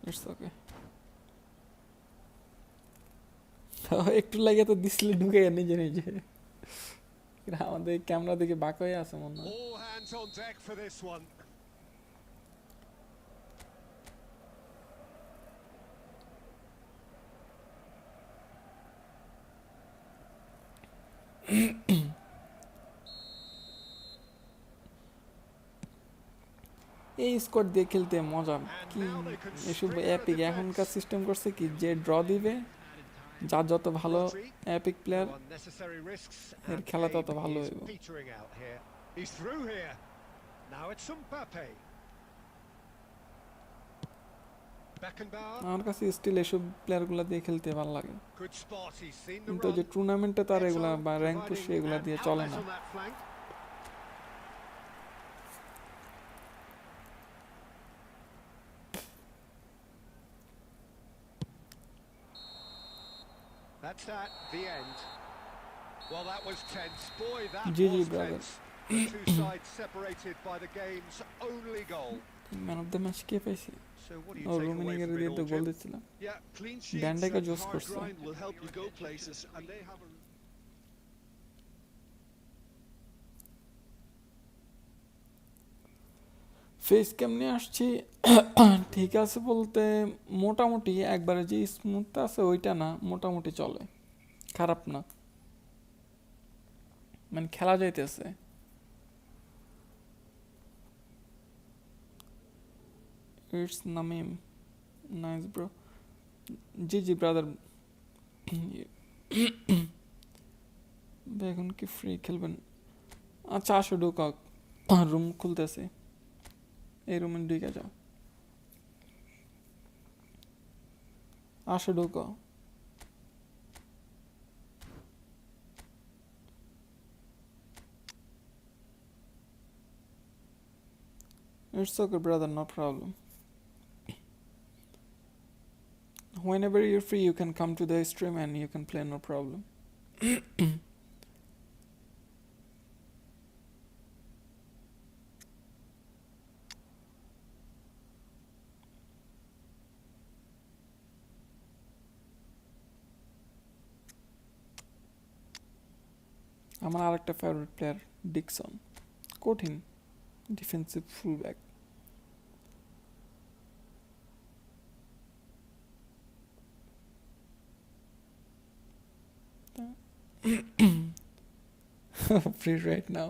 ইটস ওকে। একটু লাগে তো ডিসপ্লে ঢুকে নিজে নিজে, আমাদের ক্যামেরা দিকে বাঁক হয়ে আছে মনে হয়। All hands on deck for this one. এই স্কোয়াড দিয়ে খেলতে মজা কি, এসব অ্যাপিক এখনকার সিস্টেম করছে কি যে ড্র দিবে, যার যত ভালো EPIC player No unnecessary risks, এর and খেলা তত game ভালো is হইব। petering out here. He's through here. Now it's Mbappe. Beckenbauer. আমার কাছে স্টিল এসব প্লেয়ারগুলো দিয়ে খেলতে ভালো লাগে, Good spot. He's seen the কিন্তু run. যে টুর্নামেন্টে তার Eto'o এগুলা বা র্যাঙ্ক পুশ providing এগুলা an দিয়ে চলে outlet না। on that flank. That's that, the end. Well, that was tense. Boy, that GG, was brother. tense. The two sides separated by the game's only goal. Man of the match কে পাইছে? So what do O you take away রুমিনিগের from it দিয়ে তো all, গোল Jim? দিচ্ছিলাম। Yeah, clean sheets Van Dijk and just hard করছে। grind will help you go places, and they have a... face কেমনে আসছি ঠিক আছে বলতে মোটামুটি, একবারে যে স্মুথ আছে ওইটা না, মোটামুটি চলে, খারাপ না, মানে খেলা যাইতেছে। ইটস নামিম, নাইস ব্রো, জি ব্রাদার। এখন কি ফ্রি খেলবেন? আচ্ছা আসো ঢুকা, রুম খুলতেছে, এই রুমে ঢুকে যাও, আসো ঢুকো। It's okay, brother, no problem. Whenever you're free, you can come to the stream and you can play, no problem. আমার আরেকটা ফেভারিট প্লেয়ার ডিকসন, কঠিন defensive fullback. Free right now.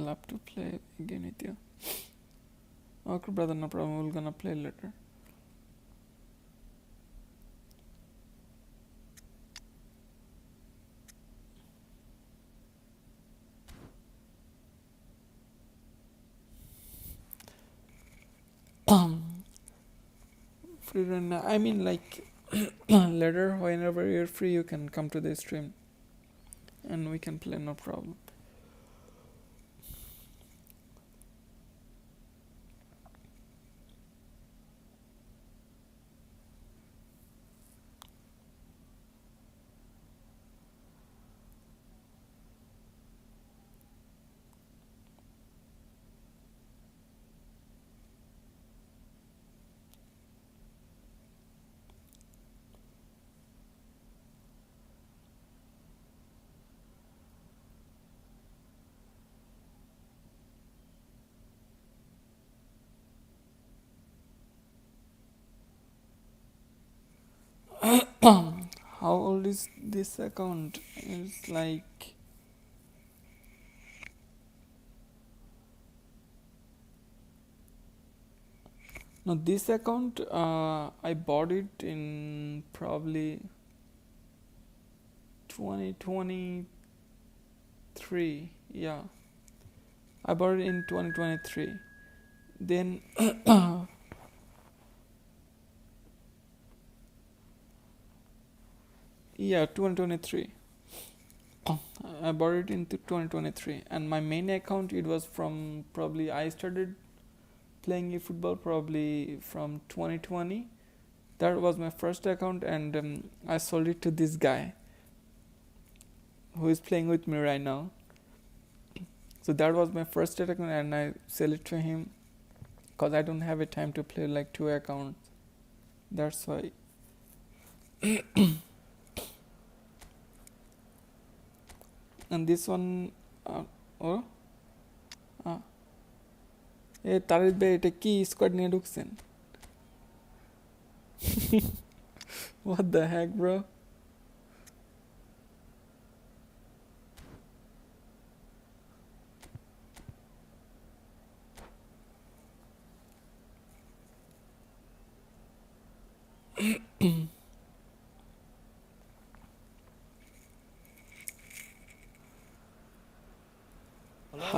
Love to play again with you. Okay, brother, no problem. We're gonna play later. Free run. I mean, like later, whenever you're free, you can come to the stream, and we can play, no problem. How old is this account? It's like no, this account I bought it in probably 2023. Yeah, I bought it in 2023. Then yeah, 2023. I bought it in 2023, and my main account, it was from probably I started playing eFootball probably from 2020. That was my first account, and I sold it to this guy who is playing with me right now. So that was my first account, and I sell it to him because I don't have a time to play like two accounts. That's why. And this one, oh, এ তারিক ভাই এটা কি squad নিয়ে ঢুকছেন? What the heck, bro?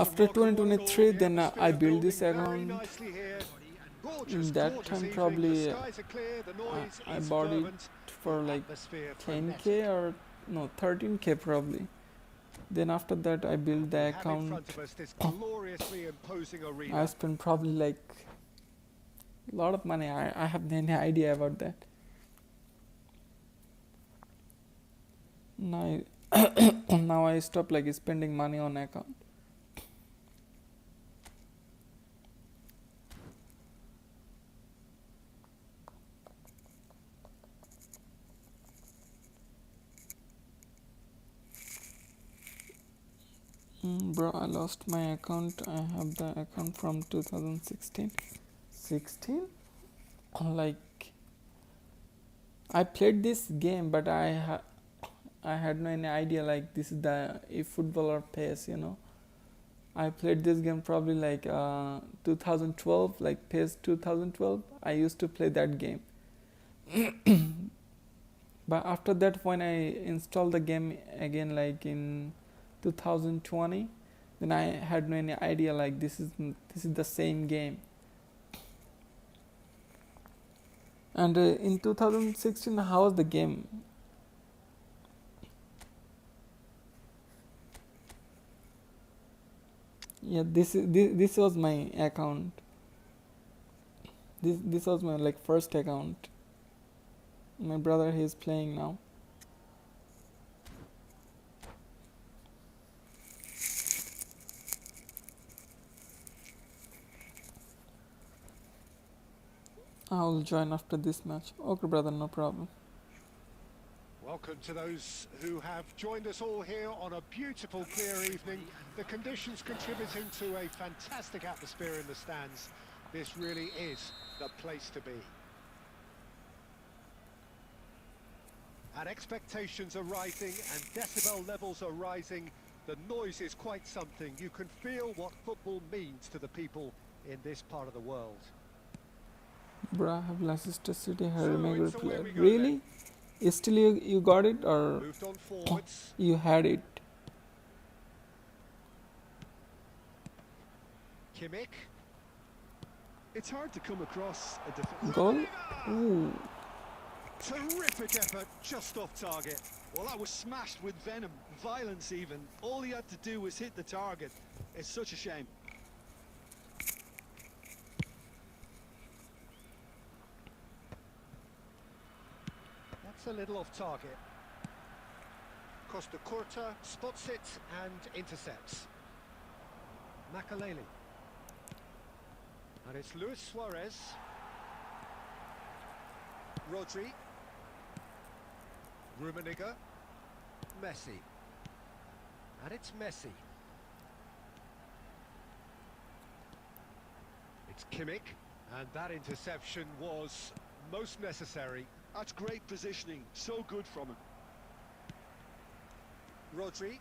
After 2023, then I built this account. In that time, probably I bought it for like 10k or no 13k probably. Then after that, I built the account. I spent probably like a lot of money. I have no idea about that. Now, now I stop like spending money on account. Bro, I lost my account. I have the account from 2016. 16? Like, I played this game, but I had no any idea like this is the eFootball or PES, you know. I played this game probably like 2012, like PES 2012. I used to play that game. But after that, when I installed the game again, like in 2020, then I had no any idea like this is the same game. And in 2016, how was the game? Yeah, this was my account. This was my like first account. My brother, he is playing now. I'll join after this match. Okay, brother, no problem. Welcome to those who have joined us all here on a beautiful, clear evening. The conditions contributing to a fantastic atmosphere in the stands. This really is the place to be. And expectations are rising and decibel levels are rising. The noise is quite something. You can feel what football means to the people in this part of the world. Bruh, I have Leicester City Harry Maguire player. Really? Still you got it, or Moved on forwards. you had it? Kimmich. It's hard to come across a defense. Goal? Ooh. Terrific effort, just off target. Well, that was smashed with venom, violence even. All he had to do was hit the target. It's such a shame. That's a little off target. Costa Curta spots it and intercepts. Makaleli. And it's Luis Suarez. Rodri. Rummenigge. Messi. And it's Messi. It's Kimmich. And that interception was most necessary. That's great positioning. So good from him. Rodri.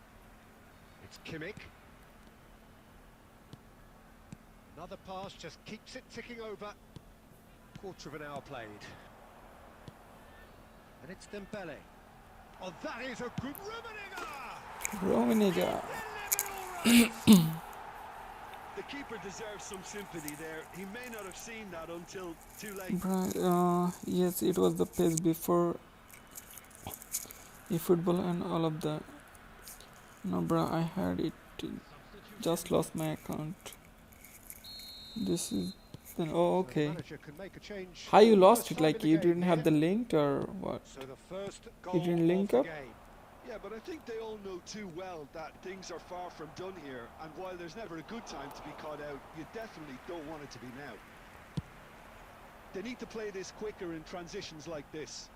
It's Kimmich. Another pass just keeps it ticking over. Quarter of an hour played. And it's Dembele. Oh, that is a good Rummenigge. The keeper deserves some sympathy there. He may not have seen that until too late. Yes, it was the pace before eFootball and all of the. No, bruh, I had it. Just lost my account. This is. Then, oh, okay. How you lost it? Like you didn't have the link or what? So the first goal You didn't link of up? the game. Yeah, but I think they all know too well that things are far from done here. And while there's never a good time to be caught out, you definitely don't want it to be now. They need to play this quicker in transitions like this.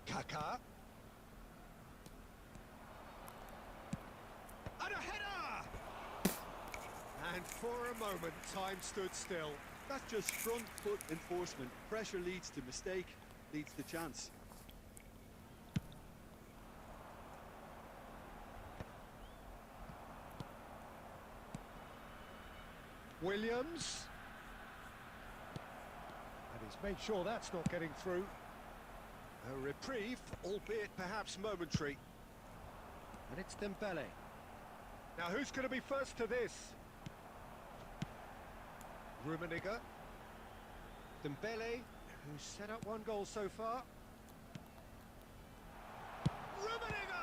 Kaká. And a header! And for a moment, time stood still. That's just front foot enforcement. Pressure leads to mistake, leads to chance. Williams. And he's made sure that's not getting through. A reprieve, albeit perhaps momentary. And it's Dembele. Now who's going to be first to this? Rummenigge. Dembele, who's set up one goal so far. Rummenigge!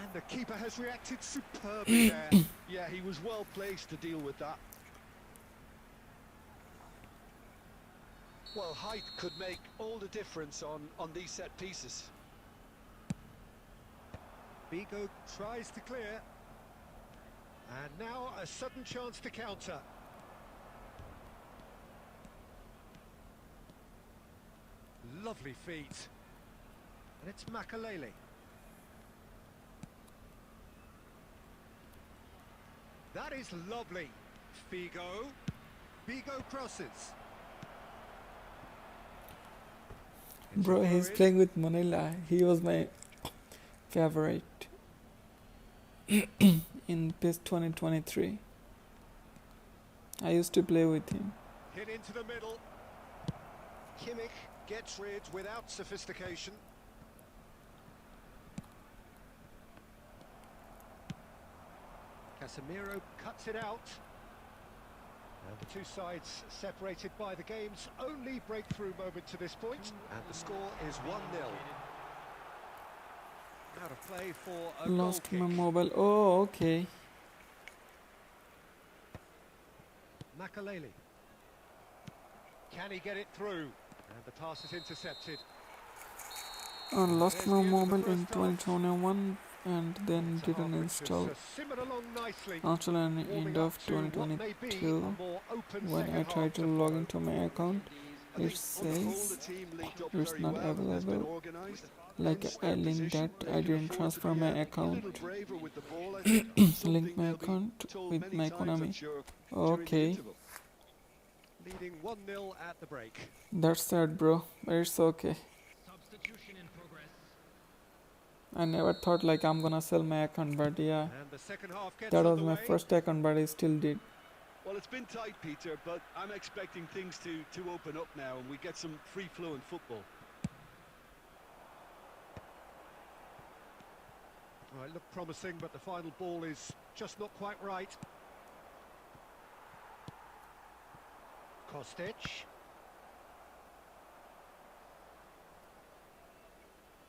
And the keeper has reacted superbly there. Yeah, he was well placed to deal with that. Well, height could make all the difference on these set pieces. Bigo tries to clear. And now a sudden chance to counter. Lovely feet. And it's Makaleli. That is lovely. Figo. Bigo crosses. Bro, he's playing with Manila. He was my favorite in PES 2023. I used to play with him. Hit into the middle. Kimmich gets rid without sophistication. Casemiro cuts it out. And the two sides separated by the game's only breakthrough moment to this point. And the score is 1-0. Out of play for a Lost goal my kick. mobile. Oh, okay. Makaleli. Can he get it through? And the pass is intercepted. I lost There's my the end of the mobile in first half. 2021 and then It's a didn't half which install has, simmered along nicely. until an Warming end up of to what may be 2022. a more open When I second tried half to to log follow. into my account, I it think on the whole, the says team linked up it's very not well and has been available. organised. Like In I square linked position, that, they I can didn't afford to transfer be my a little account. braver with the ball, I think. Link my Something they'll be account told with many my times, I'm Konami. sure, during the Okay, interval. Leading 1-0 at the break. that's sad, bro, but it's okay. Substitution in progress. I never thought like I'm gonna sell my account, but yeah, And the second half gets that was my underway. first account, but I still did. Well, it's been tight, Peter, but I'm expecting things to open up now and we get some free-flowing football. Well, it looked promising, but the final ball is just not quite right. Kostic.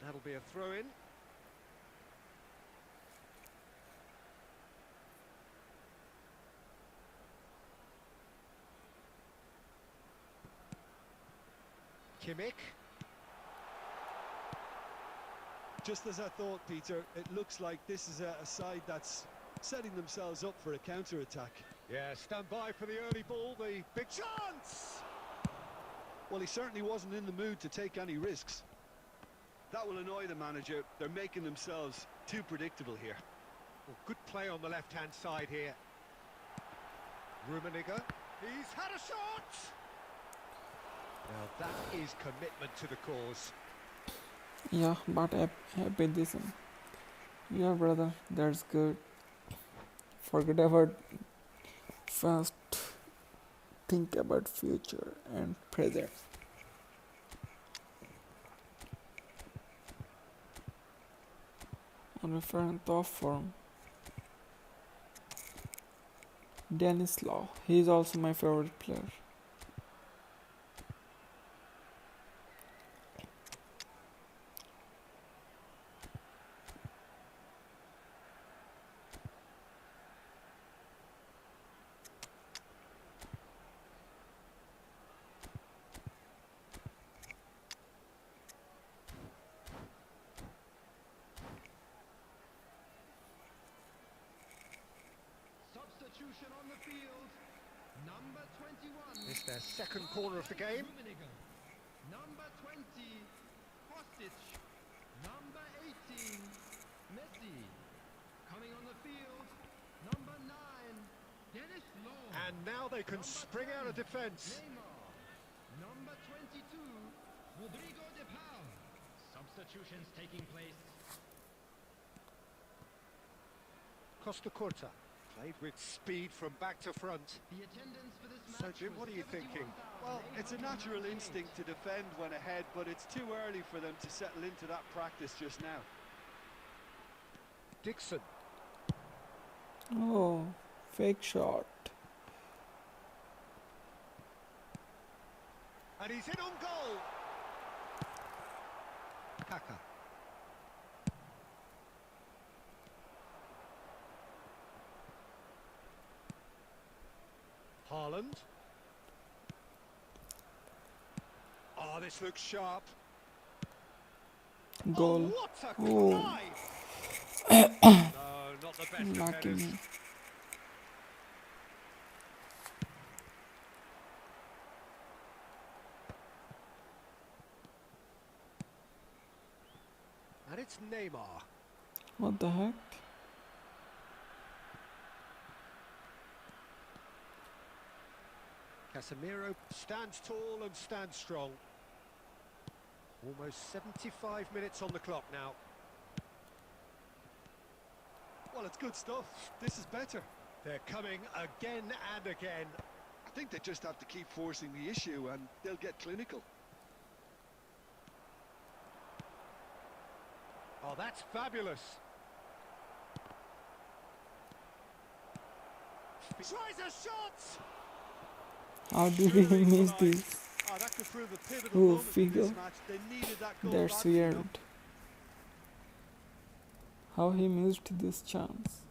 That'll be a throw-in. Kimmich. Just as I thought, Peter, it looks like this is a side that's setting themselves up for a counter-attack. Yeah, stand by for the early ball, the big chance! Well, he certainly wasn't in the mood to take any risks. That will annoy the manager. They're making themselves too predictable here. Well, good play on the left-hand side here. Rummenigge. He's had a shot! Now that is commitment to the cause. Yeah, but happy this one. Yeah, brother, that's good. Forget about first. Think about future and present. On referring top form, Dennis Law. He is also my favorite player. Substitution on the field. Number 21. It's their second corner of the game. Rummenigge. Number 20. Kostic. Number 18. Messi. Coming on the field. Number 9. Dennis Law. And now they can Number spring out of 10, defence. Neymar. Number 22. Rodrigo de Paul. Substitutions taking place. Costa Curta. Played with speed from back to front. The attendance for this So, match Jim, was what are you thinking? 71,000. Well, it's a natural instinct to defend when ahead, but it's too early for them to settle into that practice just now. Dixon. Oh, fake shot. And he's in on goal. Kaka. Haaland. Oh, this looks sharp. Goal. Oh, what a Oh. drive! No, not the best of Lucky headers. me. And it's Neymar. What the heck? Casemiro stands tall and stands strong. Almost 75 minutes on the clock now. Well, it's good stuff. This is better. They're coming again and again. I think they just have to keep forcing the issue and they'll get clinical. Oh, that's fabulous. Tries a shot! How did he miss this? Oh, that could prove a pivotal Oh, moment in this Figo. match. They needed that goal That's badly, you know. weird. How he missed this chance.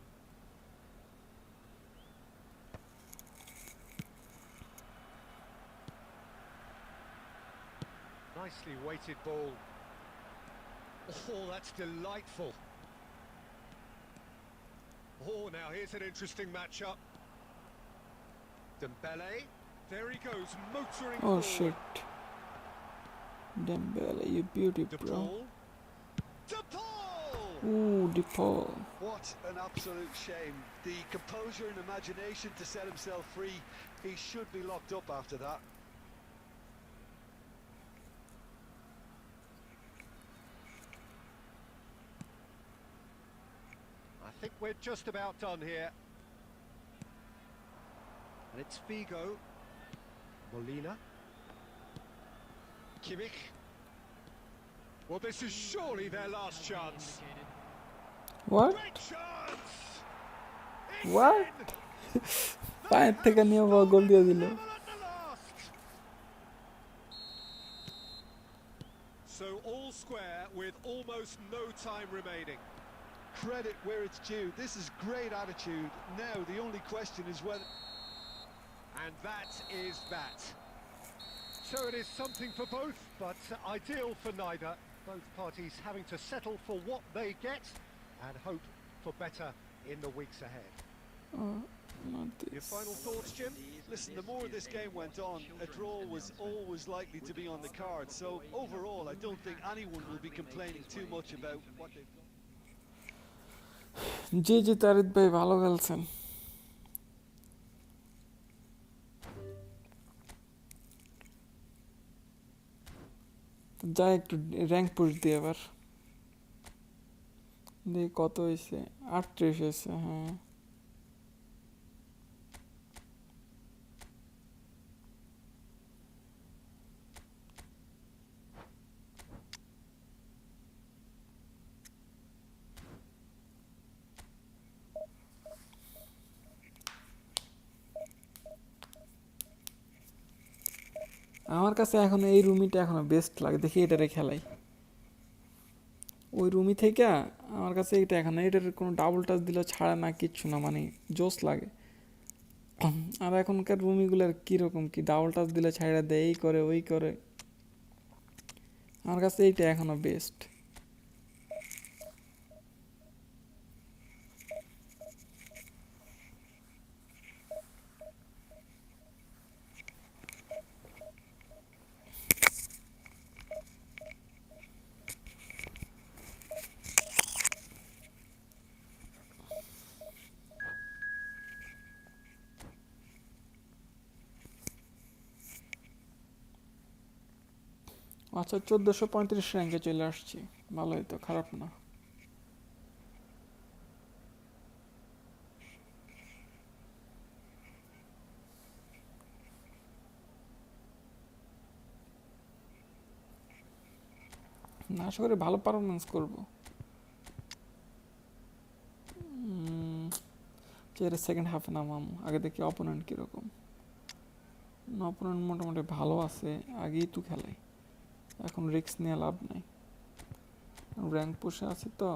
Nicely weighted ball. Oh, that's delightful. Oh, now here's an interesting matchup. Dembele. There he goes, motoring Oh forward. shit. Dembele, you beauty, De bro. Paul. De Paul! Ooh, DePaul. What an absolute shame. The composure and imagination to set himself free. He should be locked up after that. I think we're just about done here. And it's Figo. Molina. Kimmich. Well, this is surely their last chance. What? Great chance! It's What? in! পায়ের থেকে নিয়ে গোল দিয়ে দিল Level at the last! full square with almost no time remaining. Credit where it's due. This is great attitude. Now the only question is whether... And that is that. So it is something for both, but ideal for neither. Both parties having to settle for what they get and hope for better in the weeks ahead. Not Your this. final thoughts, Jim? Listen, the more this game went on, a draw was always likely to be on the card. So overall, I don't think anyone will be complaining too much about what they've done. জি তারিদ ভাই ভালো খেলছেন। যাই একটু rank push দিয়ে এবার দেখি কত হয়েছে 38 হয়েছে হ্যাঁ আমার কাছে এখন এই রুমিটা এখনো বেস্ট লাগে দেখি এটারে খেলাই ওই রুমি থেকে আমার কাছে এটা এখন এটার কোনো ডাবল টাচ দিলে ছাড়া না কিচ্ছু না মানে জোস লাগে আর এখনকার রুমিগুলোর কীরকম কি ডাবল টাচ দিলে ছাড়া দেয় এই করে ওই করে আমার কাছে এইটা এখনো বেস্ট আচ্ছা 1435 র্যাঙ্কে চলে আসছি ভালোই তো খারাপ না না আশা করি ভালো পারফরমেন্স করবো চেয়ারের সেকেন্ড হাফে নামাম আগে দেখি অপোনেন্ট কীরকম অপোনেন্ট মোটামুটি ভালো আছে আগেই তো খেলাই এখন রিস্ক নিয়ে লাভ নাই র্যাঙ্ক পুষে আছি তো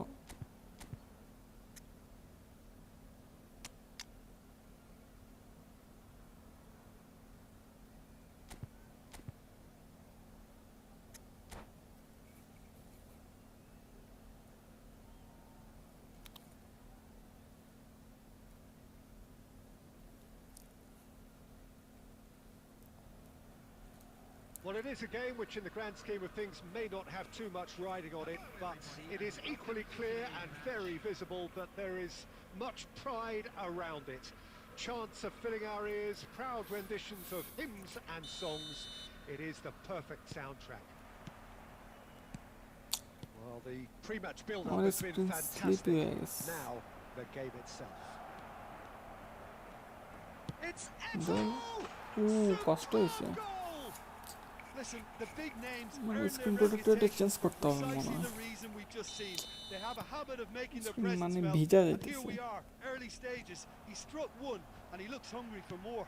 Well, it is a game which in the grand scheme of things may not have too much riding on it, but it is equally clear and very visible that there is much pride around it. Chants are filling our ears, proud renditions of hymns and songs. It is the perfect soundtrack. Well, the pre-match build-up আমার has been screen sleepy হয়ে fantastic. গেছে Now, the game itself. It's দেন কষ্ট হয়েছে Goal! Listen, the big names মানে earn screen their প্রোটেক্টরটা reputation change করতে হবে মনে precisely হয় the reason we've just seen. They have a habit of making their Screen presence মানে felt. ভিজা And here যাইতেছে we are, early stages. He struck one, and he looks hungry for more.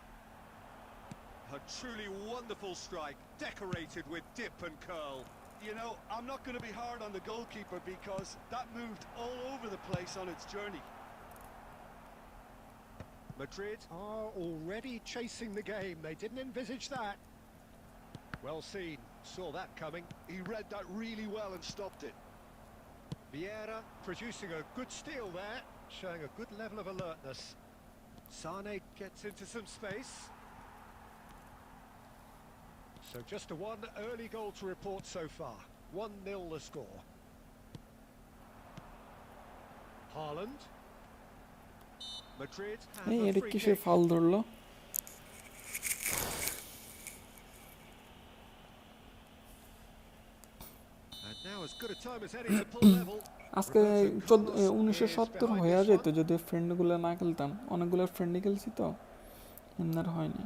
A truly wonderful strike, decorated with dip and curl. You know, I'm not going to be hard on the goalkeeper because that moved all over the place on its journey. Madrid are already chasing the game. They didn't envisage that. Well seen. Saw that coming. He read that really well and stopped it. Vieira producing a good steal there, showing a good level of alertness. Sane gets into some space. So just a one early goal to report so far. 1-0 the score. Haaland. Madrid have এই a এটা free কিসের kick. Foul ধরলো And now as good a time as any to pull level. আজকে Roberto Carlos 1970 is হয়ে behind যেত this one. যদি ফ্রেন্ডগুলো না খেলতাম অনেকগুলো ফ্রেন্ডই খেলছি তো এমনার হয়নি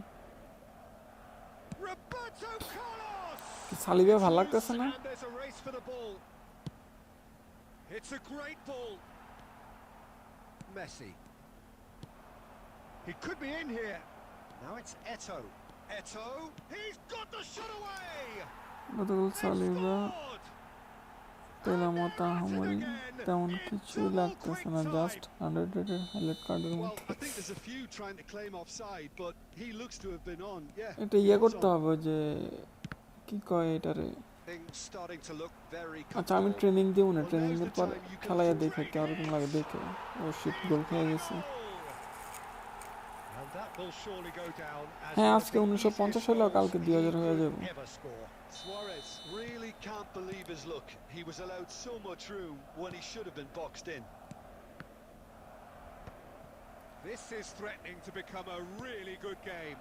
Roberto Carlos! সালিবা ভালো লাগতেছে না And there's a race for the ball. It's a great ball. Messi. He could be in here. Now it's Eto'o. Eto'o. He's got the shot away. গতকাল সালিবা Scored! পেলাম মতো আমার তেমন কিছুই লাগতেছে না, জাস্ট আন্ডাররেটেড হাইলাইট কার্ডের Well, মধ্যে। I think there's a few trying to claim offside, but he looks to have been on. Yeah. এটা he was করতে on. হবে যে কি কয় এটারে। Things starting to look very আচ্ছা আমি comfortable. ট্রেনিং দিব না, Well, ট্রেনিং now's এর the পর time you can খেলায় afford দেখে কেমন লাগে দেখে। ও শিট, গোল খেয়ে গেছি। And that will surely go down as হ্যাঁ one of আজকে the 1950 easiest হলো, goals কালকে he 2000 হয়ে could যাবে। ever score. Suarez really can't believe his luck. He was allowed so much room when he should have been boxed in. This is threatening to become a really good game.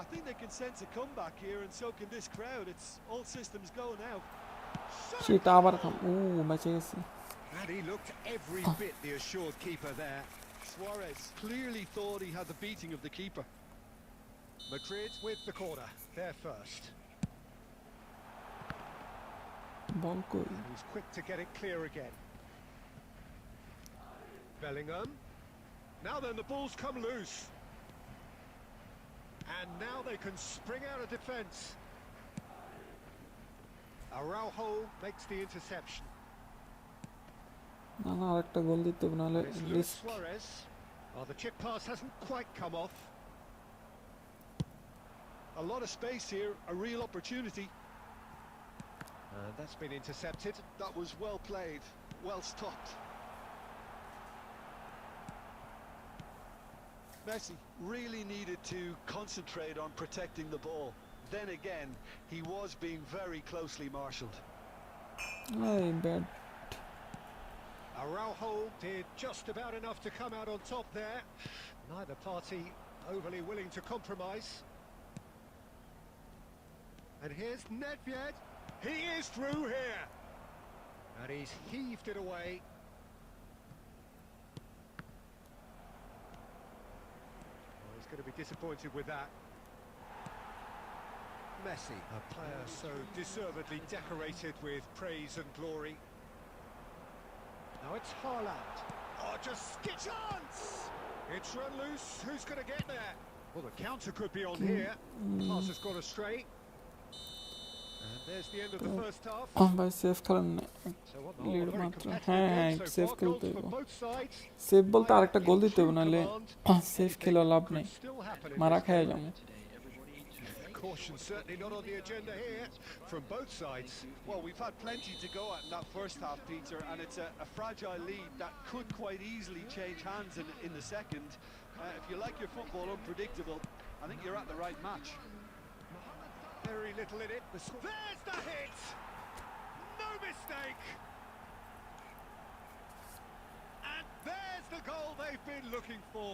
I think they can sense a comeback here, and so can this crowd. It's all systems go now. সেটা আবার খাম, ও বেঁচে গেছি। And he looked every bit the assured keeper there. Suarez clearly thought he had the beating of the keeper. Madrid with the corner, there first. বল কই? He's quick to get it clear again. Bellingham. Now then, the ball's come loose. And now they can spring out of defence. Araujo makes the interception. না না, আরেকটা গোল দিতে হবে, নাহলে It's Luis risk. Suarez. Oh, the chip pass hasn't quite come off. A lot of space here, a real opportunity. That's been intercepted. That was well played, well stopped. Messi really needed to concentrate on protecting the ball. Then again, he was being very closely marshalled. এই bad. Araujo did just about enough to come out on top there. Neither party overly willing to compromise. And here's Nedved. He is through here. And he's heaved it away. Well, he's going to be disappointed with that. Messi, a player so deservedly decorated with praise and glory. Now it's Haaland. Oh, just chance! It's run loose. Who's going to get there? Well, the counter could be on here. Pass has gone astray. And there's the end of the first half. ভাই safe খেলেন না, So on the whole, lead a very মাত্র। competitive হ্যাঁ game so safe far. খেলতে Goals হবে। for both sides. Safe বলতে আরেকটা গোল দিতে হবে, True নাহলে command. সেফ খেলে লাভ নেই, Could still happen in মারা this খেয়ে game. যাবো। Caution certainly not on the agenda here from both sides. Well, we've had plenty to go at in that first half, Peter, and it's a fragile lead that could quite easily change hands in the second. If you like your football unpredictable, I think you're at the right match. Very little in it. There's the hit! No mistake! And there's the goal they've been looking for.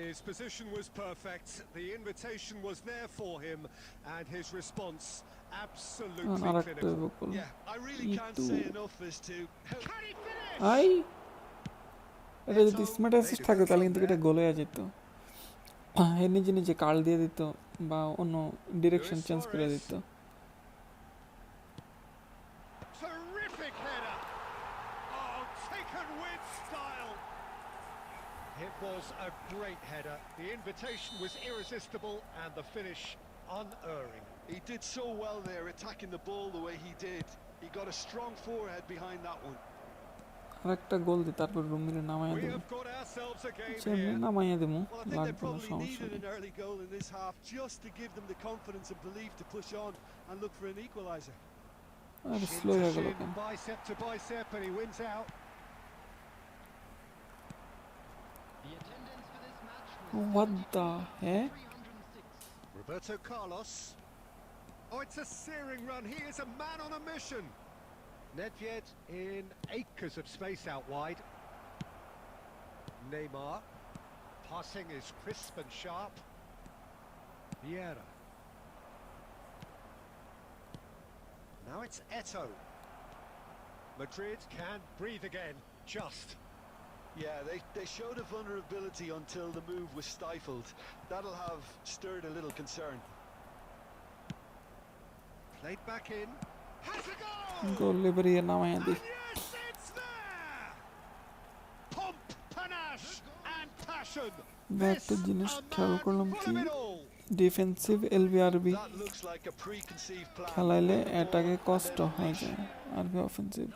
His position was perfect, the invitation was there for him, and his response absolutely আরেকটা clinical. Goal. Yeah, I really can't Itu. say enough as to how Can he finish? I এটা যদি smart assist থাকতো তাহলে কিন্তু এটা গোল হয়ে যেত। এর নিজে নিজে কার্ল দিয়ে দিত বা অন্য ডিরেকশন চেঞ্জ করে দিত। Terrific header! Oh, taken with style! It was a great header. The invitation was irresistible and the finish unerring. he did so well there, attacking the ball the way he did. He got a strong forehead behind that one. আরেকটা গোল দিই, তারপর রুমিরে নামাইয়া We দেবো। have got ourselves a game সেমনি here. নামাইয়া দেবো, Well, I think they লাগবে না, probably সমস্যা needed নেই। an early goal in this half just to give them the confidence and belief to push on and look for an equaliser. আর Shin slow to হয়ে গেল shin, কেন? bicep to bicep, and he wins out. The attendance for this match What the heck? 306. Roberto Carlos. Oh, it's a searing run. He is a man on a mission. Nedved in acres of space out wide. Neymar. Passing is crisp and sharp. Vieira. Now it's Eto'o. Madrid can breathe again, just. Yeah, they showed a vulnerability until the move was stifled. That'll have stirred a little concern. Played back in. Has a goal! গোল লিবারিয়ে নামাইয়া দিই। And yes, it's there! Pomp, panache, and passion. বা একটা জিনিস খেয়াল করলাম কি, defensive LB RB That looks like a preconceived plan. খেলাইলে এটাকে কষ্ট হয়ে যায় আরবি অফেন্সিভ।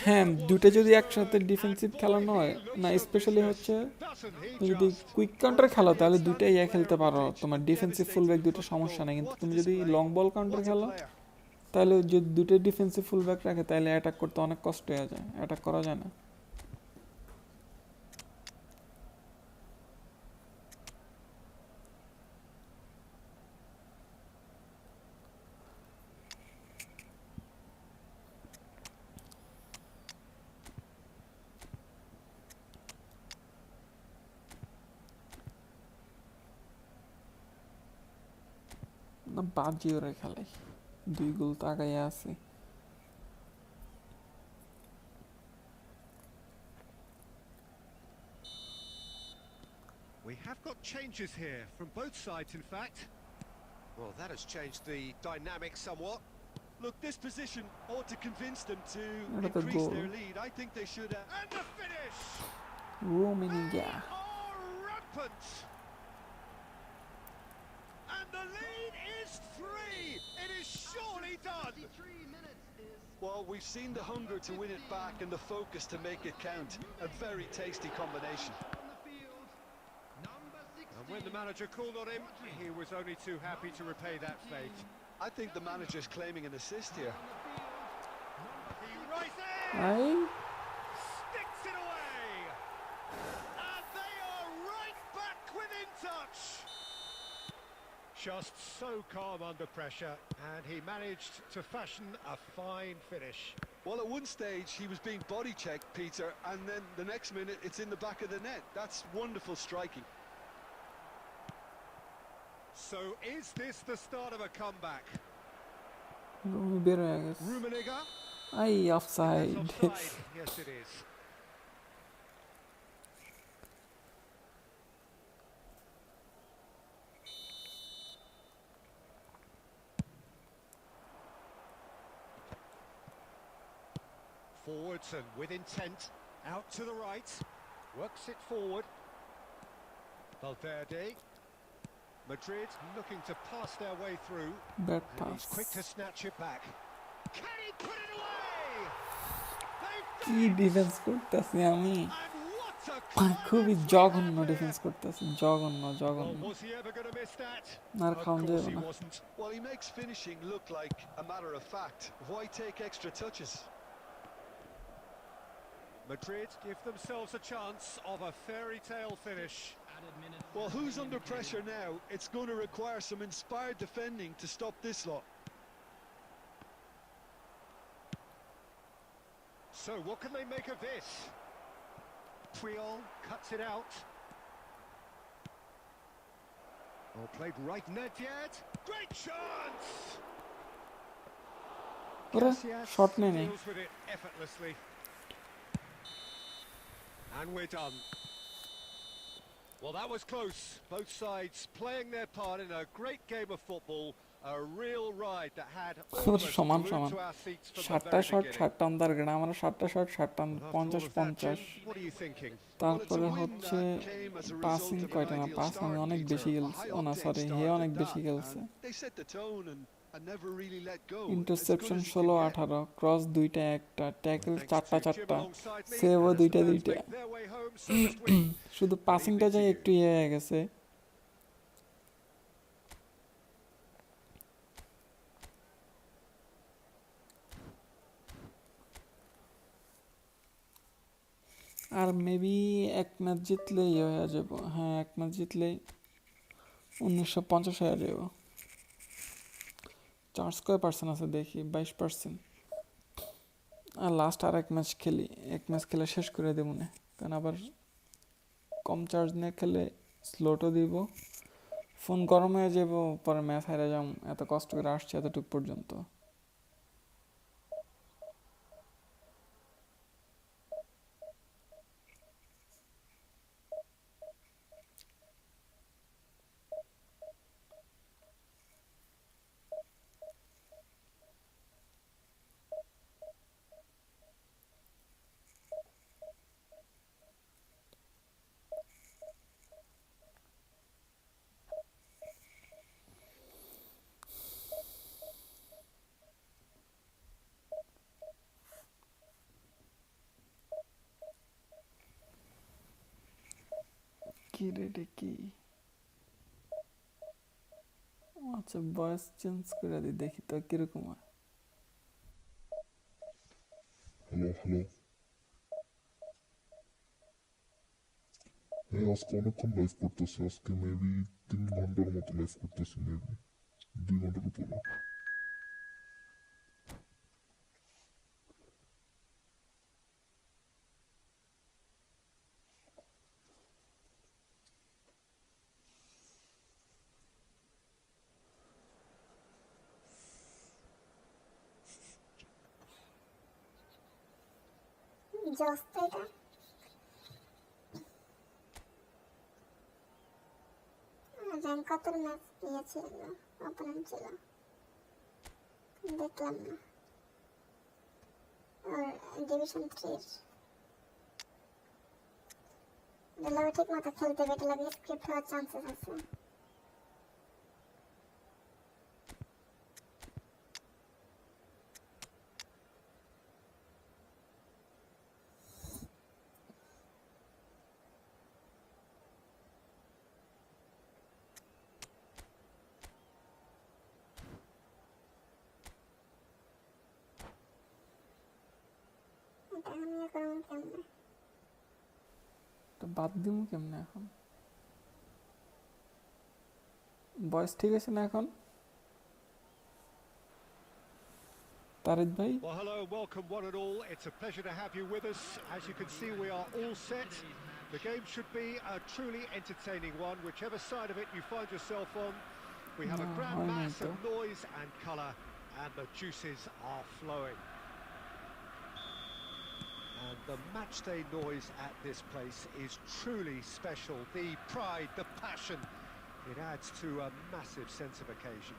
হ্যাঁ, দুটো যদি একসাথে ডিফেন্সিভ খেলানো হয় না, স্পেশালি হচ্ছে Doesn't he যদি just? কুইক কাউন্টার খেলো তাহলে দুটাই খেলতে পারো, তোমার ডিফেন্সিভ ফুলব্যাক দুটো সমস্যা নেই। কিন্তু What a তুমি যদি display. Long ball counter What a খেলো player. তাহলে যদি দুটো ডিফেন্সিভ ফুলব্যাক রাখে তাহলে অ্যাটাক করতে অনেক কষ্ট হয়ে যায়, অ্যাটাক করা যায় না। না বাজি ওরা খেলাই, 2 গোল তাকাই আছে। We have got changes here from both sides, in fact. Well, that has changed the dynamic somewhat. Look, this position ought to convince them to What a increase goal. their lead. I think they should. And the finish! Romania Oh, rampant! And the lead is 3! It is surely done! 3 minutes is Well, we've seen the hunger to win it back and the focus to make it count. A very tasty combination. on the field. Number 16. And when the manager called on him, he was only too happy to repay that fate. I think the manager's claiming an assist here. He rises! I Sticks it away! And they are right back within touch! Just so calm under pressure, and he managed to fashion a fine finish. Well, at one stage he was being body checked, Peter, and then the next minute it's in the back of the net. That's wonderful striking. So is this the start of a comeback? Rumi বের হয়ে গেছে। Rummenigge? I That's offside. offside. Yes, it is. Forwards and with intent, out to the right, works it forward. Valverde. Madrid looking to pass their way through, bat and pass. he's quick to snatch it back. Can he put it away? They've কি done it! Defence করতেছি আমি, And what a খুবই clever জঘন্য effort! Defence করতেছি, জঘন্য Well, জঘন্য। was he ever going to miss that? R Of খাওয়ান course যাবে he না। wasn't. Well, he makes finishing look like a matter of fact. Why take extra touches? Madrid give themselves a chance of a fairy tale finish. Added minutes. Well, who's under pressure now? It's going to require some inspired defending to stop this lot. So what can they make of this? Puyol cuts it out. Oh, played right net yet. Great chance! ওরে Casillas shot নেই নেই। deals with it effortlessly. And we're done. Well, that was close. Both sides playing their part in a great game of football. A real ride that had all of us সমান glued সমান। to our seats from the 7টা very shot beginning. 7টা আন্দার গ্রাম, আমরা 7টা shot 7টা After all 50 of that, Jim, 50। what are you thinking? তারপরে Well, it's a win হচ্ছে that came as a result passing of an কয়টা না, ideal pass আমি start, অনেক Peter. বেশি A খেলছে, ও না high-octane সরি হে start অনেক at বেশি that, খেলছে। and they set the tone and never really let go. Interception As good as you 16 can get. 18, cross 2টা 1টা, ট্যাকল Thanks 4টা to Jim 4টা, alongside me, সেভও and as 2টা the fans 2টা। make their way home, so must we. শুধু পাসিংটা যাই একটু ইয়ে হয়ে গেছে। আর মেবি এক ম্যাচ জিতলেই ইয়ে হয়ে যাব। হ্যাঁ, এক ম্যাচ জিতলেই 1950 হয়ে যাব। চার্জ কয় পার্সেন্ট আছে দেখি, 22%। আর লাস্ট আর এক ম্যাচ খেলি, এক ম্যাচ খেলে শেষ করে দেবো না, কারণ আবার কম চার্জ নিয়ে খেলে স্লোটও দিব, ফোন গরম হয়ে যাব, পরে ম্যাচ হারে যাম, এত কষ্ট করে আসছে এতটুকু পর্যন্ত। কি রে এটা কি? আচ্ছা ভয়েস চেঞ্জ করে দিই দেখি তো কিরকম হয়। হ্যালো হ্যালো, হ্যাঁ আজকে অনেকক্ষণ লাইভ করতেছে, আজকে মেবি 3 ঘন্টার মতো লাইভ করতেছে, মেবি 2 ঘন্টার উপরে। জোস তো এটা। র্যাঙ্ক কত ম্যাচ পেয়েছিল, অপোনেন্ট ছিল দেখলাম না। আর ডিভিশন 3 এর ঠিক মতো খেলতে বেটে লাগে, স্ক্রিপ্ট হওয়ার চান্সেস আছে। এটা আমি এখন কেমনে তো বাদ দিমু কেমনে এখন? ভয়েস ঠিক আছে না এখন? তারিদ ভাই Well, hello and welcome one and all. It's a pleasure to have you with us. As you can see, we are all set. The game should be a truly entertaining one, whichever side of it you find yourself on. We have a No, grand I mass know of noise and colour, and the juices are flowing. And the matchday noise at this place is truly special. The pride, the passion, it adds to a massive sense of occasion.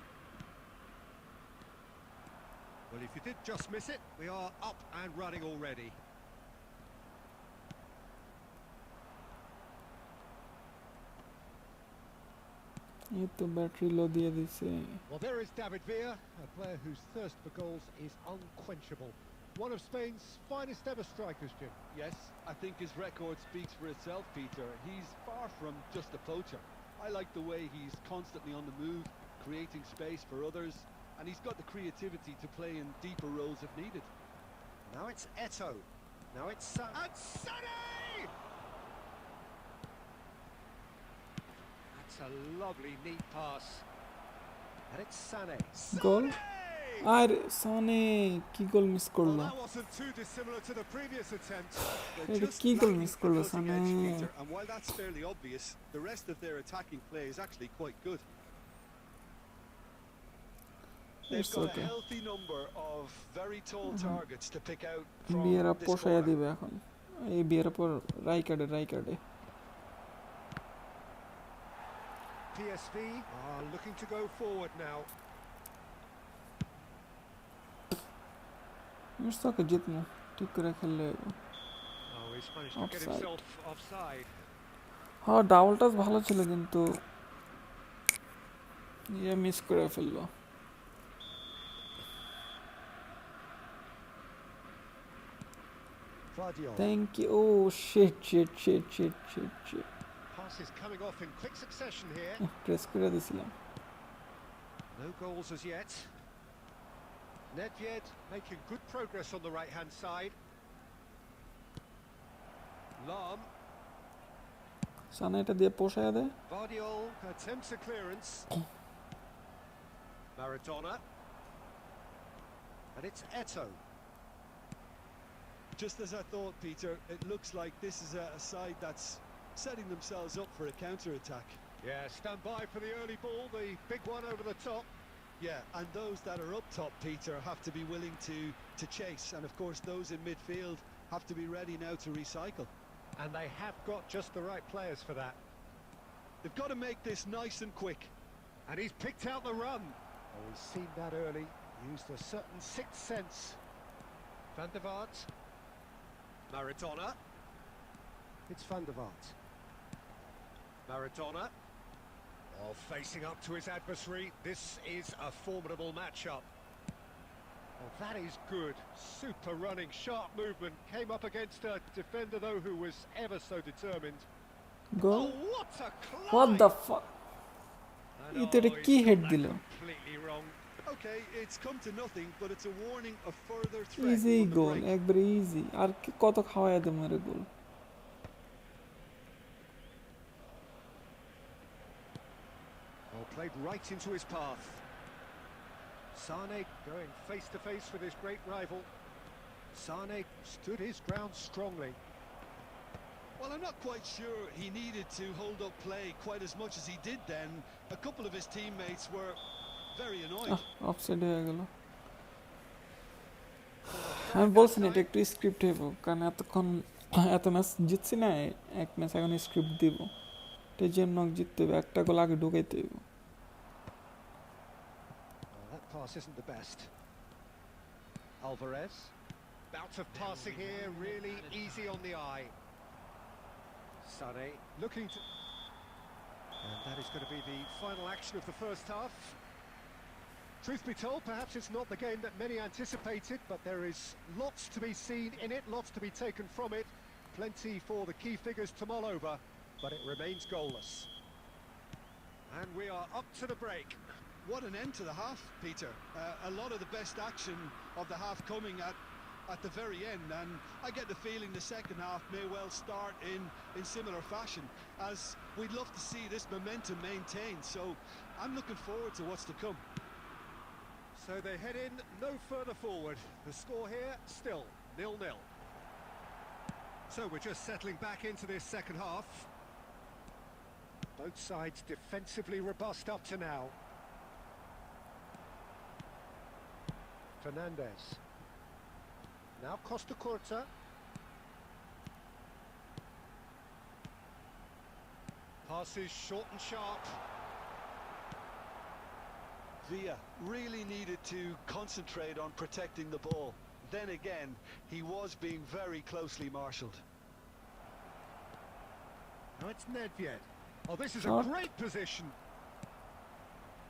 Well, if you did just miss it, we are up and running already. এই তো battery লো দিয়ে দিছে। Well, there is David Villa, a player whose thirst for goals is unquenchable. One of Spain's finest ever strikers, Jim. Yes, I think his record speaks for itself, Peter. He's far from just a poacher. I like the way he's constantly on the move, creating space for others, and he's got the creativity to play in deeper roles if needed. Now it's Eto'o. Now it's and Sané! That's a lovely, neat pass. And it's Sané. Goal Sané! আর সানে কি goal miss Well, করলো? that wasn't too dissimilar to the previous attempt. They're এটা just কি গোল lacking miss the করলো cutting সানে? edge, Peter, and while that's fairly obvious, the rest of their attacking play is actually quite good. They've It's got okay. a healthy number of very tall targets to pick out from বিয়েরা this পোষায়া corner. দিবে এখন। এই বিয়ের পর রাইকার্ডে PSV are looking to go forward now. মিস্টাকে জিতমু ঠিক করে খেললে। Oh, he's managed to get Offside. himself offside. হ্যাঁ double touch ভালো ছিল কিন্তু ইয়ে মিস করে ফেললো। Vardiol. Thank you. Oh shit Passes coming off in quick succession here. Press করে দিছিলাম। No goals as yet. Nedved making good progress on the right-hand side. Lahm. সানে এটা দিয়ে পোষায়া দে। Vardiol attempts a clearance. Maradona. And it's Eto'o. Just as I thought, Peter, it looks like this is a side that's setting themselves up for a counter-attack. Yeah, stand by for the early ball, the big one over the top. Yeah, and those that are up top, Peter, have to be willing to chase. And of course, those in midfield have to be ready now to recycle. And they have got just the right players for that. They've got to make this nice and quick. And he's picked out the run. Oh, he's seen that early, used a certain sixth sense. Van der Vaart. Maradona. It's Van der Vaart. Maradona. Oh, facing up to his adversary. This is a formidable matchup. Oh, that is good. Super running, sharp movement. Came up against a defender, though, who was ever so determined. Goal Oh, what a what climb! The fuck And এটা oh, কি he's head got দিল that completely wrong. Okay, it's come to nothing, but it's a warning of further threat easy on the goal break. একবারে easy আর কি কত খাওয়াই দেবো মেরে গোল Well, played right into his path. Sane going face to face with his great rival. Sane stood his ground strongly. Well, I'm not quite sure he needed to hold up play quite as much as he did then. A couple of his teammates were very annoyed. Offside হয়ে গেল আমি বলছি না এটা একটু script হইব কারণ এতক্ষণ এত ম্যাচ জিতছি না এক ম্যাচ এখন স্ক্রিপ্ট দিব টেজিয়াম নক জিততে হবে একটা গোল আগে ঢুকাইতে হইব That pass isn't the best. Alvarez. Bout of passing here, really easy on the eye. Sane looking to... And that is going to be the final action of the first half. Truth be told, perhaps it's not the game that many anticipated, but there is lots to be seen in it, lots to be taken from it. Plenty for the key figures to mull over, but it remains goalless. And we are up to the break. What an end to the half, Peter. A lot of the best action of the half coming at the very end, and I get the feeling the second half may well start in similar fashion, as we'd love to see this momentum maintained, so I'm looking forward to what's to come. So they head in no further forward. The score here still 0-0. So we're just settling back into this second half. Both sides defensively robust up to now. Fernandez. Now Costa Curta. Passes short and sharp. Villa really needed to concentrate on protecting the ball. Then again, he was being very closely marshalled. No, it's Nedved. Oh, this is a Shot. great position.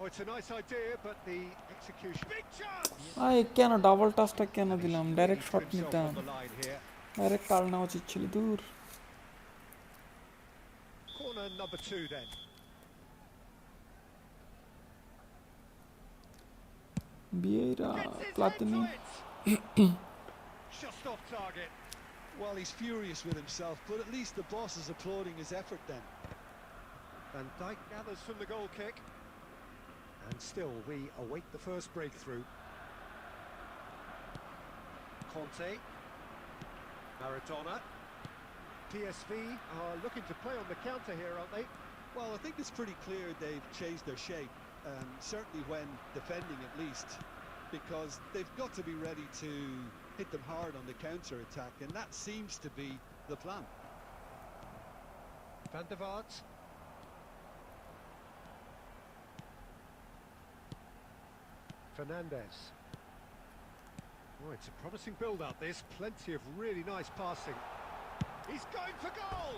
Oh, it's a nice idea, but the execution... Big chance! আই কেন double টাচটা কেন দিলাম He's direct really shot put himself নিতাম on the line here. Direct কাল নেওয়া উচিত ছিল দূর Corner number 2 then. Vieira Gets his Platini head to it. Just off target. Well, he's furious with himself, but at least the boss is applauding his effort then. Van Dijk gathers from the goal kick. And still, we await the first breakthrough. Conte. Maradona. PSV are looking to play on the counter here, aren't they? Well, I think it's pretty clear they've changed their shape, certainly when defending at least, because they've got to be ready to hit them hard on the counter-attack, and that seems to be the plan. Van der Vaart. Fernandez. Oh, it's a promising build-up, this. Plenty of really nice passing. He's going for goal!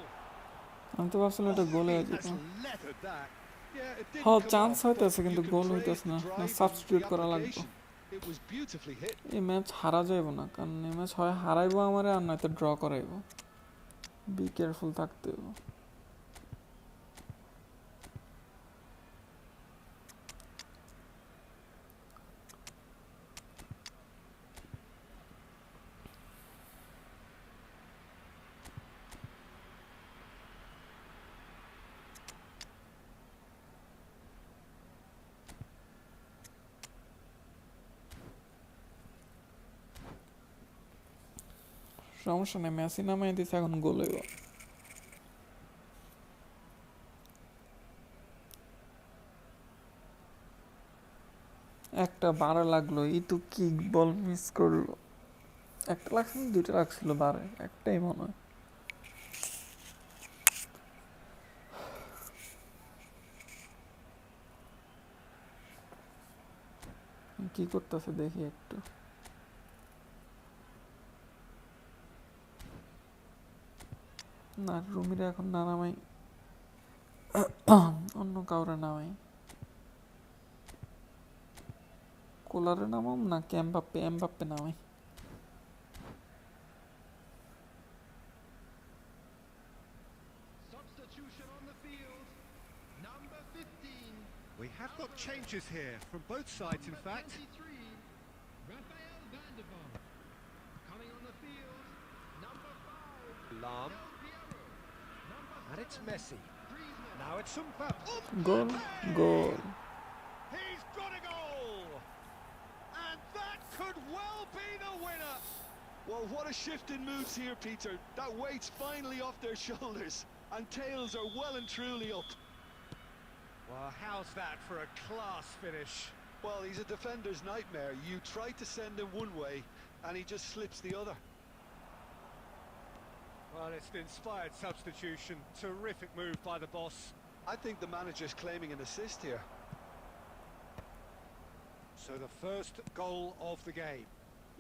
আমি তো ভাবছিলাম এটা গোল হয়ে He যেত has leathered that. Yeah, it didn't হ্যাঁ come chance off, হইতেছে but কিন্তু you goal can হইতেছে praise না the drive and substitute the করা লাগবে application. It was beautifully hit. এই ম্যাচ হারা যাইব না কারণ এই ম্যাচ হয় হারাইবো আমারে আর নয়তো ড্র করাইব বি কেয়ারফুল থাকতে হইব সমস্যা নেই মেসি নামাই দিছে এখন গোল হইব একটা বারে লাগলো এই তো কি বল মিস করলো একটা লাগছিল দুইটা লাগছিল বারে একটাই মনে হয় কি করতেছে দেখি একটু না রুমিরা এখন না নামাই অন্য কাউরে নামাই কোলারে নামাম না এমবাপ্পে নামাই Substitution We have got changes here from both sides, in fact. 23, Rafael van der Vaart. Coming on the field, number 5, Lam, Del Piero. Number and it's 7, Messi. Griezmann. Now it's Mbappe. Goal, goal. He's got a goal! And that could well be the winner! Well, what a shift in moods here, Peter. That weight's finally off their shoulders, and tails are well and truly up. Well, how's that for a class finish? Well, he's a defender's nightmare. You try to send him one way, and he just slips the other. Well, it's an inspired substitution. Terrific move by the boss. I think the manager's claiming an assist here. So the first goal of the game.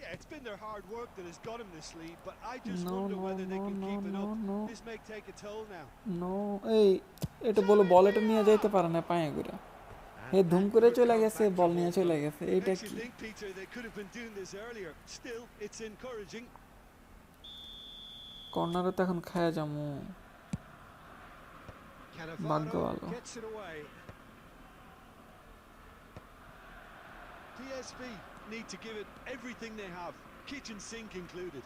Yeah, it's been their hard work that has got him this lead, but I just No, wonder no, whether they no, can no, keep it no, up. no. This may take a toll now. No এই এটা বলো বল এটা নিয়ে যাইতে পারে না পায়ে করে হে ধুম করে চলে গেছে বল নিয়ে চলে গেছে এইটা Makes you কি think, Peter, they could have been doing this earlier. Still, it's encouraging. কর্নারে তো এখন খায়া যামু Baggo Cannavaro ভালো। gets it away. PSV need to give it everything they have, kitchen sink included.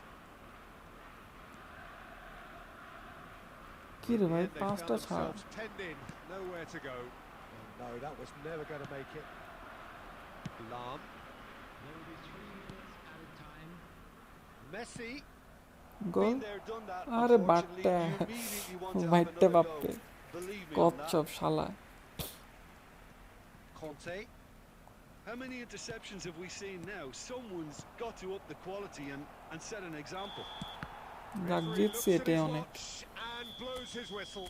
কি রে ভাই And they পাঁচটা found ছাড় themselves penned in, nowhere to go. Oh, no, that was never going to make it. Lam, There will be 3 minutes added time. Messi, goal Been there, done that. আরে Unfortunately, Batra you immediately want to have বাইটে another বাপে go. Believe me on that. কচ্ছপ শালা Conte, How many interceptions have we seen now? Someone's got to up the quality and set an example. যাক referee জিতছি looks at এটাই his অনেক watch and blows his whistle.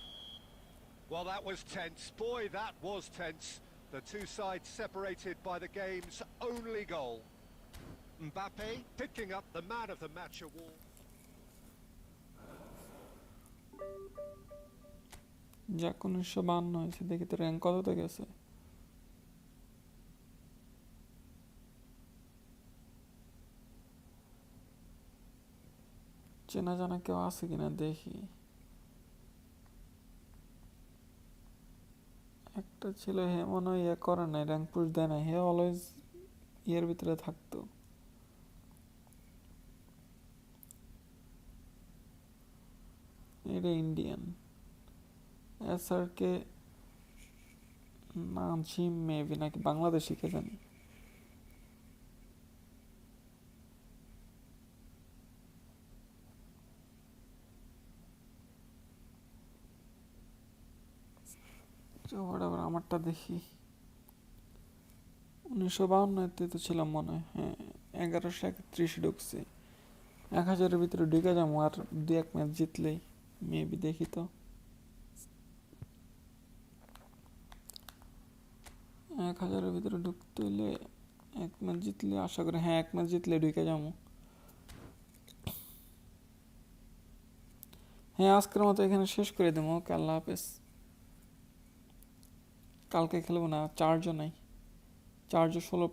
Well, that was tense. Boy, that was tense. The two sides separated by the game's only goal. Mbappe picking up the man of the match award. যাক 1952 হয়েছে দেখি তো rank কততে গেছে চেনা জানা কেউ আছে কিনা দেখি একটা ছিল হে মনে হয় ইয়ে করে নাই র্যাঙ্ক পুশ দেয় না হে অলওয়েজ ইয়ের ভিতরে থাকতো এটা ইন্ডিয়ান এসআরকে নাজিম মেবি নাকি বাংলাদেশি কে জানি whatever, আমারটা দেখি 1952 তো ছিলাম মনে হয় হ্যাঁ 1131 ঢুকছি 1000 এর ভিতরে ঢুকে যাবো আর 2-1 ম্যাচ জিতলেই মেবি দেখি তো 1000 এর ভিতরে ঢুকতে হলে 1 ম্যাচ জিতলে আশা করি হ্যাঁ 1 ম্যাচ জিতলে ঢুকে যাবো হ্যাঁ আজকের মতো এখানে শেষ করে দেবো আল্লাহ হাফেজ কালকে খেলবো না চার্জও নাই চার্জও 16%